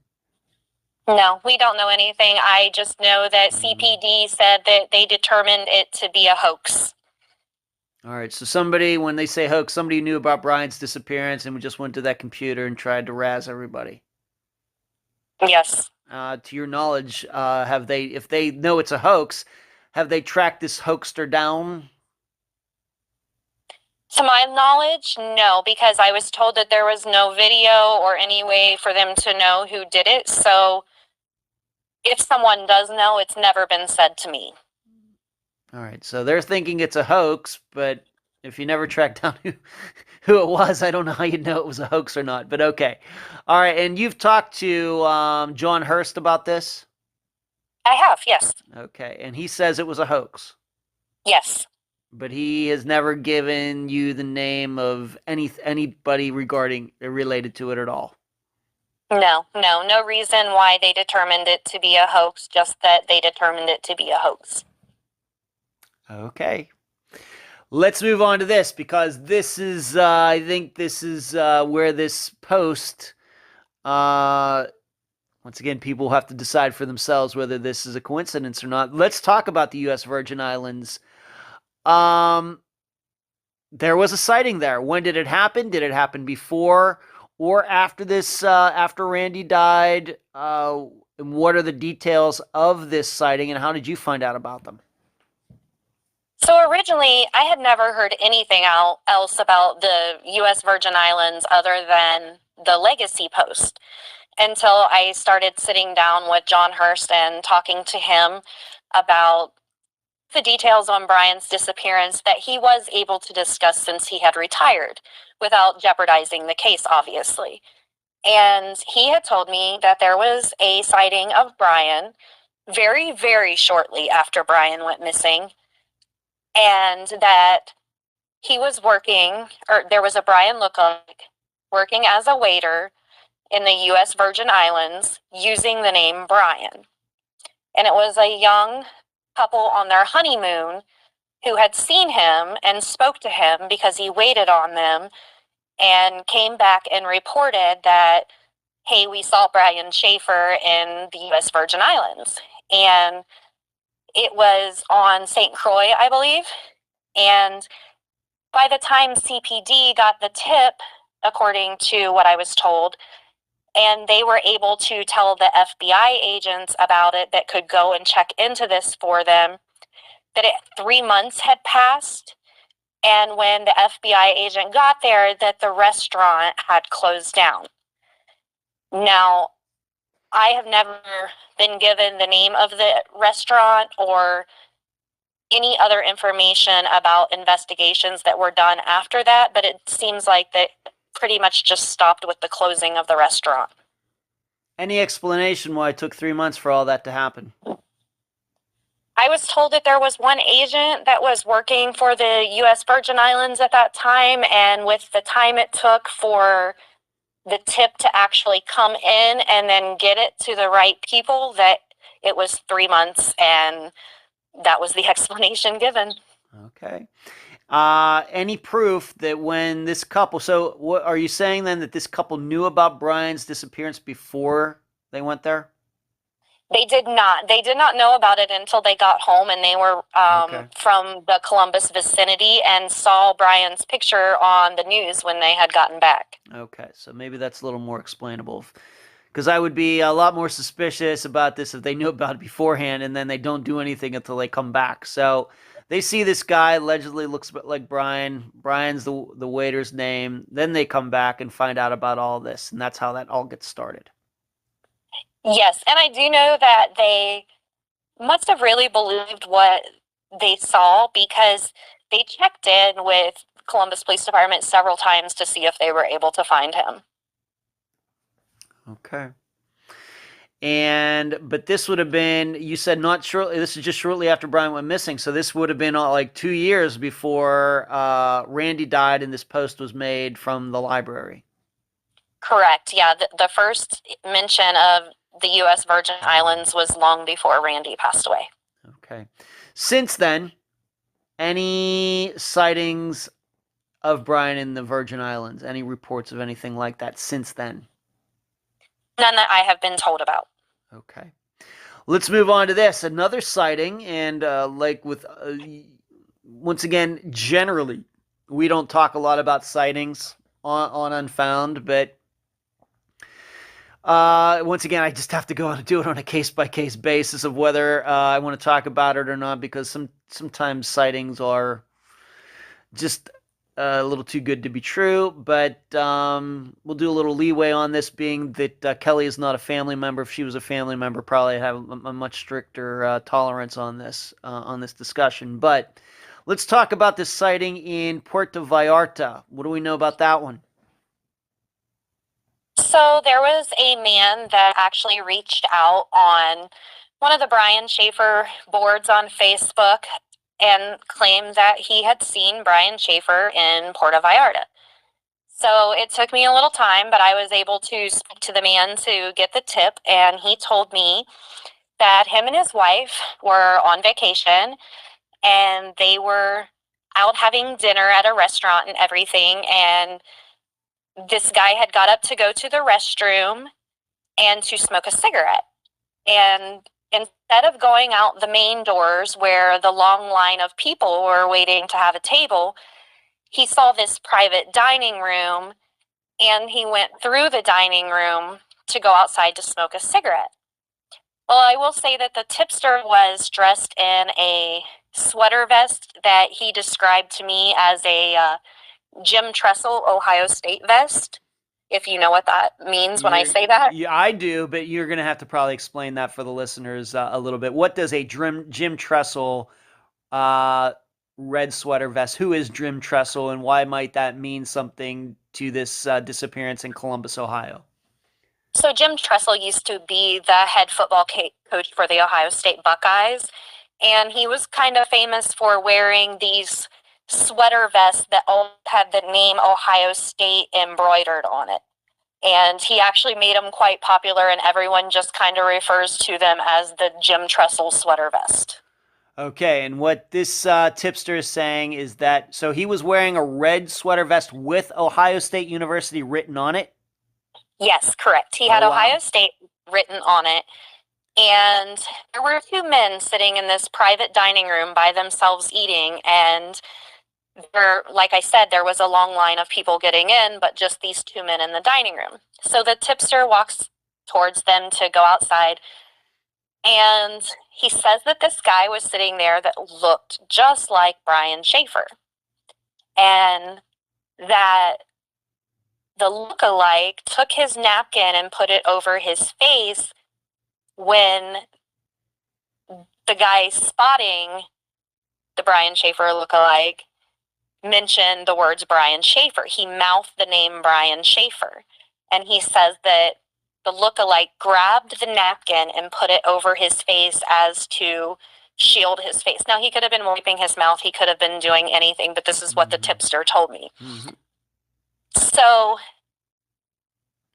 No, we don't know anything. I just know that CPD said that they determined it to be a hoax. All right, so somebody, when they say hoax, somebody knew about Brian's disappearance and just went to that computer and tried to razz everybody. Yes. To your knowledge, if they know it's a hoax, have they tracked this hoaxer down? To my knowledge, no, because I was told that there was no video or any way for them to know who did it. So if someone does know, it's never been said to me. All right, so they're thinking it's a hoax, but if you never tracked down who it was, I don't know how you'd know it was a hoax or not, but okay. All right, and you've talked to John Hurst about this? I have, yes. Okay, and he says it was a hoax? Yes. But he has never given you the name of anybody related to it at all? No reason why they determined it to be a hoax, just that they determined it to be a hoax. Okay. Let's move on to this, because this is, I think this is where this post, once again, people will have to decide for themselves whether this is a coincidence or not. Let's talk about the U.S. Virgin Islands. There was a sighting there. When did it happen? Did it happen before or after this, after Randy died? And what are the details of this sighting, and how did you find out about them? So originally, I had never heard anything else about the U.S. Virgin Islands other than the legacy post until I started sitting down with John Hurst and talking to him about the details on Brian's disappearance that he was able to discuss since he had retired without jeopardizing the case, obviously. And he had told me that there was a sighting of Brian very, very shortly after Brian went missing, and that he was working, or there was a Brian lookalike working as a waiter in the U.S. Virgin Islands using the name Brian. And it was a young couple on their honeymoon who had seen him and spoke to him because he waited on them, and came back and reported that, hey, we saw Brian Shaffer in the U.S. Virgin Islands. And it was on St. Croix, I believe. And by the time CPD got the tip, according to what I was told, and they were able to tell the FBI agents about it that could go and check into this for them, that 3 months had passed. And when the FBI agent got there, that the restaurant had closed down. Now, I have never been given the name of the restaurant or any other information about investigations that were done after that, but it seems like that pretty much just stopped with the closing of the restaurant. Any explanation why it took 3 months for all that to happen? I was told that there was one agent that was working for the U.S. Virgin Islands at that time, and with the time it took for the tip to actually come in and then get it to the right people, that it was 3 months, and that was the explanation given. Okay. Any proof that when this couple, so what are you saying then, that this couple knew about Brian's disappearance before they went there? They did not. They did not know about it until they got home, and they were Okay. from the Columbus vicinity and saw Brian's picture on the news when they had gotten back. Okay, so maybe that's a little more explainable. Because I would be a lot more suspicious about this if they knew about it beforehand and then they don't do anything until they come back. So they see this guy, allegedly looks like Brian. Brian's the waiter's name. Then they come back and find out about all this, and that's how that all gets started. Yes, and I do know that they must have really believed what they saw, because they checked in with Columbus Police Department several times to see if they were able to find him. Okay. But this would have been, you said not shortly, this is just shortly after Brian went missing, so this would have been like 2 years before Randy died and this post was made from the library. Correct, yeah. The first mention of the U.S. Virgin Islands was long before Randy passed away. Okay. Since then, any sightings of Brian in the Virgin Islands? Any reports of anything like that since then? None that I have been told about. Okay. Let's move on to this. Another sighting, and like with, once again, generally, we don't talk a lot about sightings on Unfound, but once again, I just have to go on and do it on a case-by-case basis of whether I want to talk about it or not, because sometimes sightings are just a little too good to be true, but we'll do a little leeway on this, being that Kelly is not a family member. If she was a family member, probably I'd have a much stricter tolerance on this discussion. But let's talk about this sighting in Puerto Vallarta. What do we know about that one? So there was a man that actually reached out on one of the Brian Shaffer boards on Facebook and claimed that he had seen Brian Shaffer in Puerto Vallarta. So it took me a little time, but I was able to speak to the man to get the tip, and he told me that him and his wife were on vacation, and they were out having dinner at a restaurant and everything, and this guy had got up to go to the restroom and to smoke a cigarette. And instead of going out the main doors where the long line of people were waiting to have a table, he saw this private dining room, and he went through the dining room to go outside to smoke a cigarette. Well, I will say that the tipster was dressed in a sweater vest that he described to me as a Jim Tressel Ohio State vest, if you know what that means when I say that. Yeah, I do, but you're going to have to probably explain that for the listeners a little bit. What does a Jim Tressel red sweater vest, who is Jim Tressel, and why might that mean something to this disappearance in Columbus, Ohio? So Jim Tressel used to be the head football coach for the Ohio State Buckeyes, and he was kind of famous for wearing these sweater vests that all had the name Ohio State embroidered on it. And he actually made them quite popular, and everyone just kind of refers to them as the Jim Tressel sweater vest. Okay, and what this tipster is saying is that, so he was wearing a red sweater vest with Ohio State University written on it? Yes, correct. He had Ohio State written on it, and there were two men sitting in this private dining room by themselves eating, and there, like I said, there was a long line of people getting in, but just these two men in the dining room. So the tipster walks towards them to go outside, and he says that this guy was sitting there that looked just like Brian Shaffer, and that the look-alike took his napkin and put it over his face when the guy spotting the Brian Shaffer look-alike mentioned the words Brian Shaffer. He mouthed the name Brian Shaffer, and he says that the look-alike grabbed the napkin and put it over his face as to shield his face. Now, he could have been wiping his mouth. He could have been doing anything, but this is what the tipster told me. So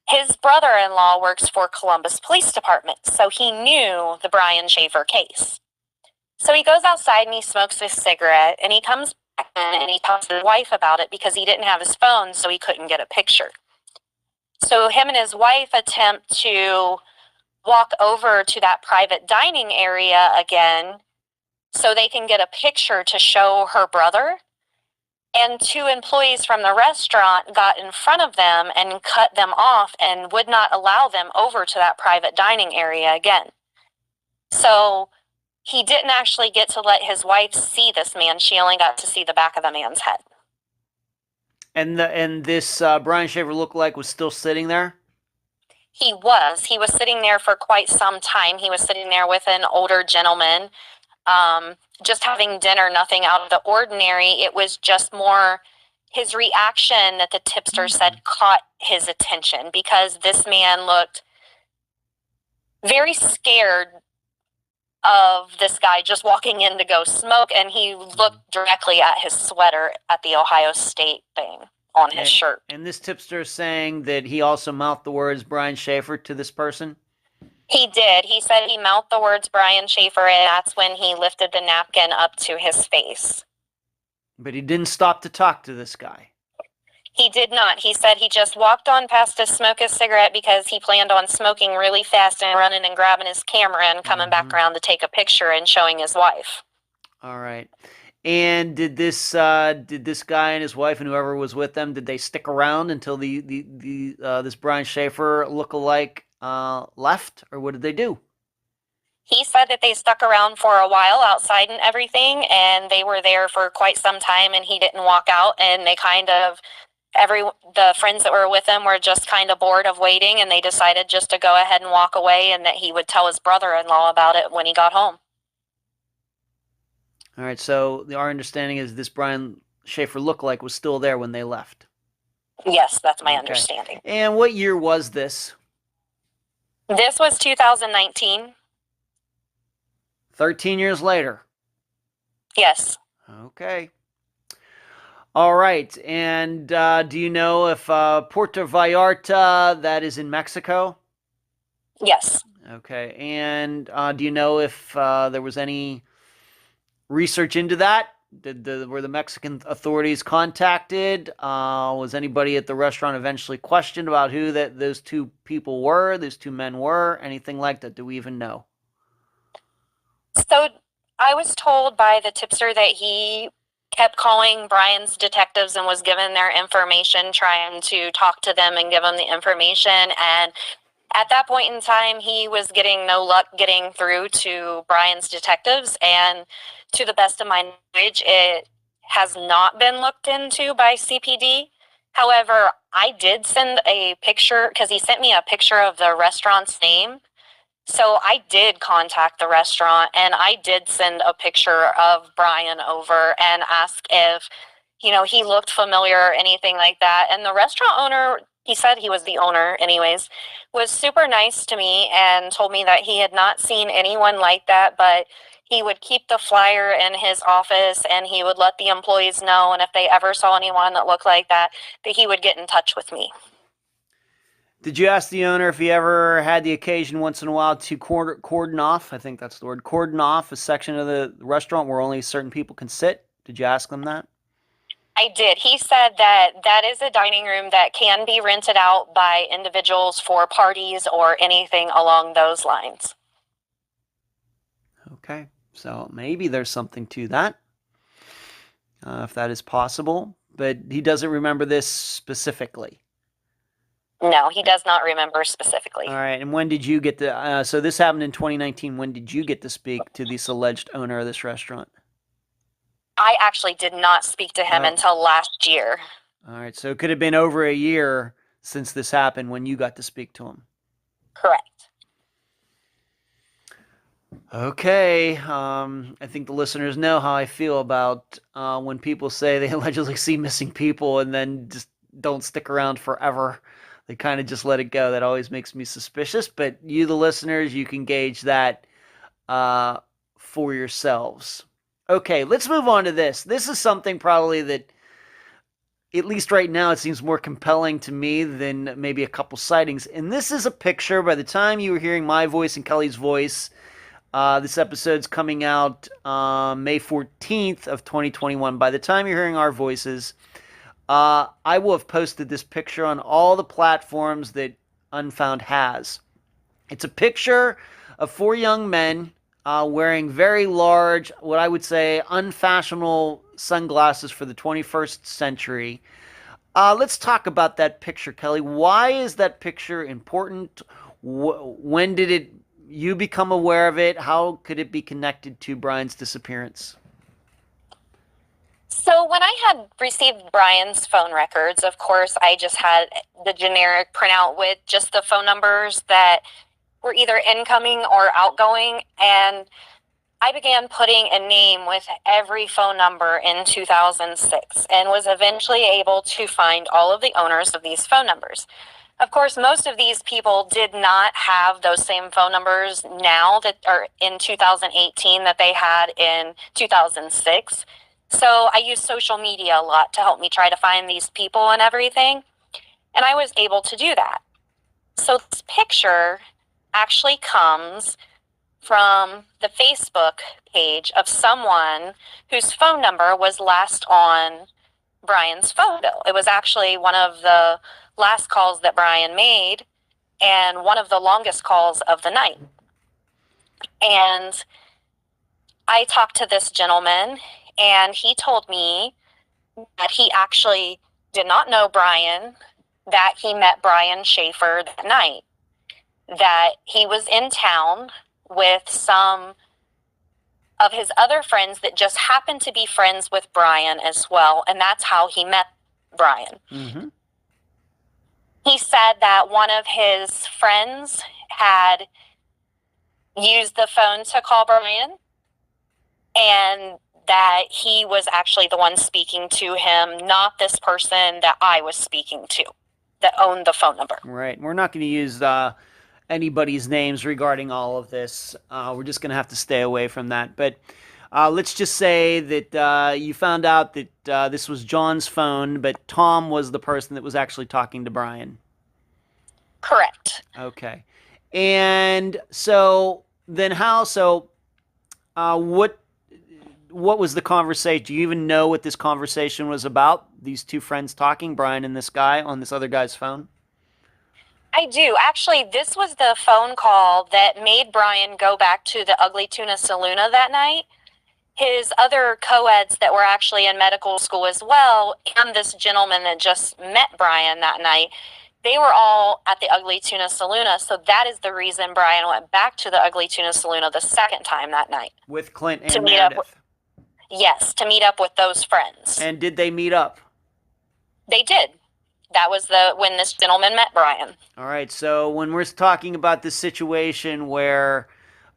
his brother-in-law works for Columbus Police Department, so he knew the Brian Shaffer case. So he goes outside and he smokes his cigarette, and he comes back in and he talks to his wife about it because he didn't have his phone, so he couldn't get a picture. So him and his wife attempt to walk over to that private dining area again so they can get a picture to show her brother. And 2 employees from the restaurant got in front of them and cut them off and would not allow them over to that private dining area again. So he didn't actually get to let his wife see this man. She only got to see the back of the man's head. And this Brian Shaffer lookalike was still sitting there? He was. He was sitting there for quite some time. He was sitting there with an older gentleman, just having dinner, nothing out of the ordinary. It was just more his reaction that the tipster said caught his attention, because this man looked very scared of this guy just walking in to go smoke, and he looked directly at his sweater at the Ohio State thing on his shirt. And this tipster is saying that he also mouthed the words Brian Shaffer to this person? He did. He said he mouthed the words Brian Shaffer, and that's when he lifted the napkin up to his face. But he didn't stop to talk to this guy? He did not. He said he just walked on past to smoke his cigarette because he planned on smoking really fast and running and grabbing his camera and coming back around to take a picture and showing his wife. All right. And did this guy and his wife and whoever was with them, did they stick around until this Brian Shaffer lookalike left, or what did they do? He said that they stuck around for a while outside and everything, and they were there for quite some time, and he didn't walk out, and they kind of, the friends that were with him were just kind of bored of waiting, and they decided just to go ahead and walk away, and that he would tell his brother-in-law about it when he got home. All right, so our understanding is this Brian Shaffer lookalike was still there when they left. Yes, that's my understanding. And what year was this? This was 2019. 13 years later. Yes. Okay. All right. And do you know if Puerto Vallarta, that is in Mexico? Yes. Okay. And do you know if there was any research into that? Were the Mexican authorities contacted? Was anybody at the restaurant eventually questioned about who those 2 people were, those 2 men were, anything like that? Do we even know? So I was told by the tipster that he kept calling Brian's detectives and was given their information, trying to talk to them and give them the information. And at that point in time, he was getting no luck getting through to Brian's detectives. And to the best of my knowledge, it has not been looked into by CPD. However, I did send a picture, because he sent me a picture of the restaurant's name. So I did contact the restaurant, and I did send a picture of Brian over and ask if, he looked familiar or anything like that. And the restaurant owner, he said he was the owner anyways, was super nice to me and told me that he had not seen anyone like that, but he would keep the flyer in his office and he would let the employees know. And if they ever saw anyone that looked like that he would get in touch with me. Did you ask the owner if he ever had the occasion once in a while to cordon off, I think that's the word, cordon off a section of the restaurant where only certain people can sit? Did you ask them that? I did. He said that is a dining room that can be rented out by individuals for parties or anything along those lines. Okay, so maybe there's something to that, if that is possible, but he doesn't remember this specifically. No, he does not remember specifically. All right, and when did you get to, so this happened in 2019, when did you get to speak to this alleged owner of this restaurant? I actually did not speak to him until last year. All right, so it could have been over a year since this happened when you got to speak to him. Correct. Okay, I think the listeners know how I feel about when people say they allegedly see missing people and then just don't stick around forever. they kind of just let it go. That always makes me suspicious. But you, the listeners, you can gauge that for yourselves. Okay, let's move on to this. This is something probably that, at least right now, it seems more compelling to me than maybe a couple sightings. And this is a picture. By the time you were hearing my voice and Kelly's voice, this episode's coming out May 14th of 2021. By the time you're hearing our voices, I will have posted this picture on all the platforms that Unfound has. It's a picture of 4 young men wearing very large, what I would say, unfashionable sunglasses for the 21st century. Let's talk about that picture, Kelly. Why is that picture important? When did you become aware of it? How could it be connected to Brian's disappearance? So when I had received Brian's phone records, of course, I just had the generic printout with just the phone numbers that were either incoming or outgoing. And I began putting a name with every phone number in 2006 and was eventually able to find all of the owners of these phone numbers. Of course, most of these people did not have those same phone numbers now that are in 2018 that they had in 2006. So I used social media a lot to help me try to find these people and everything. And I was able to do that. So this picture actually comes from the Facebook page of someone whose phone number was last on Brian's photo. It was actually one of the last calls that Brian made and one of the longest calls of the night. And I talked to this gentleman, and he told me that he actually did not know Brian, that he met Brian Shaffer that night, that he was in town with some of his other friends that just happened to be friends with Brian as well, and that's how he met Brian. Mm-hmm. He said that one of his friends had used the phone to call Brian, and that he was actually the one speaking to him, not this person that I was speaking to that owned the phone number. Right. We're not going to use anybody's names regarding all of this. We're just going to have to stay away from that. But let's just say that you found out that this was John's phone, but Tom was the person that was actually talking to Brian. Correct. Okay. And so then what was the conversation? Do you even know what this conversation was about? These two friends talking, Brian and this guy, on this other guy's phone? I do. Actually, this was the phone call that made Brian go back to the Ugly Tuna Saloona that night. His other co-eds that were actually in medical school as well, and this gentleman that just met Brian that night, they were all at the Ugly Tuna Saloona. So that is the reason Brian went back to the Ugly Tuna Saloona the second time that night. With Clint and to meet Meredith. up yes, to meet up with those friends. And did they meet up? They did. That was when this gentleman met Brian. All right, so when we're talking about this situation where,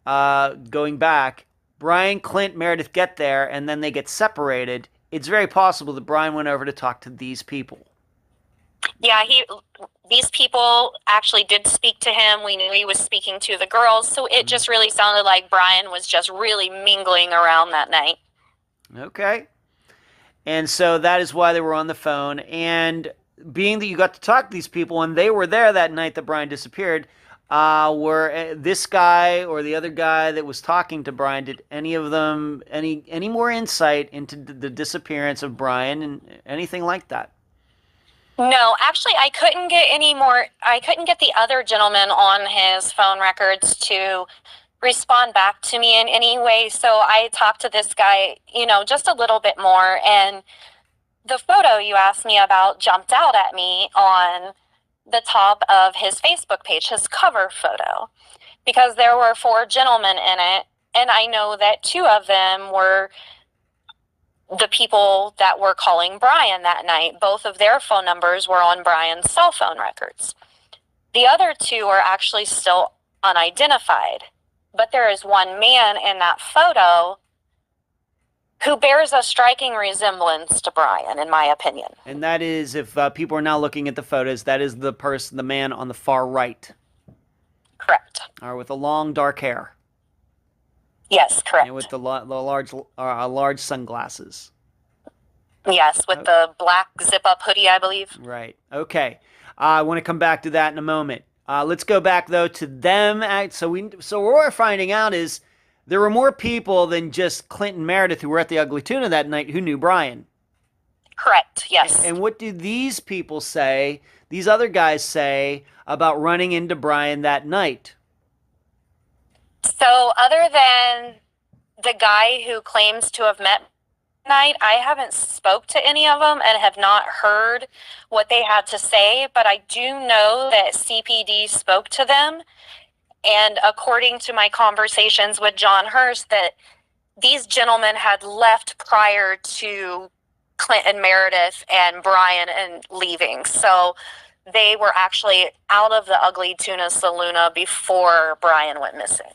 going back, Brian, Clint, Meredith get there, and then they get separated, it's very possible that Brian went over to talk to these people. Yeah, these people actually did speak to him. We knew he was speaking to the girls, so it just really sounded like Brian was just really mingling around that night. Okay. And so that is why they were on the phone. And being that you got to talk to these people and they were there that night that Brian disappeared, were this guy or the other guy that was talking to Brian, did any of them any more insight into the disappearance of Brian and anything like that? No, actually, I couldn't get the other gentleman on his phone records to respond back to me in any way. So I talked to this guy, just a little bit more. And the photo you asked me about jumped out at me on the top of his Facebook page, his cover photo, because there were 4 gentlemen in it. And I know that 2 of them were the people that were calling Brian that night. Both of their phone numbers were on Brian's cell phone records. The other 2 are actually still unidentified. But there is one man in that photo who bears a striking resemblance to Brian, in my opinion. And that is, if people are now looking at the photos, that is the man on the far right. Correct. Or with the long dark hair. Yes, correct. And with the large sunglasses. Yes, with the black zip-up hoodie, I believe. Right. Okay. I want to come back to that in a moment. Let's go back, though, to them. So what we're finding out is there were more people than just Clint and Meredith who were at the Ugly Tuna that night who knew Brian. Correct, yes. And what do these people say, these other guys say, about running into Brian that night? So other than the guy who claims to have met night, I haven't spoke to any of them and have not heard what they had to say, but I do know that CPD spoke to them, and according to my conversations with John Hurst, that these gentlemen had left prior to Clint and Meredith and Brian and leaving, so they were actually out of the Ugly Tuna Saloona before Brian went missing.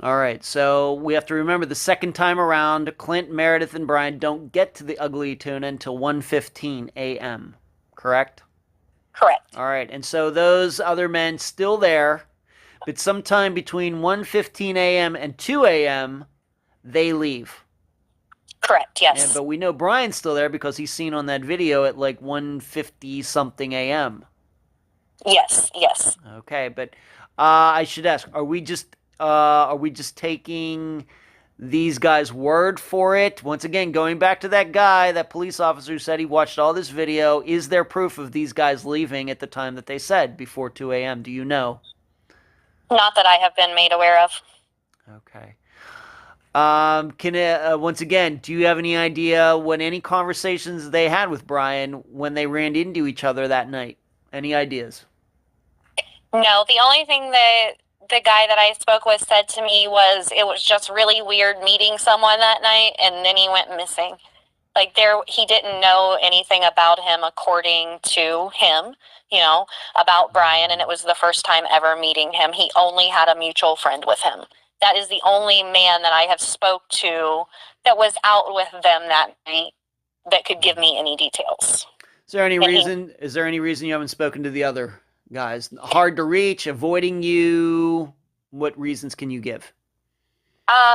All right, so we have to remember the second time around, Clint, Meredith, and Brian don't get to the Ugly Tuna until 1:15 a.m., correct? Correct. All right, and so those other men still there, but sometime between 1:15 a.m. and 2 a.m., they leave. Correct, yes. But we know Brian's still there because he's seen on that video at like 1:50-something a.m. Yes, yes. Okay, but I should ask, are we just taking these guys' word for it? Once again, going back to that guy, that police officer who said he watched all this video, is there proof of these guys leaving at the time that they said, before 2 a.m.? Do you know? Not that I have been made aware of. Okay. Once again, do you have any idea what any conversations they had with Brian when they ran into each other that night? Any ideas? No, the only thing that the guy that I spoke with said to me was it was just really weird meeting someone that night, and then he went missing. Like, he didn't know anything about him according to him, about Brian, and it was the first time ever meeting him. He only had a mutual friend with him. That is the only man that I have spoke to that was out with them that night that could give me any details. Is there any reason you haven't spoken to the other guys? Hard to reach, avoiding you? What reasons can you give?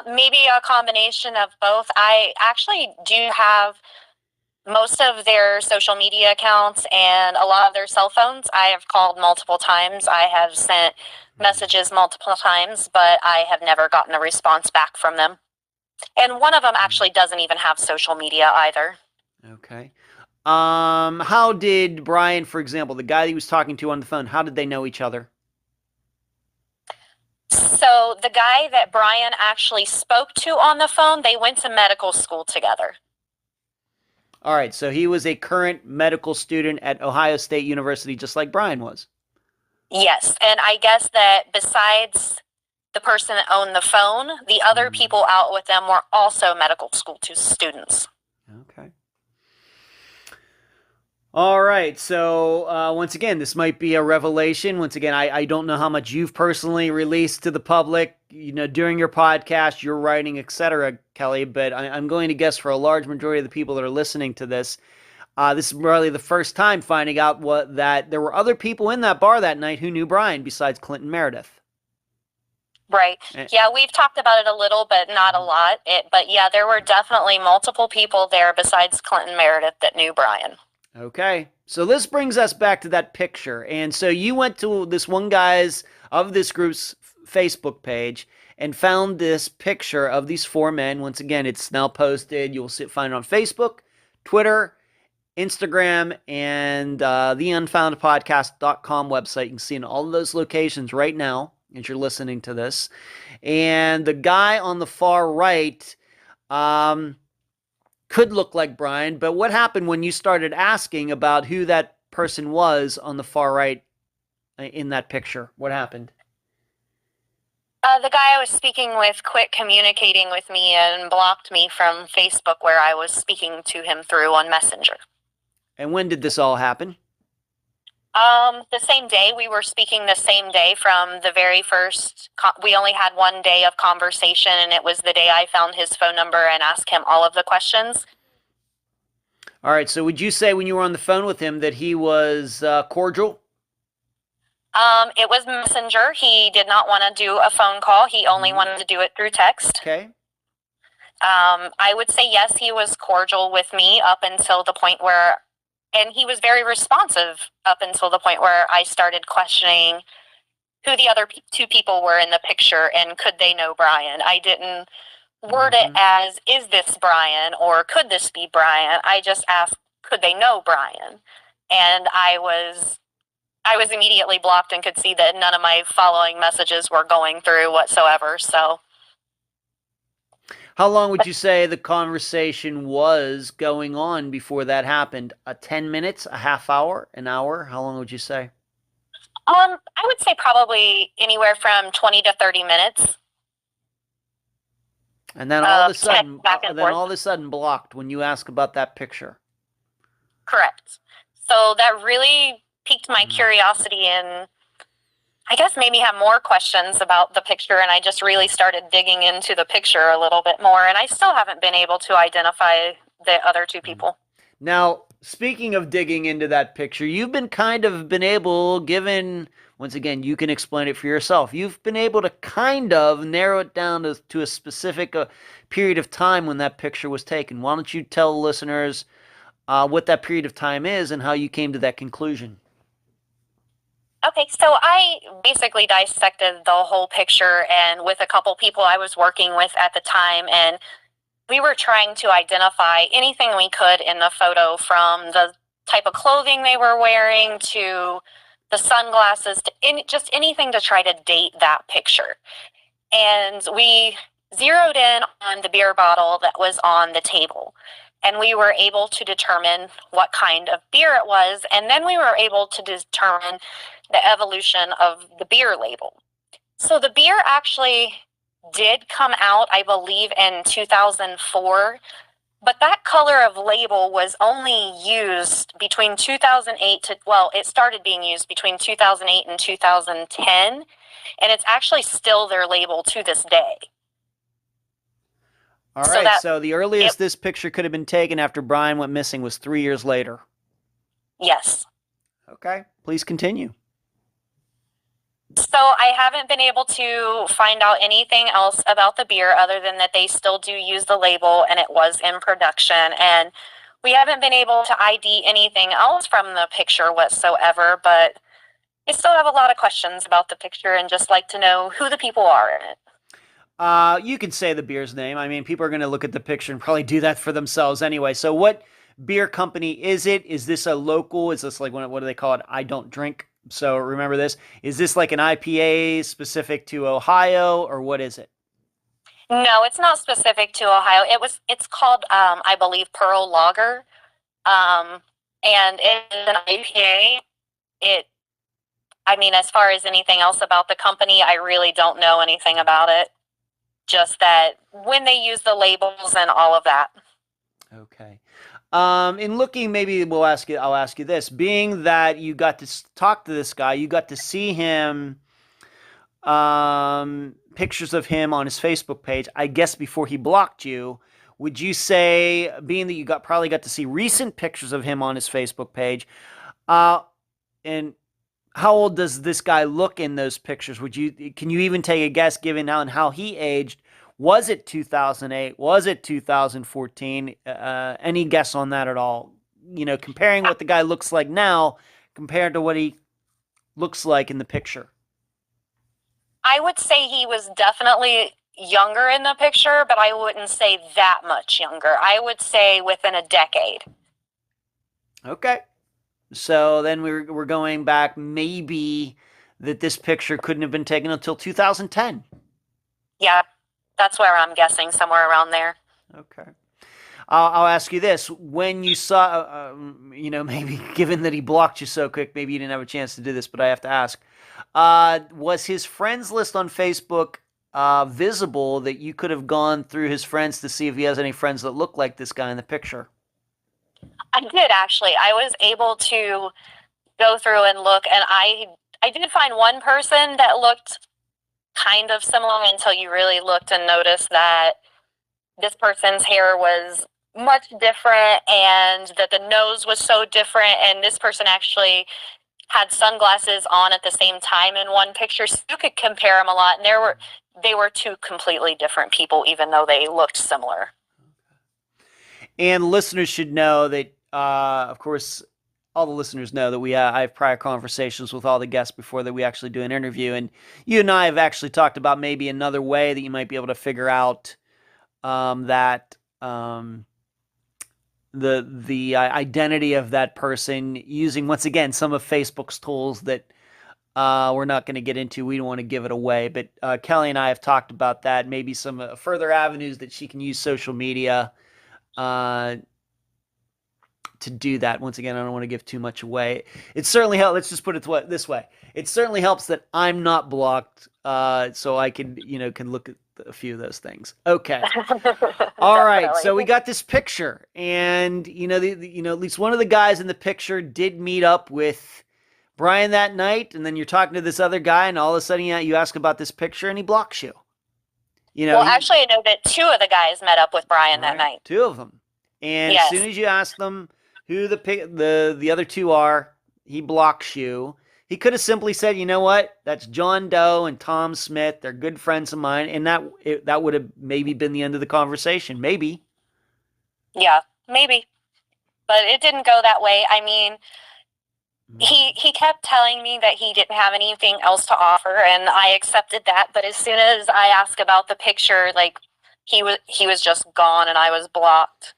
Maybe a combination of both. I actually do have most of their social media accounts and a lot of their cell phones. I have called multiple times. I have sent messages multiple times, but I have never gotten a response back from them. And one of them actually doesn't even have social media either. Okay. How did Brian, for example, the guy he was talking to on the phone, how did they know each other? So the guy that Brian actually spoke to on the phone, they went to medical school together. All right, so he was a current medical student at Ohio State University, just like Brian was. Yes, and I guess that besides the person that owned the phone, the other people out with them were also medical school students. Okay. All right, so once again, this might be a revelation. Once again, I don't know how much you've personally released to the public, during your podcast, your writing, etc., Kelly, but I'm going to guess for a large majority of the people that are listening to this, this is really the first time finding out that there were other people in that bar that night who knew Brian besides Clint and Meredith. Right. Yeah, we've talked about it a little, but not a lot. But yeah, there were definitely multiple people there besides Clint and Meredith that knew Brian. Okay, so this brings us back to that picture. And so you went to this one guy's, of this group's Facebook page, and found this picture of these four men. Once again, it's now posted. You'll find it on Facebook, Twitter, Instagram, and the unfoundpodcast.com website. You can see in all of those locations right now as you're listening to this. And the guy on the far right could look like Brian, but what happened when you started asking about who that person was on the far right in that picture? What happened? The guy I was speaking with quit communicating with me and blocked me from Facebook, where I was speaking to him through on Messenger. And when did this all happen? The same day. We were speaking the same day from the very first. We only had one day of conversation, and it was the day I found his phone number and asked him all of the questions. All right. So would you say when you were on the phone with him that he was cordial? It was Messenger. He did not want to do a phone call. He only wanted to do it through text. Okay. I would say yes, he was cordial with me up until the point where, and he was very responsive up until the point where I started questioning who the other two people were in the picture and could they know Brian. I didn't word it as, is this Brian or could this be Brian? I just asked, could they know Brian? And I was immediately blocked and could see that none of my following messages were going through whatsoever. So how long would you say the conversation was going on before that happened? 10 minutes, a half hour, an hour? How long would you say? I would say probably anywhere from 20 to 30 minutes. And then all of a sudden blocked when you ask about that picture. Correct. So that really piqued my curiosity and I guess made me have more questions about the picture, and I just really started digging into the picture a little bit more, and I still haven't been able to identify the other two people. Now, speaking of digging into that picture, you've been able, given, once again, you can explain it for yourself, you've been able to kind of narrow it down to a specific period of time when that picture was taken. Why don't you tell listeners what that period of time is and how you came to that conclusion? Okay, so I basically dissected the whole picture and with a couple people I was working with at the time, and we were trying to identify anything we could in the photo, from the type of clothing they were wearing to the sunglasses, to just anything to try to date that picture. And we zeroed in on the beer bottle that was on the table. And we were able to determine what kind of beer it was. And then we were able to determine the evolution of the beer label. So the beer actually did come out, I believe, in 2004. But that color of label was only used between 2008 to, well, it started being used between 2008 and 2010. And it's actually still their label to this day. All right, so the earliest this picture could have been taken after Brian went missing was 3 years later. Yes. Okay, please continue. So I haven't been able to find out anything else about the beer other than that they still do use the label and it was in production. And we haven't been able to ID anything else from the picture whatsoever, but I still have a lot of questions about the picture and just like to know who the people are in it. You can say the beer's name. I mean, people are going to look at the picture and probably do that for themselves anyway. So what beer company is it? Is this a local? Is this like, what do they call it? I don't drink. So remember this. Is this like an IPA specific to Ohio, or what is it? No, it's not specific to Ohio. It's called, I believe, Pearl Lager. And it's an IPA. As far as anything else about the company, I really don't know anything about it. Just that when they use the labels and all of that. Okay. In looking, maybe I'll ask you this. Being that you got to talk to this guy, you got to see him, pictures of him on his Facebook page, I guess before he blocked you, would you say, being that you probably got to see recent pictures of him on his Facebook page, and how old does this guy look in those pictures? Can you even take a guess, given how he aged? Was it 2008? Was it 2014? Any guess on that at all? Comparing what the guy looks like now compared to what he looks like in the picture. I would say he was definitely younger in the picture, but I wouldn't say that much younger. I would say within a decade. Okay. So then we're going back, maybe that this picture couldn't have been taken until 2010. Yeah, that's where I'm guessing, somewhere around there. Okay. I'll ask you this. When you saw, maybe given that he blocked you so quick, maybe you didn't have a chance to do this, but I have to ask. Was his friends list on Facebook visible, that you could have gone through his friends to see if he has any friends that look like this guy in the picture? I did, actually. I was able to go through and look, and I did find one person that looked kind of similar until you really looked and noticed that this person's hair was much different and that the nose was so different, and this person actually had sunglasses on at the same time in one picture, so you could compare them a lot, and they were two completely different people, even though they looked similar. And listeners should know that, of course, all the listeners know that I have prior conversations with all the guests before that we actually do an interview, and you and I have actually talked about maybe another way that you might be able to figure out the identity of that person using, once again, some of Facebook's tools that we're not going to get into. We don't want to give it away, but Kelly and I have talked about that. Maybe some further avenues that she can use social media to do that. Once again, I don't want to give too much away. It certainly helps. Let's just put it this way. It certainly helps that I'm not blocked, so I can look at a few of those things. Okay. All right. So we got this picture, and at least one of the guys in the picture did meet up with Brian that night, and then you're talking to this other guy, and all of a sudden you ask about this picture, and he blocks you. Well, actually, I know that two of the guys met up with Brian that night. Two of them. And yes. As soon as you ask them who the other two are, he blocks you. He could have simply said, you know what, that's John Doe and Tom Smith. They're good friends of mine. And that would have maybe been the end of the conversation. Maybe. Yeah, maybe. But it didn't go that way. I mean, he kept telling me that he didn't have anything else to offer, and I accepted that. But as soon as I asked about the picture, like, he was just gone, and I was blocked.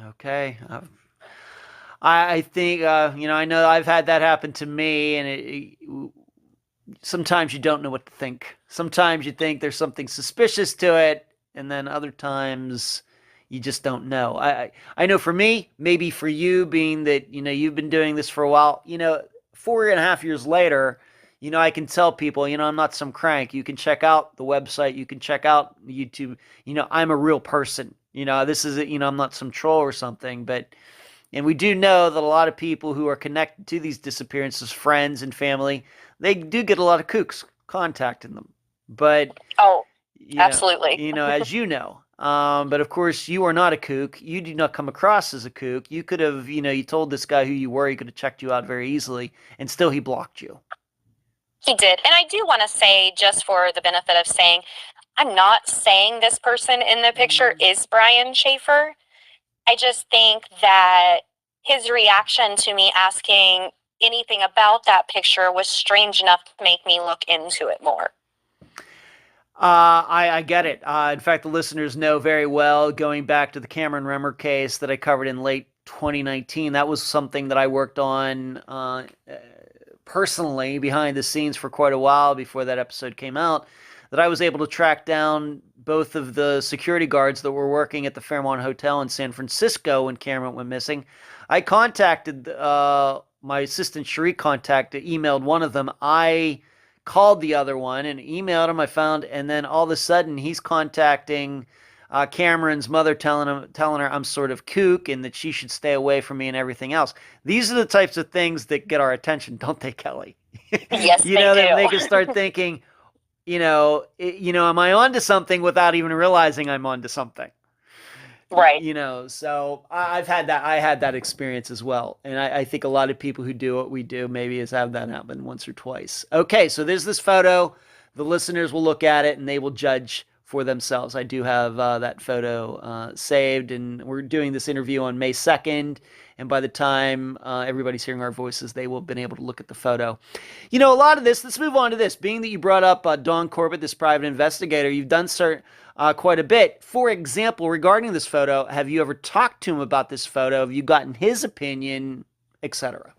Okay. I think, I know I've had that happen to me, and sometimes you don't know what to think. Sometimes you think there's something suspicious to it, and then other times you just don't know. I know for me, maybe for you, being that, you've been doing this for a while, 4.5 years later, I can tell people, I'm not some crank. You can check out the website. You can check out YouTube. I'm a real person. This is, I'm not some troll or something, and we do know that a lot of people who are connected to these disappearances, friends and family, they do get a lot of kooks contacting them. But absolutely. As you know. But of course, you are not a kook. You do not come across as a kook. You could have, you told this guy who you were. He could have checked you out very easily, and still he blocked you. He did. And I do want to say, just for the benefit of saying, I'm not saying this person in the picture is Brian Shaffer. I just think that his reaction to me asking anything about that picture was strange enough to make me look into it more. I get it. In fact, the listeners know very well, going back to the Cameron Remmer case that I covered in late 2019, that was something that I worked on personally behind the scenes for quite a while before that episode came out, that I was able to track down both of the security guards that were working at the Fairmont Hotel in San Francisco when Cameron went missing. I contacted, my assistant Cherie emailed one of them. I called the other one and emailed him. I found, and then all of a sudden he's contacting Cameron's mother, telling her I'm sort of kook and that she should stay away from me and everything else. These are the types of things that get our attention, don't they, Kelly? Yes, they do. That make us start thinking, am I onto something without even realizing I'm onto something? Right. So I had that experience as well. And I think a lot of people who do what we do maybe has had that happen once or twice. Okay, so there's this photo. The listeners will look at it and they will judge for themselves. I do have that photo saved, and we're doing this interview on May 2nd. And by the time everybody's hearing our voices, they will have been able to look at the photo. A lot of this, let's move on to this. Being that you brought up Don Corbett, this private investigator, you've done quite a bit. For example, regarding this photo, have you ever talked to him about this photo? Have you gotten his opinion, etc.?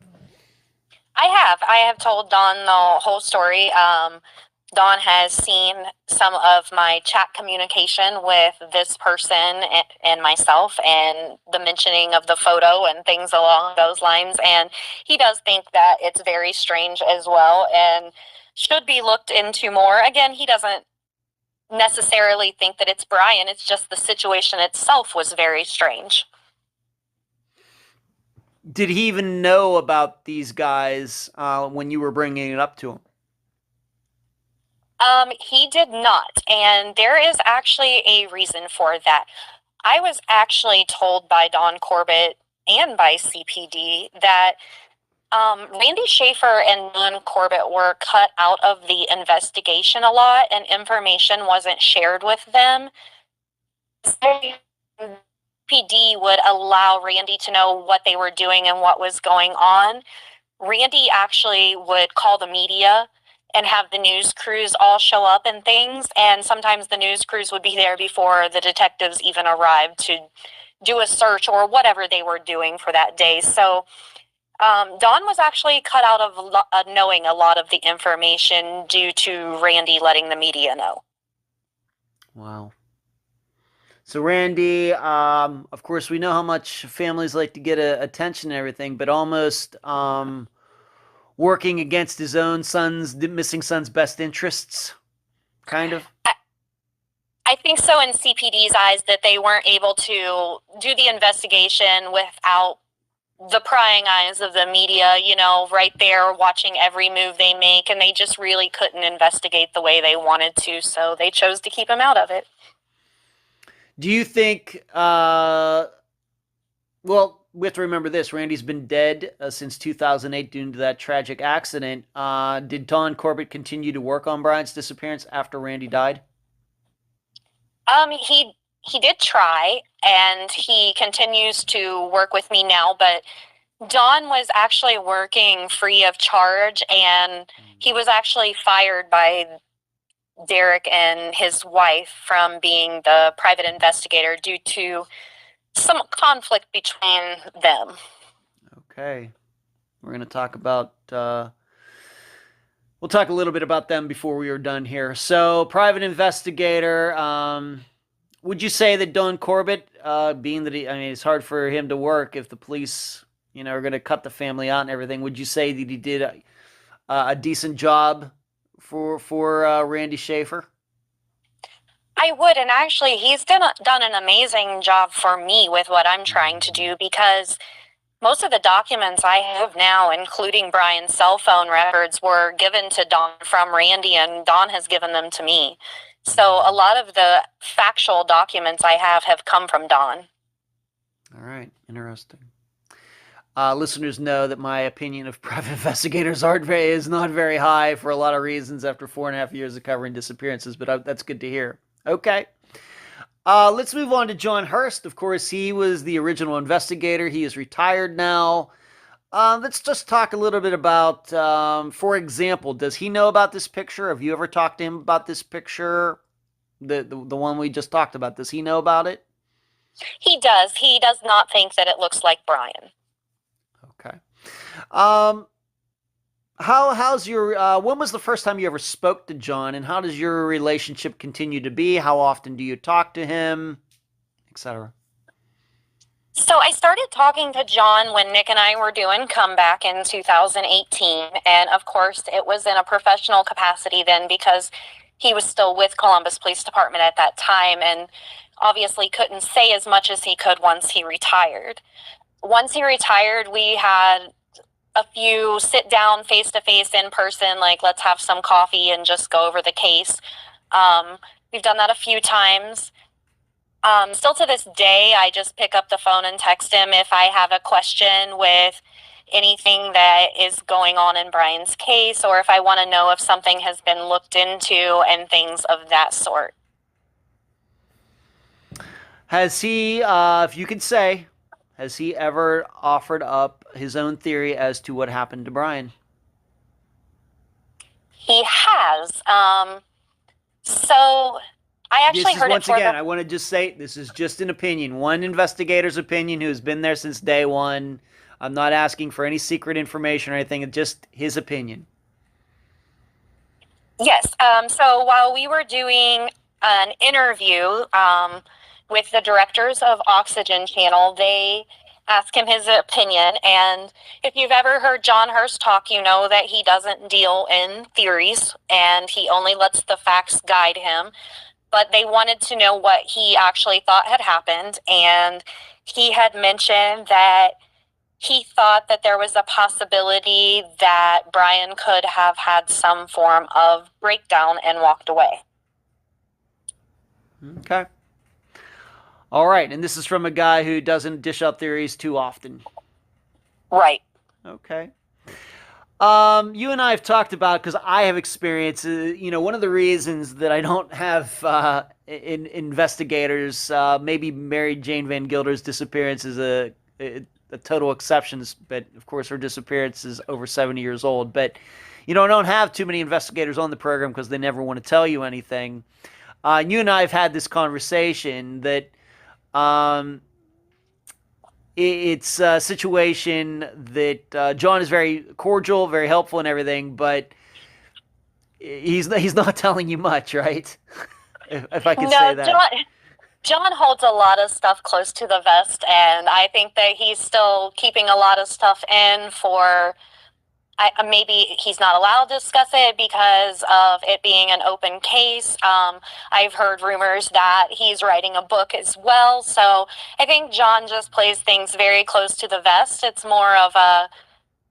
I have told Don the whole story. Don has seen some of my chat communication with this person and myself, and the mentioning of the photo and things along those lines. And he does think that it's very strange as well and should be looked into more. Again, he doesn't necessarily think that it's Brian. It's just the situation itself was very strange. Did he even know about these guys when you were bringing it up to him? He did not, and there is actually a reason for that. I was actually told by Don Corbett and by CPD that Randy Shaffer and Don Corbett were cut out of the investigation a lot, and information wasn't shared with them. So PD would allow Randy to know what they were doing and what was going on. Randy actually would call the media and have the news crews all show up and things, and sometimes the news crews would be there before the detectives even arrived to do a search or whatever they were doing for that day. So Don was actually cut out of knowing a lot of the information due to Randy letting the media know. Wow. So Randy, of course, we know how much families like to get attention and everything, but almost working against his own missing son's best interests, kind of. I think so in CPD's eyes, that they weren't able to do the investigation without the prying eyes of the media, right there watching every move they make, and they just really couldn't investigate the way they wanted to, so they chose to keep him out of it. Do you think, well, we have to remember this, Randy's been dead since 2008 due to that tragic accident. Did Don Corbett continue to work on Brian's disappearance after Randy died? He did try, and he continues to work with me now, but Don was actually working free of charge, and he was actually fired by Derek and his wife from being the private investigator due to some conflict between them. Okay. We're going to talk about, we'll talk a little bit about them before we are done here. So, private investigator, would you say that Don Corbett, being that it's hard for him to work if the police, are going to cut the family out and everything, would you say that he did a decent job for Randy Shaffer? I would, and actually he's done an amazing job for me with what I'm trying to do, because most of the documents I have now, including Brian's cell phone records, were given to Don from Randy, and Don has given them to me. So a lot of the factual documents I have come from Don. All right, interesting. Listeners know that my opinion of private investigators is not very high for a lot of reasons after 4.5 years of covering disappearances, but that's good to hear. Okay. Let's move on to John Hurst. Of course, he was the original investigator. He is retired now. Let's just talk a little bit about, for example, does he know about this picture? Have you ever talked to him about this picture? The one we just talked about. Does he know about it? He does. He does not think that it looks like Brian. Okay. How's your, when was the first time you ever spoke to John, and how does your relationship continue to be? How often do you talk to him, etc.? So I started talking to John when Nick and I were doing Comeback in 2018, and of course it was in a professional capacity then, because he was still with Columbus Police Department at that time, and obviously couldn't say as much as he could once he retired. Once he retired, we had a few sit down face-to-face in person, like let's have some coffee and just go over the case. We've done that a few times. Still to this day, I just pick up the phone and text him if I have a question with anything that is going on in Brian's case, or if I want to know if something has been looked into and things of that sort. Has he, if you could say, has he ever offered up his own theory as to what happened to Brian? He has. So I actually heard it once again, I want to just say, this is just an opinion. One investigator's opinion who's been there since day one. I'm not asking for any secret information or anything. It's just his opinion. Yes. So while we were doing an interview with the directors of Oxygen Channel, they asked him his opinion. And if you've ever heard John Hurst talk, you know that he doesn't deal in theories, and he only lets the facts guide him. But they wanted to know what he actually thought had happened. And he had mentioned that he thought that there was a possibility that Brian could have had some form of breakdown and walked away. Okay. All right. And this is from a guy who doesn't dish out theories too often. Right. Okay. You and I have talked about, because I have experience, one of the reasons that I don't have investigators, maybe Mary Jane Van Gilder's disappearance is a total exception, but of course her disappearance is over 70 years old. But, I don't have too many investigators on the program because they never want to tell you anything. You and I have had this conversation that it's a situation that John is very cordial, very helpful and everything, but he's not telling you much, right? if I can say that. John holds a lot of stuff close to the vest, and I think that he's still keeping a lot of stuff in for... maybe he's not allowed to discuss it because of it being an open case. I've heard rumors that he's writing a book as well. So I think John just plays things very close to the vest. It's more of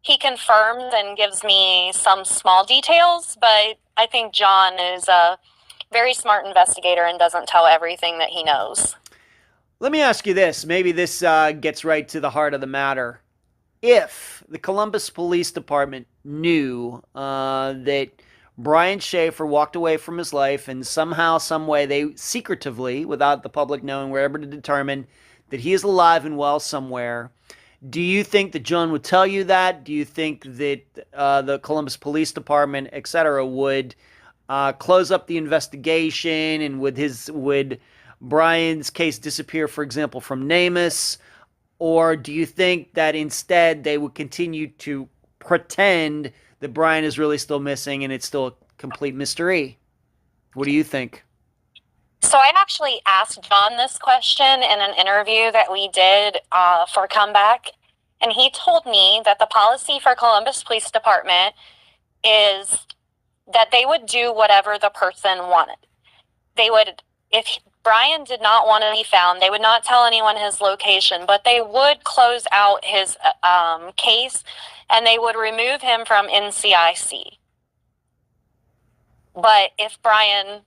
he confirms and gives me some small details, but I think John is a very smart investigator and doesn't tell everything that he knows. Let me ask you this. Maybe this gets right to the heart of the matter. If the Columbus Police Department knew that Brian Shaffer walked away from his life and somehow, some way, they secretively, without the public knowing, were able to determine that he is alive and well somewhere, do you think that John would tell you that? Do you think that the Columbus Police Department, etc., would close up the investigation, and would Brian's case disappear, for example, from NAMUS? Or do you think that instead they would continue to pretend that Brian is really still missing and it's still a complete mystery? What do you think? So I actually asked John this question in an interview that we did for Comeback, and he told me that the policy for Columbus Police Department is that they would do whatever the person wanted. They would, if Brian did not want to be found, they would not tell anyone his location, but they would close out his case, and they would remove him from NCIC. But if Brian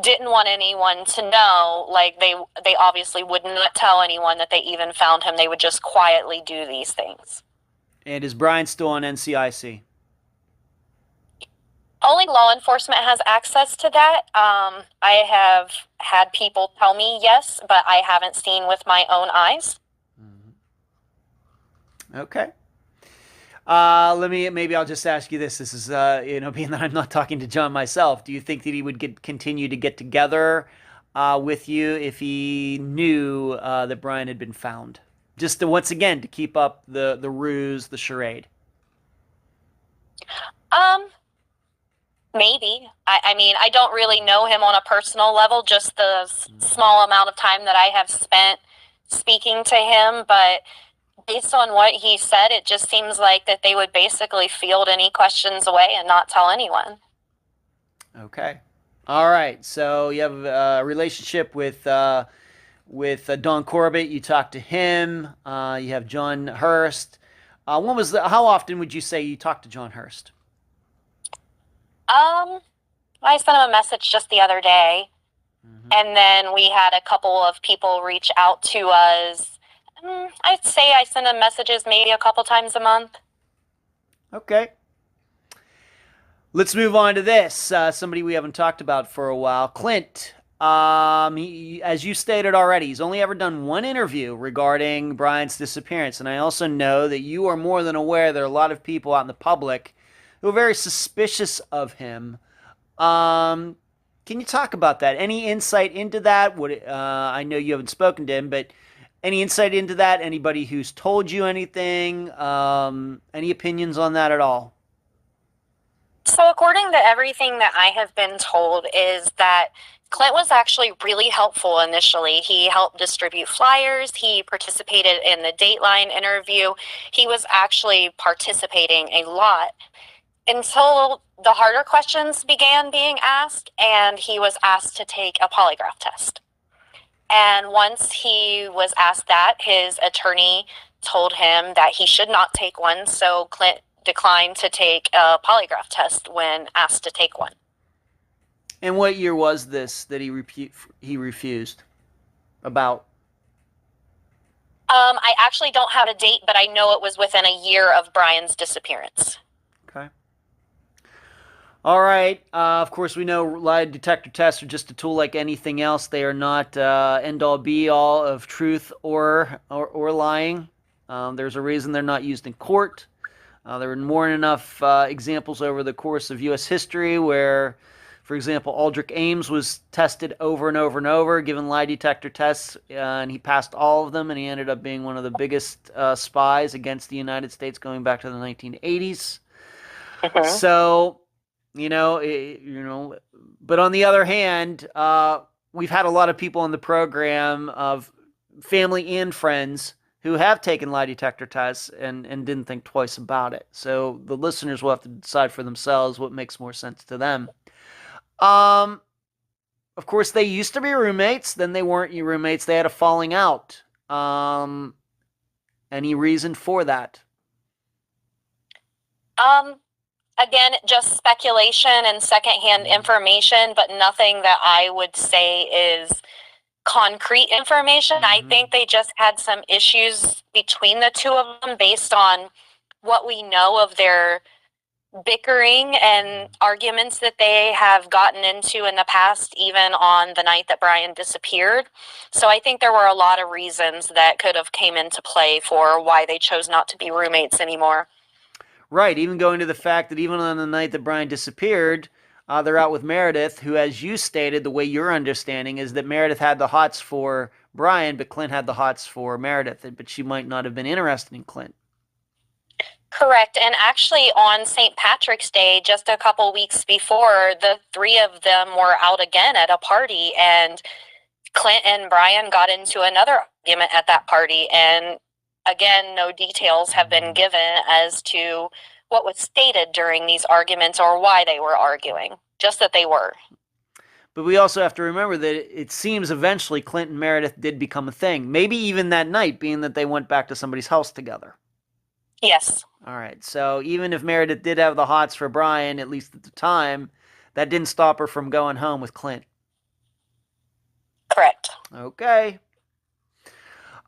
didn't want anyone to know, like they obviously would not tell anyone that they even found him. They would just quietly do these things. And is Brian still on NCIC? Only law enforcement has access to that. I have had people tell me yes, but I haven't seen with my own eyes. Okay. Maybe I'll just ask you this. This is, being that I'm not talking to John myself, do you think that he would continue to get together with you if he knew that Brian had been found? Just once again, to keep up the ruse, the charade. Maybe. I mean, I don't really know him on a personal level, just the small amount of time that I have spent speaking to him, but based on what he said, it just seems like that they would basically field any questions away and not tell anyone. Okay. All right. So you have a relationship with Don Corbett. You talked to him. You have John Hurst. How often would you say you talked to John Hurst? I sent him a message just the other day, and then we had a couple of people reach out to us. I'd say I send him messages maybe a couple times a month. Okay. Let's move on to this. Somebody we haven't talked about for a while. Clint. As you stated already, he's only ever done one interview regarding Brian's disappearance. And I also know that you are more than aware there are a lot of people out in the public who are very suspicious of him. Can you talk about that? Any insight into that? I know you haven't spoken to him, but any insight into that? Anybody who's told you anything? Any opinions on that at all? So according to everything that I have been told is that Clint was actually really helpful initially. He helped distribute flyers. He participated in the Dateline interview. He was actually participating a lot until the harder questions began being asked, and he was asked to take a polygraph test. And once he was asked that, his attorney told him that he should not take one, so Clint declined to take a polygraph test when asked to take one. And what year was this that he refused? About? I actually don't have a date, but I know it was within a year of Brian's disappearance. Okay. All right. Of course, we know lie detector tests are just a tool like anything else. They are not end-all, be-all of truth or lying. There's a reason they're not used in court. There were more than enough examples over the course of U.S. history where, for example, Aldrich Ames was tested over and over and over, given lie detector tests, and he passed all of them, and he ended up being one of the biggest spies against the United States going back to the 1980s. So, but on the other hand, we've had a lot of people on the program of family and friends who have taken lie detector tests and didn't think twice about it. So the listeners will have to decide for themselves what makes more sense to them. Of course, they used to be roommates. Then they weren't roommates. They had a falling out. Any reason for that? Again, just speculation and secondhand information, but nothing that I would say is concrete information. I think they just had some issues between the two of them based on what we know of their bickering and arguments that they have gotten into in the past, even on the night that Brian disappeared. So I think there were a lot of reasons that could have came into play for why they chose not to be roommates anymore. Right, even going to the fact that even on the night that Brian disappeared, they're out with Meredith, who, as you stated, the way you're understanding is that Meredith had the hots for Brian, but Clint had the hots for Meredith, but she might not have been interested in Clint. Correct. And actually on St. Patrick's Day, just a couple weeks before, the three of them were out again at a party, and Clint and Brian got into another argument at that party. And again, no details have been given as to what was stated during these arguments or why they were arguing, just that they were. But we also have to remember that it seems eventually Clint and Meredith did become a thing. Maybe even that night, being that they went back to somebody's house together. Yes. All right. So even if Meredith did have the hots for Brian, at least at the time, that didn't stop her from going home with Clint. Correct. Okay.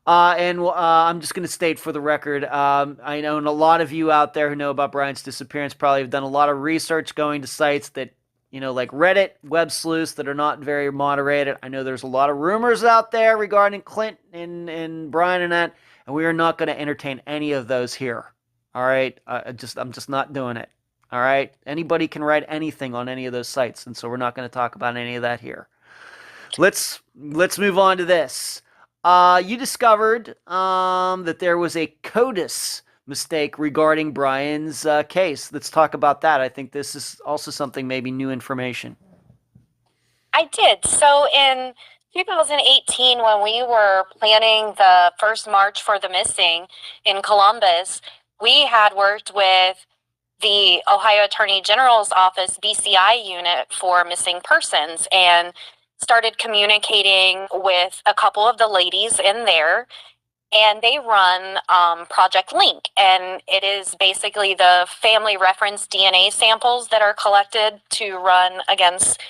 I'm just going to state for the record, I know a lot of you out there who know about Brian's disappearance probably have done a lot of research going to sites that, like Reddit, web sleuths that are not very moderated. I know there's a lot of rumors out there regarding Clint and Brian and that, and we are not going to entertain any of those here. All right? I'm just not doing it. All right? Anybody can write anything on any of those sites, and so we're not going to talk about any of that here. Let's move on to this. You discovered that there was a CODIS mistake regarding Brian's case. Let's talk about that. I think this is also something, maybe new information. I did. So in 2018, when we were planning the first March for the Missing in Columbus, we had worked with the Ohio Attorney General's Office BCI unit for missing persons and started communicating with a couple of the ladies in there, and they run Project Link, and it is basically the family reference DNA samples that are collected to run against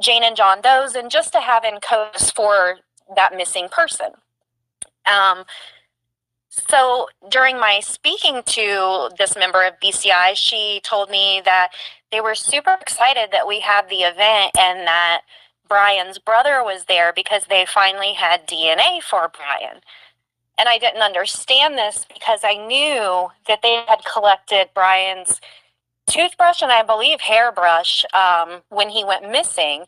Jane and John Doe's and just to have in codes for that missing person. So during my speaking to this member of BCI, she told me that they were super excited that we had the event and that Brian's brother was there because they finally had DNA for Brian. And I didn't understand this because I knew that they had collected Brian's toothbrush and I believe hairbrush when he went missing,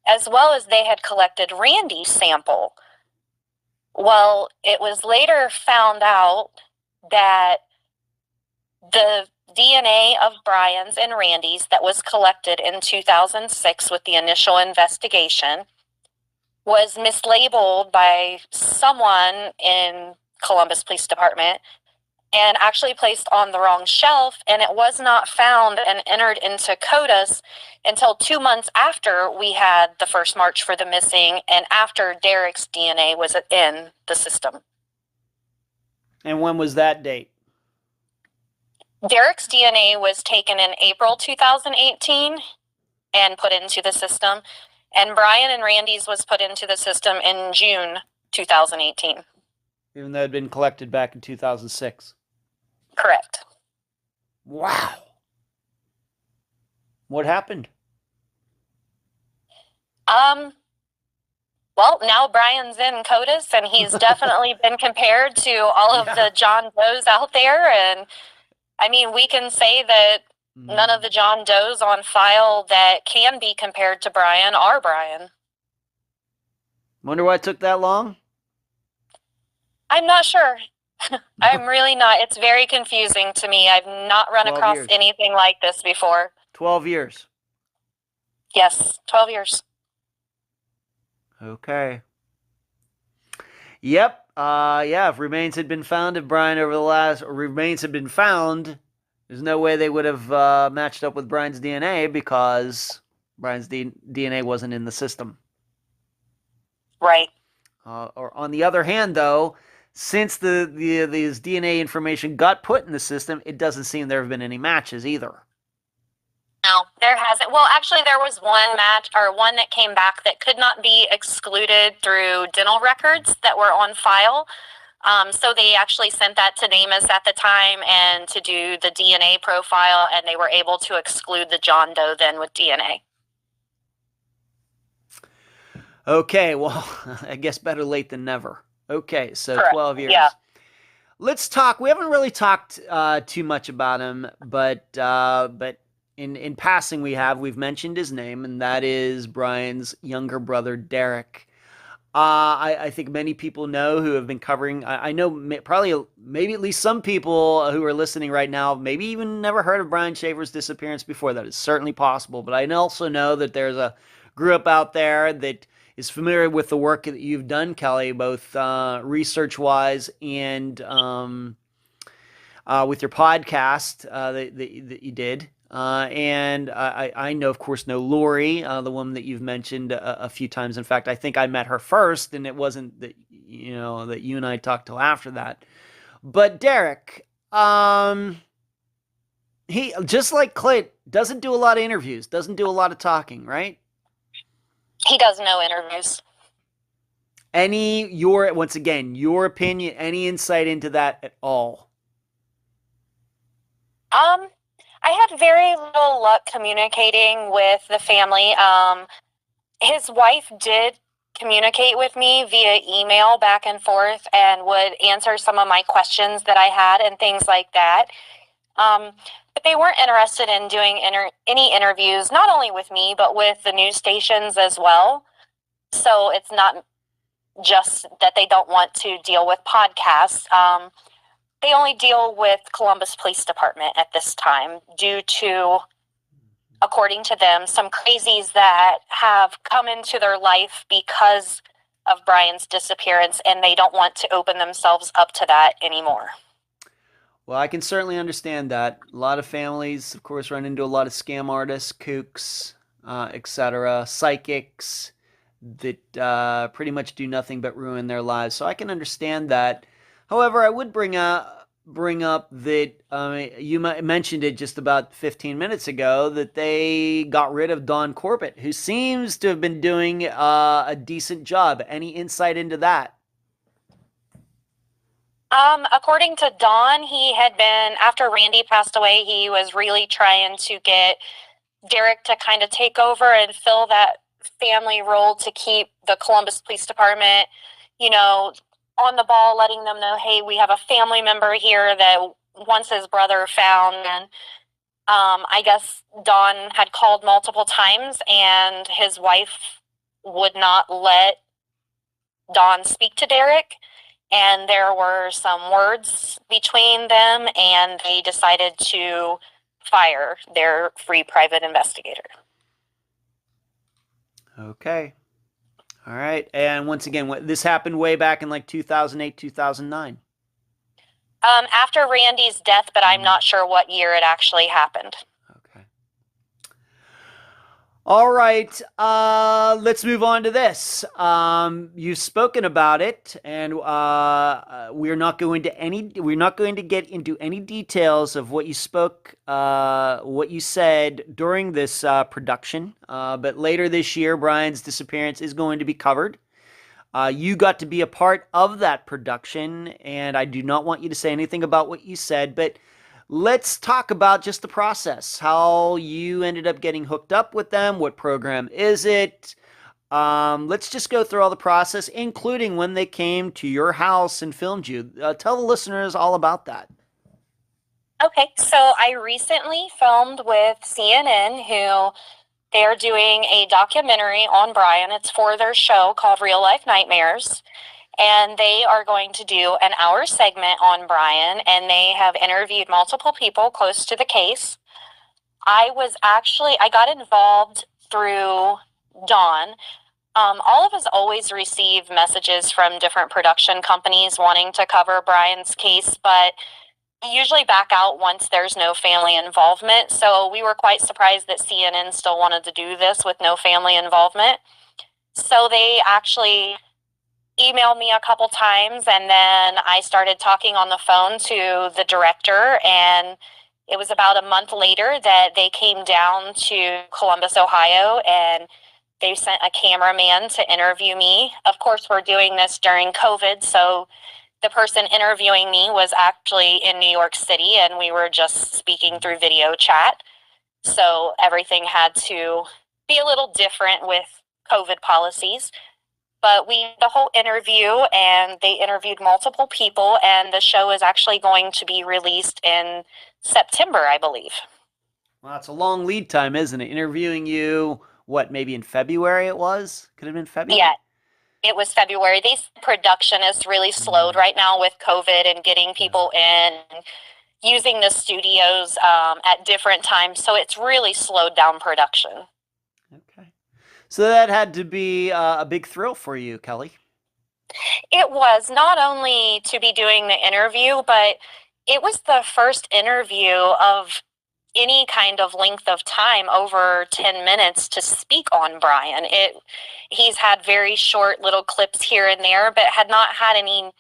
as well as they had collected Randy's sample. Well, it was later found out that the DNA of Brian's and Randy's that was collected in 2006 with the initial investigation was mislabeled by someone in Columbus Police Department and actually placed on the wrong shelf, and it was not found and entered into CODIS until 2 months after we had the first March for the Missing and after Derek's DNA was in the system. And when was that date? Derek's DNA was taken in April 2018 and put into the system, and Brian and Randy's was put into the system in June 2018. Even though it had been collected back in 2006. Correct. Wow. What happened? Well, now Brian's in CODIS, and he's definitely been compared to all of the John Does out there. And I mean, we can say that none of the John Does on file that can be compared to Brian are Brian. Wonder why it took that long? I'm not sure. I'm really not. It's very confusing to me. I've not run across anything like this before. 12 years. Yes, 12 years. Okay. Yep. If remains had been found of Brian remains had been found, there's no way they would have matched up with Brian's DNA because Brian's DNA wasn't in the system. Right. Or on the other hand, though, since these DNA information got put in the system, it doesn't seem there have been any matches either. No, there hasn't. Well, actually, there was one match, or one that came back that could not be excluded through dental records that were on file. So they actually sent that to NAMUS at the time and to do the DNA profile, and they were able to exclude the John Doe then with DNA. Okay, well, I guess better late than never. Okay, so Correct. 12 years. Yeah. Let's talk. We haven't really talked too much about him, but in passing we've mentioned his name, and that is Brian's younger brother, Derek. I think many people know who have been covering. I know maybe at least some people who are listening right now maybe even never heard of Brian Shaffer's disappearance before. That is certainly possible, but I also know that there's a group out there that is familiar with the work that you've done, Kelly, both research-wise and with your podcast that you did. And I know, of course, Lori, the woman that you've mentioned a few times. In fact, I think I met her first, and it wasn't that that you and I talked till after that. But Derek, he, just like Clint, doesn't do a lot of interviews, doesn't do a lot of talking, right? He does no interviews. Once again, your opinion, any insight into that at all? I had very little luck communicating with the family. His wife did communicate with me via email back and forth and would answer some of my questions that I had and things like that. But they weren't interested in doing any interviews, not only with me, but with the news stations as well. So it's not just that they don't want to deal with podcasts. They only deal with Columbus Police Department at this time due to, according to them, some crazies that have come into their life because of Brian's disappearance, and they don't want to open themselves up to that anymore. Well, I can certainly understand that. A lot of families, of course, run into a lot of scam artists, kooks, etc., psychics that pretty much do nothing but ruin their lives. So I can understand that. However, I would bring up that you mentioned it just about 15 minutes ago that they got rid of Don Corbett, who seems to have been doing a decent job. Any insight into that? According to Don, he had been, after Randy passed away, he was really trying to get Derek to kind of take over and fill that family role to keep the Columbus Police Department, on the ball, letting them know, hey, we have a family member here that wants his brother found. And I guess Don had called multiple times, and his wife would not let Don speak to Derek. And there were some words between them, and they decided to fire their free private investigator. Okay. All right. And once again, this happened way back in like 2008, 2009. After Randy's death, but I'm not sure what year it actually happened. Okay. All right, let's move on to this. You've spoken about it, and we're not going to get into any details of what you what you said during this production. But later this year, Brian's disappearance is going to be covered. You got to be a part of that production, and I do not want you to say anything about what you said, but let's talk about just the process, how you ended up getting hooked up with them. What program is it? Let's just go through all the process, including when they came to your house and filmed you. Tell the listeners all about that. Okay, so I recently filmed with CNN, who they're doing a documentary on Brian. It's for their show called Real Life Nightmares. And they are going to do an hour segment on Brian, and they have interviewed multiple people close to the case. I got involved through Dawn. All of us always receive messages from different production companies wanting to cover Brian's case, but we usually back out once there's no family involvement. So we were quite surprised that CNN still wanted to do this with no family involvement. So they actually emailed me a couple times, and then I started talking on the phone to the director, and it was about a month later that they came down to Columbus, Ohio, and they sent a cameraman to interview me. Of course, we're doing this during COVID, so the person interviewing me was actually in New York City, and we were just speaking through video chat. So everything had to be a little different with COVID policies. But the whole interview, and they interviewed multiple people, and the show is actually going to be released in September, I believe. Well, that's a long lead time, isn't it? Interviewing you, maybe in February it was? Could have been February? Yeah, it was February. This production is really slowed right now with COVID and getting people in and using the studios at different times. So it's really slowed down production. Okay. So that had to be a big thrill for you, Kelly. It was, not only to be doing the interview, but it was the first interview of any kind of length of time over 10 minutes to speak on Brian. He's had very short little clips here and there, but had not had any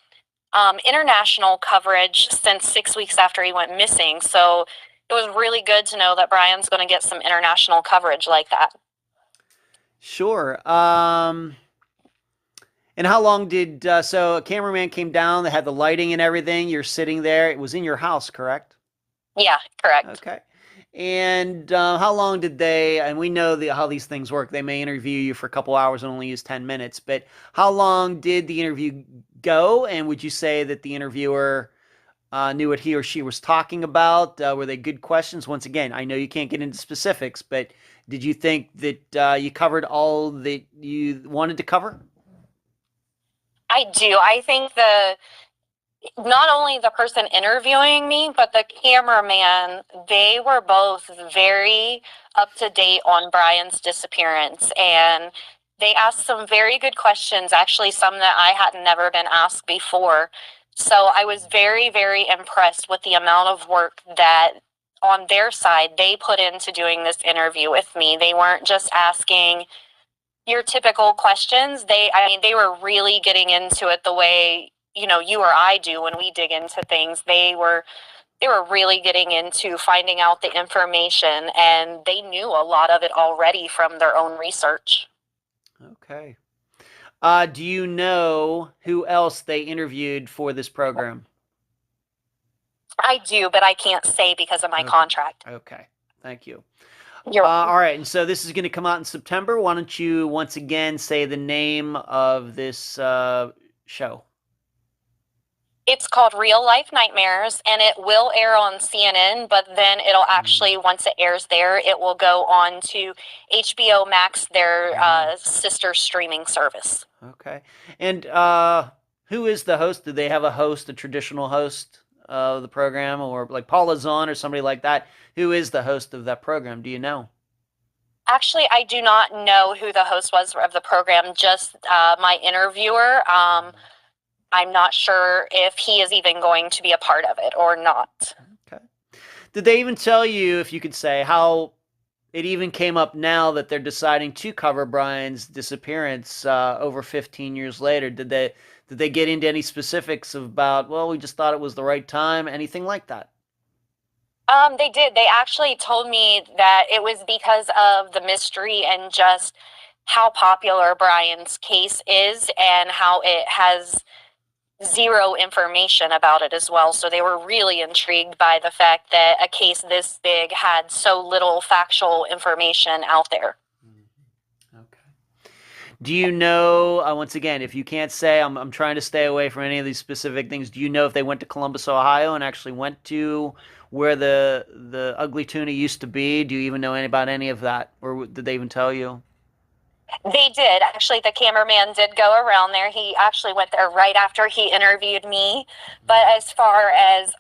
international coverage since 6 weeks after he went missing. So it was really good to know that Brian's going to get some international coverage like that. Sure. And how long so a cameraman came down, they had the lighting and everything, you're sitting there, it was in your house, correct? Yeah, correct. Okay. And how long did and we know how these things work, they may interview you for a couple hours and only use 10 minutes, but how long did the interview go? And would you say that the interviewer knew what he or she was talking about? Were they good questions? Once again, I know you can't get into specifics, but did you think that you covered all that you wanted to cover? I do. I think not only the person interviewing me, but the cameraman, they were both very up to date on Brian's disappearance. And they asked some very good questions, actually some that I had never been asked before. So I was very, very impressed with the amount of work that on their side they put into doing this interview with me. They weren't just asking your typical questions. They were really getting into it the way, you or I do when we dig into things. They were really getting into finding out the information, and they knew a lot of it already from their own research. Okay. Do you know who else they interviewed for this program? I do, but I can't say because of my contract. Okay. Thank you. You're welcome. All right. And so this is going to come out in September. Why don't you once again say the name of this show? It's called Real Life Nightmares, and it will air on CNN, but then it'll actually, once it airs there, it will go on to HBO Max, their sister streaming service. Okay. And who is the host? Do they have a host, a traditional host of the program, or like Paula Zahn or somebody like that? Who is the host of that program? Do you know? Actually, I do not know who the host was of the program, just my interviewer. I'm not sure if he is even going to be a part of it or not. Okay. Did they even tell you, if you could say, how it even came up now that they're deciding to cover Brian's disappearance over 15 years later. Did they get into any specifics about, well, we just thought it was the right time, anything like that? They did. They actually told me that it was because of the mystery and just how popular Brian's case is and how it has zero information about it as well. So they were really intrigued by the fact that a case this big had so little factual information out there. Okay. Do you know, once again, if you can't say, I'm trying to stay away from any of these specific things, do you know if they went to Columbus, Ohio and actually went to where the Ugly Tuna used to be? Do you even know about any of that? Or did they even tell you? They did. Actually, the cameraman did go around there. He actually went there right after he interviewed me. But as far as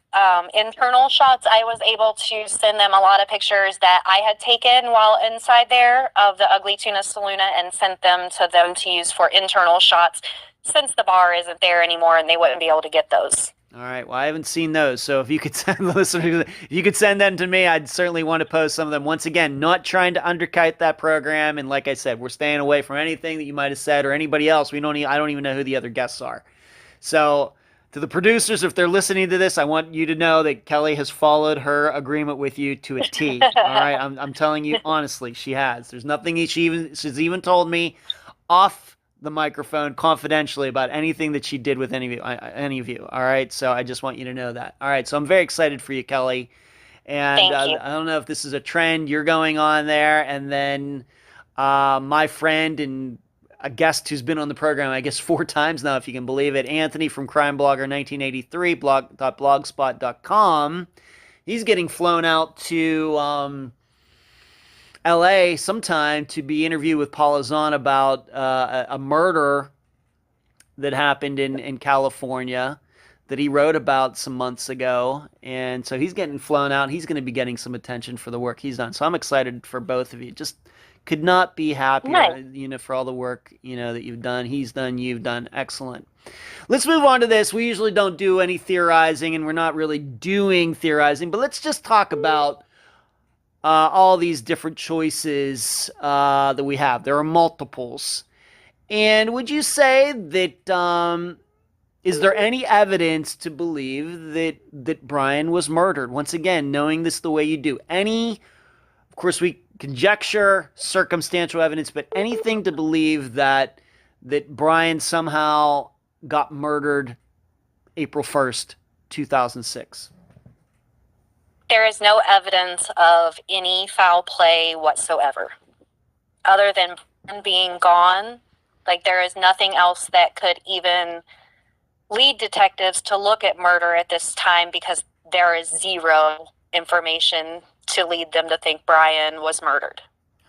internal shots, I was able to send them a lot of pictures that I had taken while inside there of the Ugly Tuna Saloon and sent them to use for internal shots since the bar isn't there anymore and they wouldn't be able to get those. All right. Well, I haven't seen those, so if you could send the listeners, if you could send them to me, I'd certainly want to post some of them. Once again, not trying to undercut that program, and like I said, we're staying away from anything that you might have said or anybody else. I don't even know who the other guests are. So, to the producers, if they're listening to this, I want you to know that Kelly has followed her agreement with you to a T. All right. I'm telling you honestly, she has. There's nothing she's even told me off the microphone confidentially about anything that she did with any of you. All right. So I just want you to know that. All right. So I'm very excited for you, Kelly. And Thank you. I don't know if this is a trend you're going on there. And then my friend and a guest who's been on the program, I guess 4 times now, if you can believe it, Anthony from Crime Blogger 1983, blogspot.com. He's getting flown out to LA sometime to be interviewed with Paula Zahn about a murder that happened in California that he wrote about some months ago. And so he's getting flown out. He's going to be getting some attention for the work he's done. So I'm excited for both of you. Just could not be happier, Nice. for all the work, that you've done. He's done, you've done. Excellent. Let's move on to this. We usually don't do any theorizing, and we're not really doing theorizing, but let's just talk about all these different choices that we have. There are multiples. And would you say that, is there any evidence to believe that Brian was murdered? Once again, knowing this the way you do. Of course, we conjecture circumstantial evidence, but anything to believe that Brian somehow got murdered April 1st, 2006. There is no evidence of any foul play whatsoever. Other than Brian being gone, there is nothing else that could even lead detectives to look at murder at this time because there is zero information to lead them to think Brian was murdered.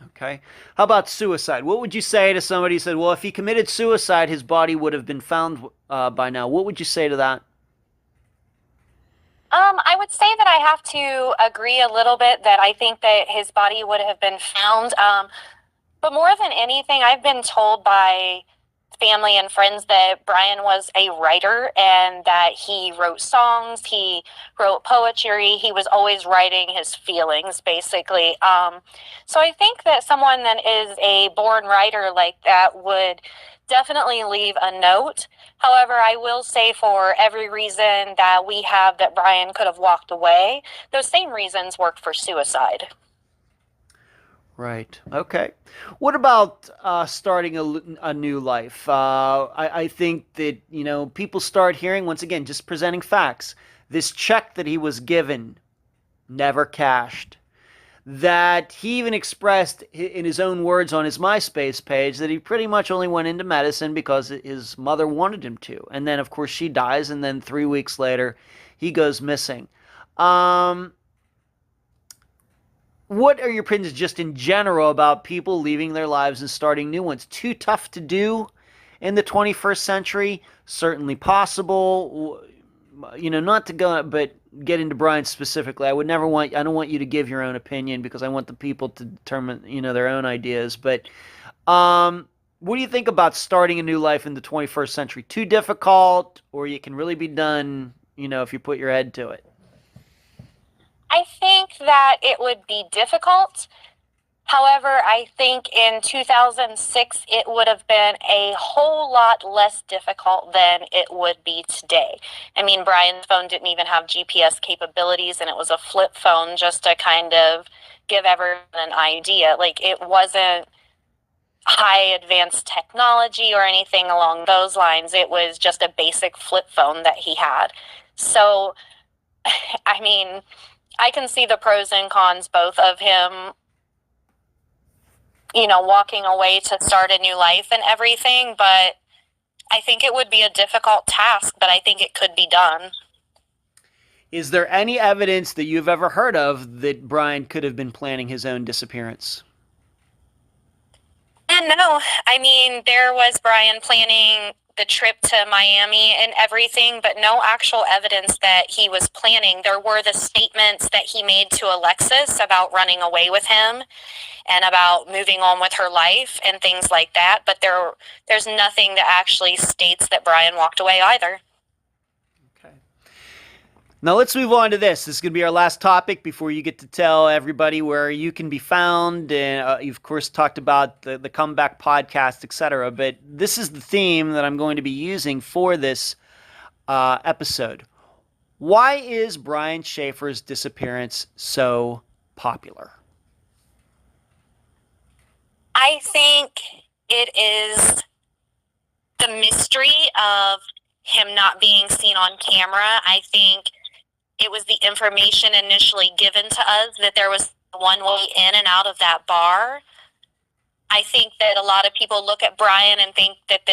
Okay. How about suicide? What would you say to somebody who said, well, if he committed suicide, his body would have been found by now? What would you say to that? I would say that I have to agree a little bit that I think that his body would have been found. But more than anything, I've been told by family and friends that Brian was a writer and that he wrote songs, he wrote poetry, he was always writing his feelings, basically. So I think that someone that is a born writer like that would definitely leave a note. However, I will say for every reason that we have that Brian could have walked away, those same reasons work for suicide. Right. Okay. What about starting a new life? I think that, people start hearing, once again, just presenting facts. This check that he was given, never cashed. That he even expressed in his own words on his MySpace page that he pretty much only went into medicine because his mother wanted him to. And then, of course, she dies, and then 3 weeks later, he goes missing. What are your opinions just in general about people leaving their lives and starting new ones? Too tough to do in the 21st century? Certainly possible. Not to go, but get into Brian specifically. I don't want you to give your own opinion because I want the people to determine, their own ideas. But what do you think about starting a new life in the 21st century? Too difficult, or it can really be done, if you put your head to it? I think that it would be difficult. However, I think in 2006, it would have been a whole lot less difficult than it would be today. I mean, Brian's phone didn't even have GPS capabilities, and it was a flip phone just to kind of give everyone an idea. Like, it wasn't high advanced technology or anything along those lines. It was just a basic flip phone that he had. So, I mean, I can see the pros and cons both of him, walking away to start a new life and everything, but I think it would be a difficult task, but I think it could be done. Is there any evidence that you've ever heard of that Brian could have been planning his own disappearance? And no, I mean, there was Brian planning the trip to Miami and everything, but no actual evidence that he was planning. There were the statements that he made to Alexis about running away with him and about moving on with her life and things like that, but there's nothing that actually states that Brian walked away either. Okay. Now let's move on to this. This is going to be our last topic before you get to tell everybody where you can be found. And you've, of course, talked about the comeback podcast, etc. But this is the theme that I'm going to be using for this episode. Why is Brian Shaffer's disappearance so popular? I think it is the mystery of him not being seen on camera. I think it was the information initially given to us that there was one way in and out of that bar. I think that a lot of people look at Brian and think that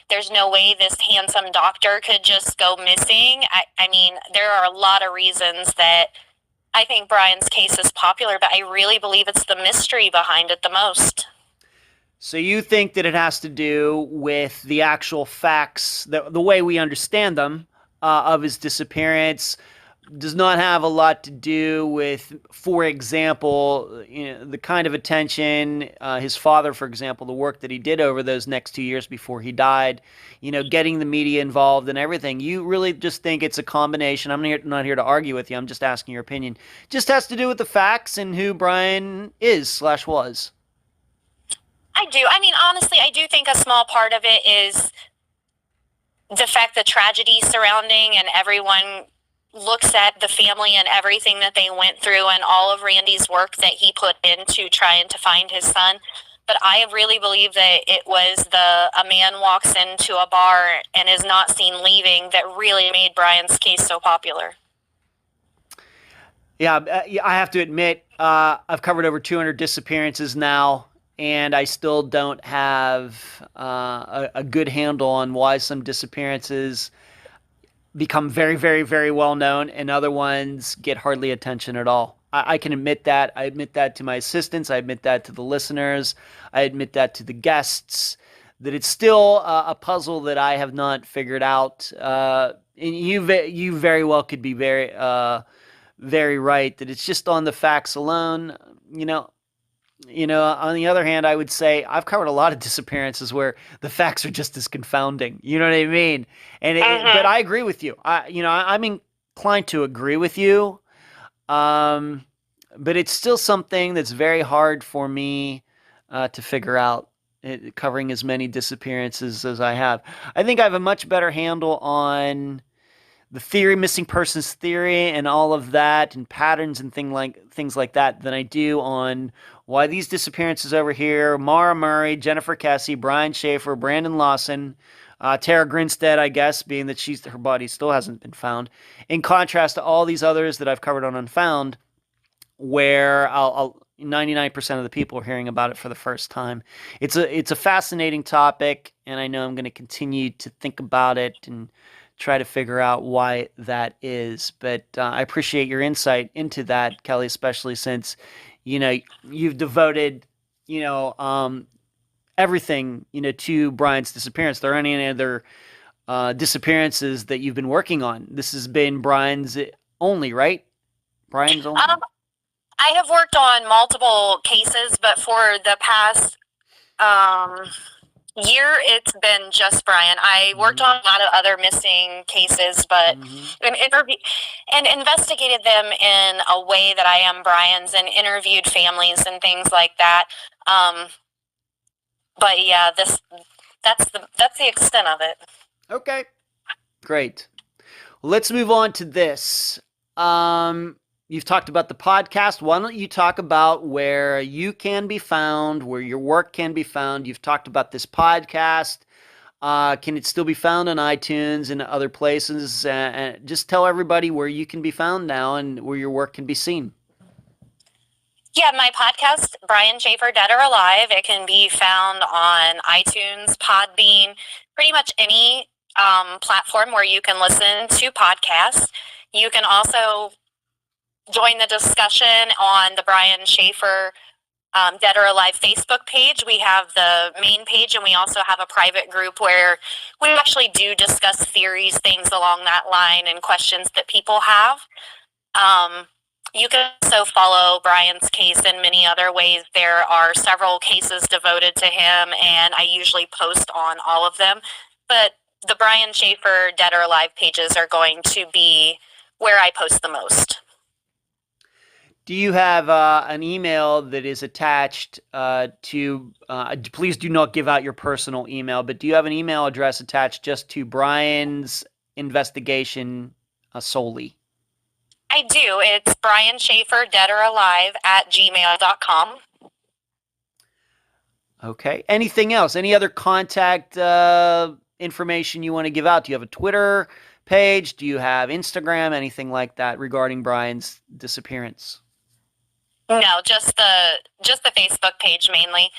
there's no way this handsome doctor could just go missing. I mean, there are a lot of reasons that I think Brian's case is popular, but I really believe it's the mystery behind it the most. So you think that it has to do with the actual facts, the way we understand them, of his disappearance, does not have a lot to do with, for example, the kind of attention his father, for example, the work that he did over those next 2 years before he died, getting the media involved and everything. You really just think it's a combination. I'm not here to argue with you. I'm just asking your opinion. Just has to do with the facts and who Brian is/was. I do. I mean, honestly, I do think a small part of it is the fact the tragedy surrounding, and everyone looks at the family and everything that they went through and all of Randy's work that he put into trying to find his son. But I really believe that it was a man walks into a bar and is not seen leaving that really made Brian's case so popular. Yeah, I have to admit, I've covered over 200 disappearances now. And I still don't have a good handle on why some disappearances become very, very, very well known and other ones get hardly attention at all. I can admit that. I admit that to my assistants. I admit that to the listeners. I admit that to the guests, that it's still a puzzle that I have not figured out. And you very well could be very, very right that it's just on the facts alone, on the other hand, I would say I've covered a lot of disappearances where the facts are just as confounding. You know what I mean? And but I agree with you. I'm inclined to agree with you. But it's still something that's very hard for me to figure out, covering as many disappearances as I have. I think I have a much better handle on the theory, missing persons theory, and all of that, and patterns and things like that than I do on why these disappearances over here, Mara Murray, Jennifer Kesse, Brian Shaffer, Brandon Lawson, Tara Grinstead, I guess, being that her body still hasn't been found, in contrast to all these others that I've covered on Unfound, where 99% of the people are hearing about it for the first time. It's a fascinating topic, and I know I'm going to continue to think about it and try to figure out why that is. But I appreciate your insight into that, Kelly, especially since you've devoted everything to Brian's disappearance. There aren't any other disappearances that you've been working on. This has been Brian's only, right? Brian's only. I have worked on multiple cases, but for the past year, it's been just Brian. I worked on a lot of other missing cases, but and investigated them in a way that I am Brian's, and interviewed families and things like that. But yeah, that's the extent of it. Okay, great. Let's move on to this. You've talked about the podcast. Why don't you talk about where you can be found, where your work can be found? You've talked about this podcast. Can it still be found on iTunes and other places? Just tell everybody where you can be found now and where your work can be seen. Yeah, my podcast, Brian Shaffer, Dead or Alive, it can be found on iTunes, Podbean, pretty much any platform where you can listen to podcasts. You can also join the discussion on the Brian Shaffer Dead or Alive Facebook page. We have the main page, and we also have a private group where we actually do discuss theories, things along that line, and questions that people have. You can also follow Brian's case in many other ways. There are several cases devoted to him, and I usually post on all of them. But the Brian Shaffer Dead or Alive pages are going to be where I post the most. Do you have an email that is attached to, please do not give out your personal email, but do you have an email address attached just to Brian's investigation solely? I do. It's Brian Shaffer, Dead or Alive @gmail.com. Okay. Anything else? Any other contact information you want to give out? Do you have a Twitter page? Do you have Instagram? Anything like that regarding Brian's disappearance? No, just the Facebook page mainly.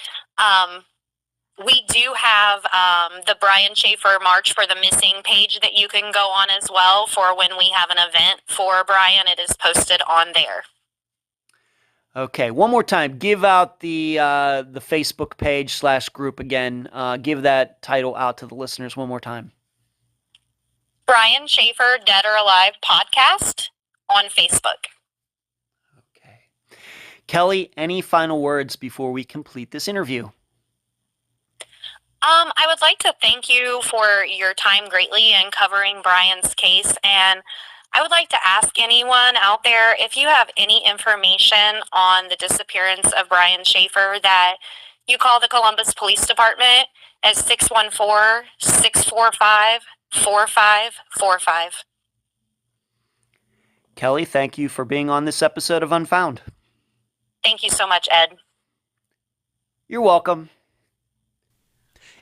We do have the Brian Shaffer March for the Missing page that you can go on as well for when we have an event for Brian. It is posted on there. Okay, one more time. Give out the Facebook page /group again. Give that title out to the listeners one more time. Brian Shaffer Dead or Alive podcast on Facebook. Okay. Kelly, any final words before we complete this interview? I would like to thank you for your time greatly in covering Brian's case, and I would like to ask anyone out there, if you have any information on the disappearance of Brian Shaffer, that you call the Columbus Police Department at 614-645-4545. Kelly, thank you for being on this episode of Unfound. Thank you so much, Ed. You're welcome.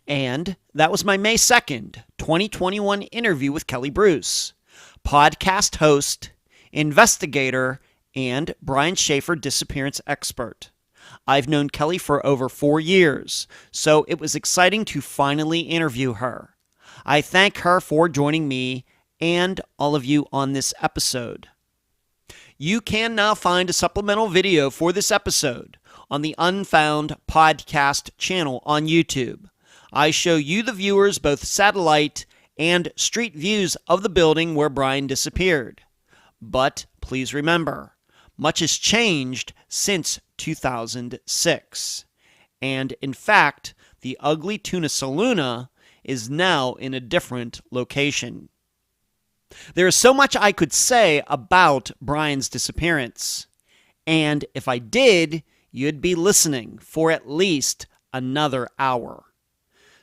And that was my May 2nd, 2021 interview with Kelly Bruce, podcast host, investigator, and Brian Shaffer disappearance expert. I've known Kelly for over 4 years, so it was exciting to finally interview her. I thank her for joining me and all of you on this episode. You can now find a supplemental video for this episode on the Unfound Podcast Channel on YouTube. I show you, the viewers, both satellite and street views of the building where Brian disappeared. But please remember, much has changed since 2006. And in fact, the ugly tuna saloona is now in a different location. There is so much I could say about Brian's disappearance. And if I did, you'd be listening for at least another hour.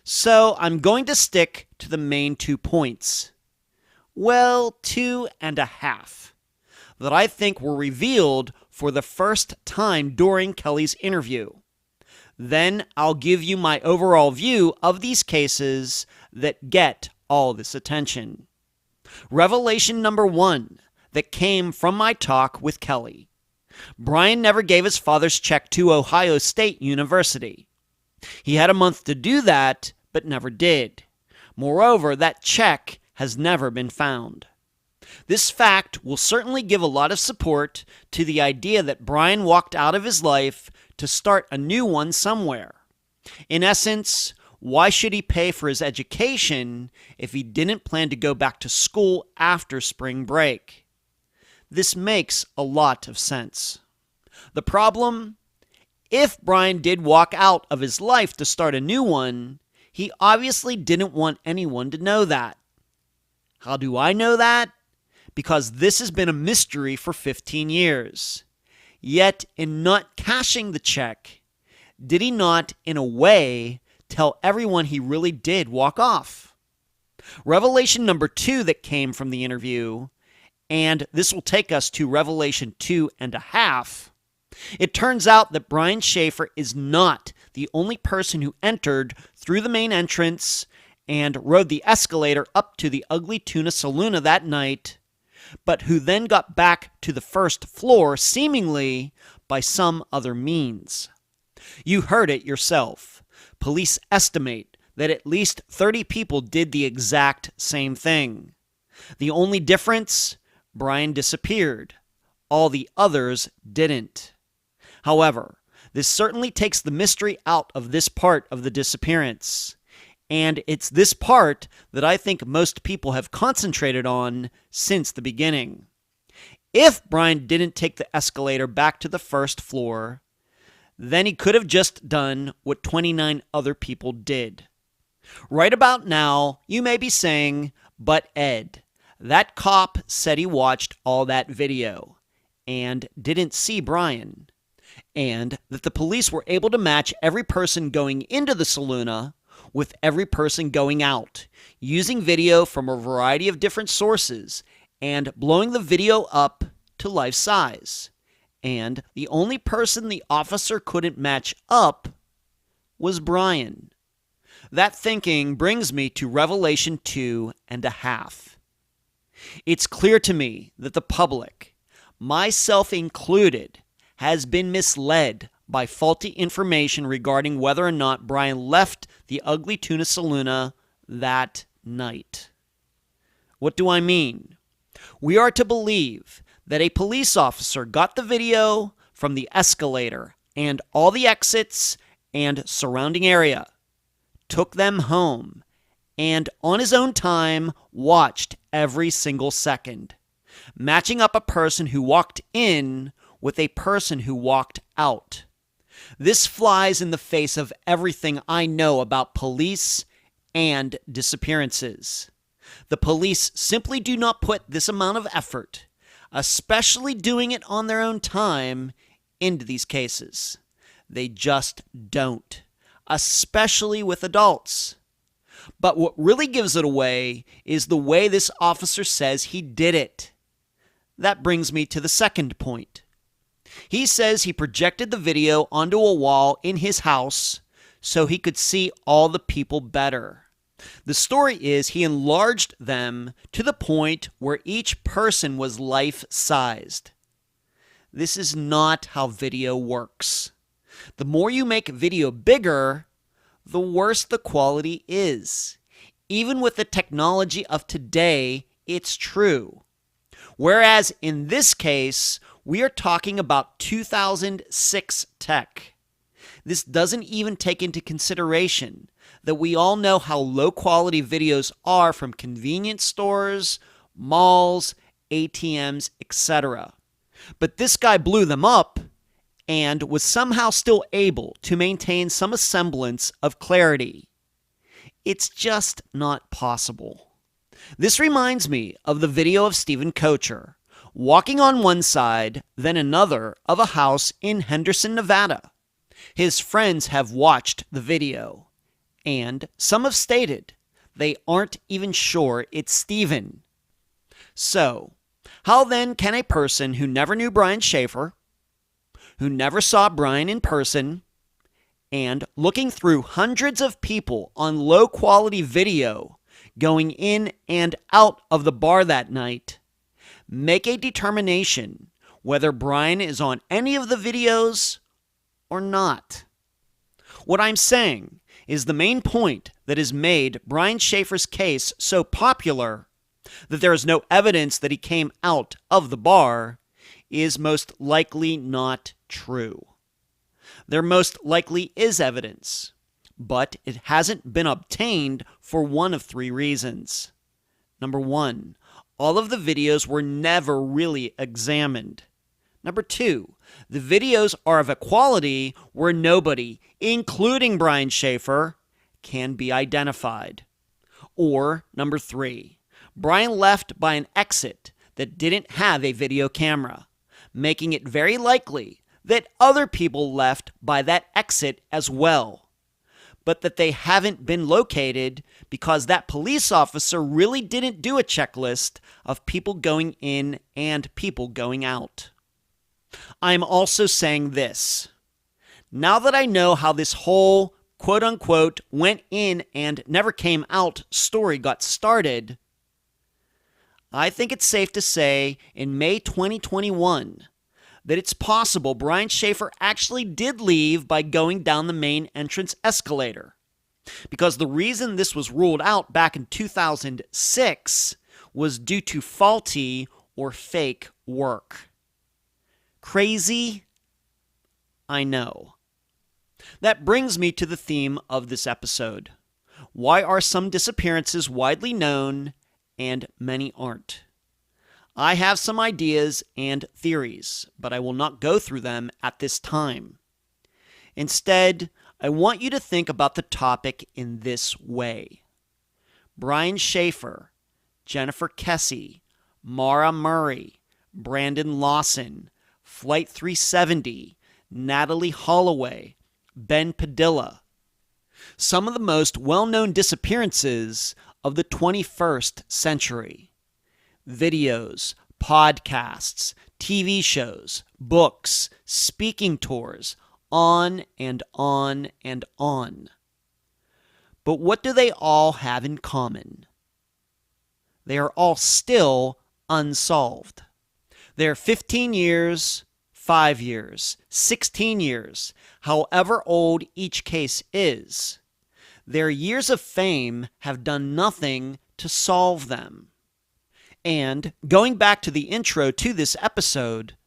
So I'm going to stick to the main 2 points. Well, 2.5. That I think were revealed for the first time during Kelly's interview. Then I'll give you my overall view of these cases that get all this attention. Revelation number 1 that came from my talk with Kelly. Brian never gave his father's check to Ohio State University. He had a month to do that, but never did. Moreover, that check has never been found. This fact will certainly give a lot of support to the idea that Brian walked out of his life to start a new one somewhere. In essence, why should he pay for his education if he didn't plan to go back to school after spring break? This makes a lot of sense. The problem? If Brian did walk out of his life to start a new one, He obviously didn't want anyone to know that. How do I know that? Because this has been a mystery for 15 years. Yet, in not cashing the check, did he not, in a way, tell everyone he really did walk off? Revelation number 2 that came from the interview, and this will take us to Revelation 2.5. It turns out that Brian Shaffer is not the only person who entered through the main entrance and rode the escalator up to the Ugly Tuna Saloon that night, but who then got back to the first floor seemingly by some other means. You heard it yourself. Police estimate that at least 30 people did the exact same thing. The only difference? Brian disappeared. All the others didn't. However, this certainly takes the mystery out of this part of the disappearance. And it's this part that I think most people have concentrated on since the beginning. If Brian didn't take the escalator back to the first floor, then he could have just done what 29 other people did. Right about now, you may be saying, but Ed, that cop said he watched all that video and didn't see Brian, and that the police were able to match every person going into the saloon with every person going out, using video from a variety of different sources and blowing the video up to life size. And the only person the officer couldn't match up was Brian. That thinking brings me to Revelation 2.5. It's clear to me that the public, myself included, has been misled by faulty information regarding whether or not Brian left the Ugly Tuna Saloon that night. What do I mean? We are to believe that a police officer got the video from the escalator and all the exits and surrounding area, took them home, and on his own time watched every single second, matching up a person who walked in with a person who walked out. This flies in the face of everything I know about police and disappearances. The police simply do not put this amount of effort, especially doing it on their own time, into these cases. They just don't, especially with adults. But what really gives it away is the way this officer says he did it. That brings me to the second point. He says he projected the video onto a wall in his house so he could see all the people better. The story is he enlarged them to the point where each person was life-sized. This is not how video works. The more you make video bigger, the worse the quality is. Even with the technology of today, it's true. Whereas in this case, we are talking about 2006 tech. This doesn't even take into consideration that we all know how low quality videos are from convenience stores, malls, ATMs, etc. But this guy blew them up and was somehow still able to maintain some semblance of clarity. It's just not possible. This reminds me of the video of Stephen Kocher walking on one side, then another of a house in Henderson, Nevada. His friends have watched the video, and some have stated they aren't even sure it's Stephen. So, how then can a person who never knew Brian Shaffer, who never saw Brian in person, and looking through hundreds of people on low-quality video going in and out of the bar that night, make a determination whether Brian is on any of the videos or not? What I'm saying is the main point that has made Brian Shaffer's case so popular, that there is no evidence that he came out of the bar, is most likely not true. There most likely is evidence, but it hasn't been obtained for one of three reasons. Number one, all of the videos were never really examined. Number two, the videos are of a quality where nobody, including Brian Shaffer, can be identified. Or, number 3, Brian left by an exit that didn't have a video camera, making it very likely that other people left by that exit as well, but that they haven't been located because that police officer really didn't do a checklist of people going in and people going out. I'm also saying this. Now that I know how this whole quote-unquote went in and never came out story got started, I think it's safe to say in May 2021 that it's possible Brian Shaffer actually did leave by going down the main entrance escalator. Because the reason this was ruled out back in 2006 was due to faulty or fake work. Crazy? I know. That brings me to the theme of this episode. Why are some disappearances widely known and many aren't? I have some ideas and theories, but I will not go through them at this time. Instead, I want you to think about the topic in this way. Brian Shaffer, Jennifer Kesse, Mara Murray, Brandon Lawson, Flight 370, Natalie Holloway, Ben Padilla. Some of the most well-known disappearances of the 21st century. Videos, podcasts, TV shows, books, speaking tours, on and on and on. But what do they all have in common? They are all still unsolved. They're 15 years, 5 years, 16 years, however old each case is. Their years of fame have done nothing to solve them. And going back to the intro to this episode,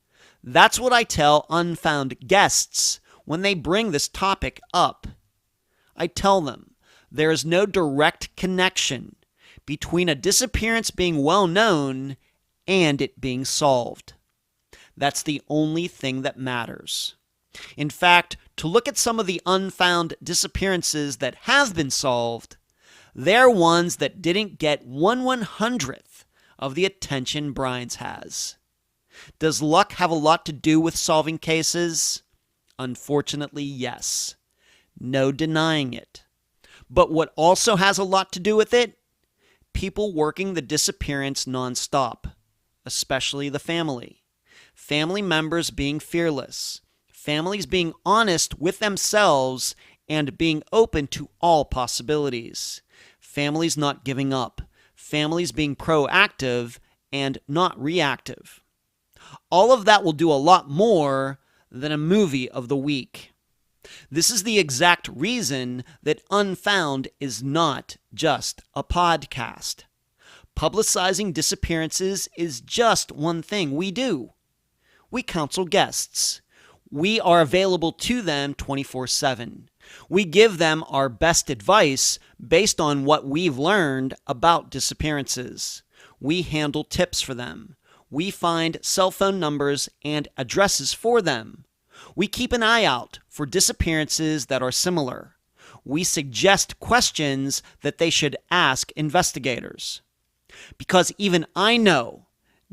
that's what I tell Unfound guests when they bring this topic up. I tell them there is no direct connection between a disappearance being well known and it being solved. That's the only thing that matters. In fact, to look at some of the unfound disappearances that have been solved, they're ones that didn't get 1/100th of the attention Brian's has. Does luck have a lot to do with solving cases? Unfortunately, yes. No denying it. But what also has a lot to do with it? People working the disappearance nonstop, especially the family. Family members being fearless. Families being honest with themselves and being open to all possibilities. Families not giving up. Families being proactive and not reactive. All of that will do a lot more than a movie of the week. This is the exact reason that Unfound is not just a podcast. Publicizing disappearances is just one thing we do. We counsel guests. We are available to them 24/7. We give them our best advice based on what we've learned about disappearances. We handle tips for them. We find cell phone numbers and addresses for them. We keep an eye out for disappearances that are similar. We suggest questions that they should ask investigators. Because even I know,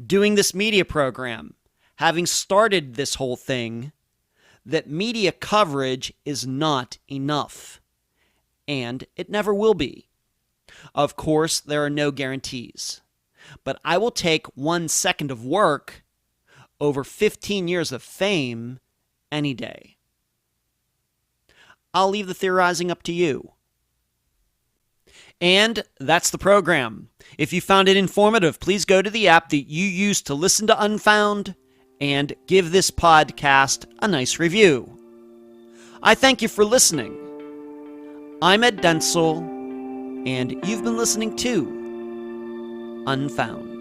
doing this media program, having started this whole thing, that media coverage is not enough. And it never will be. Of course, there are no guarantees. But I will take 1 second of work over 15 years of fame any day. I'll leave the theorizing up to you. And that's the program. If you found it informative, please go to the app that you use to listen to Unfound and give this podcast a nice review. I thank you for listening. I'm Ed Densel, and you've been listening to Unfound.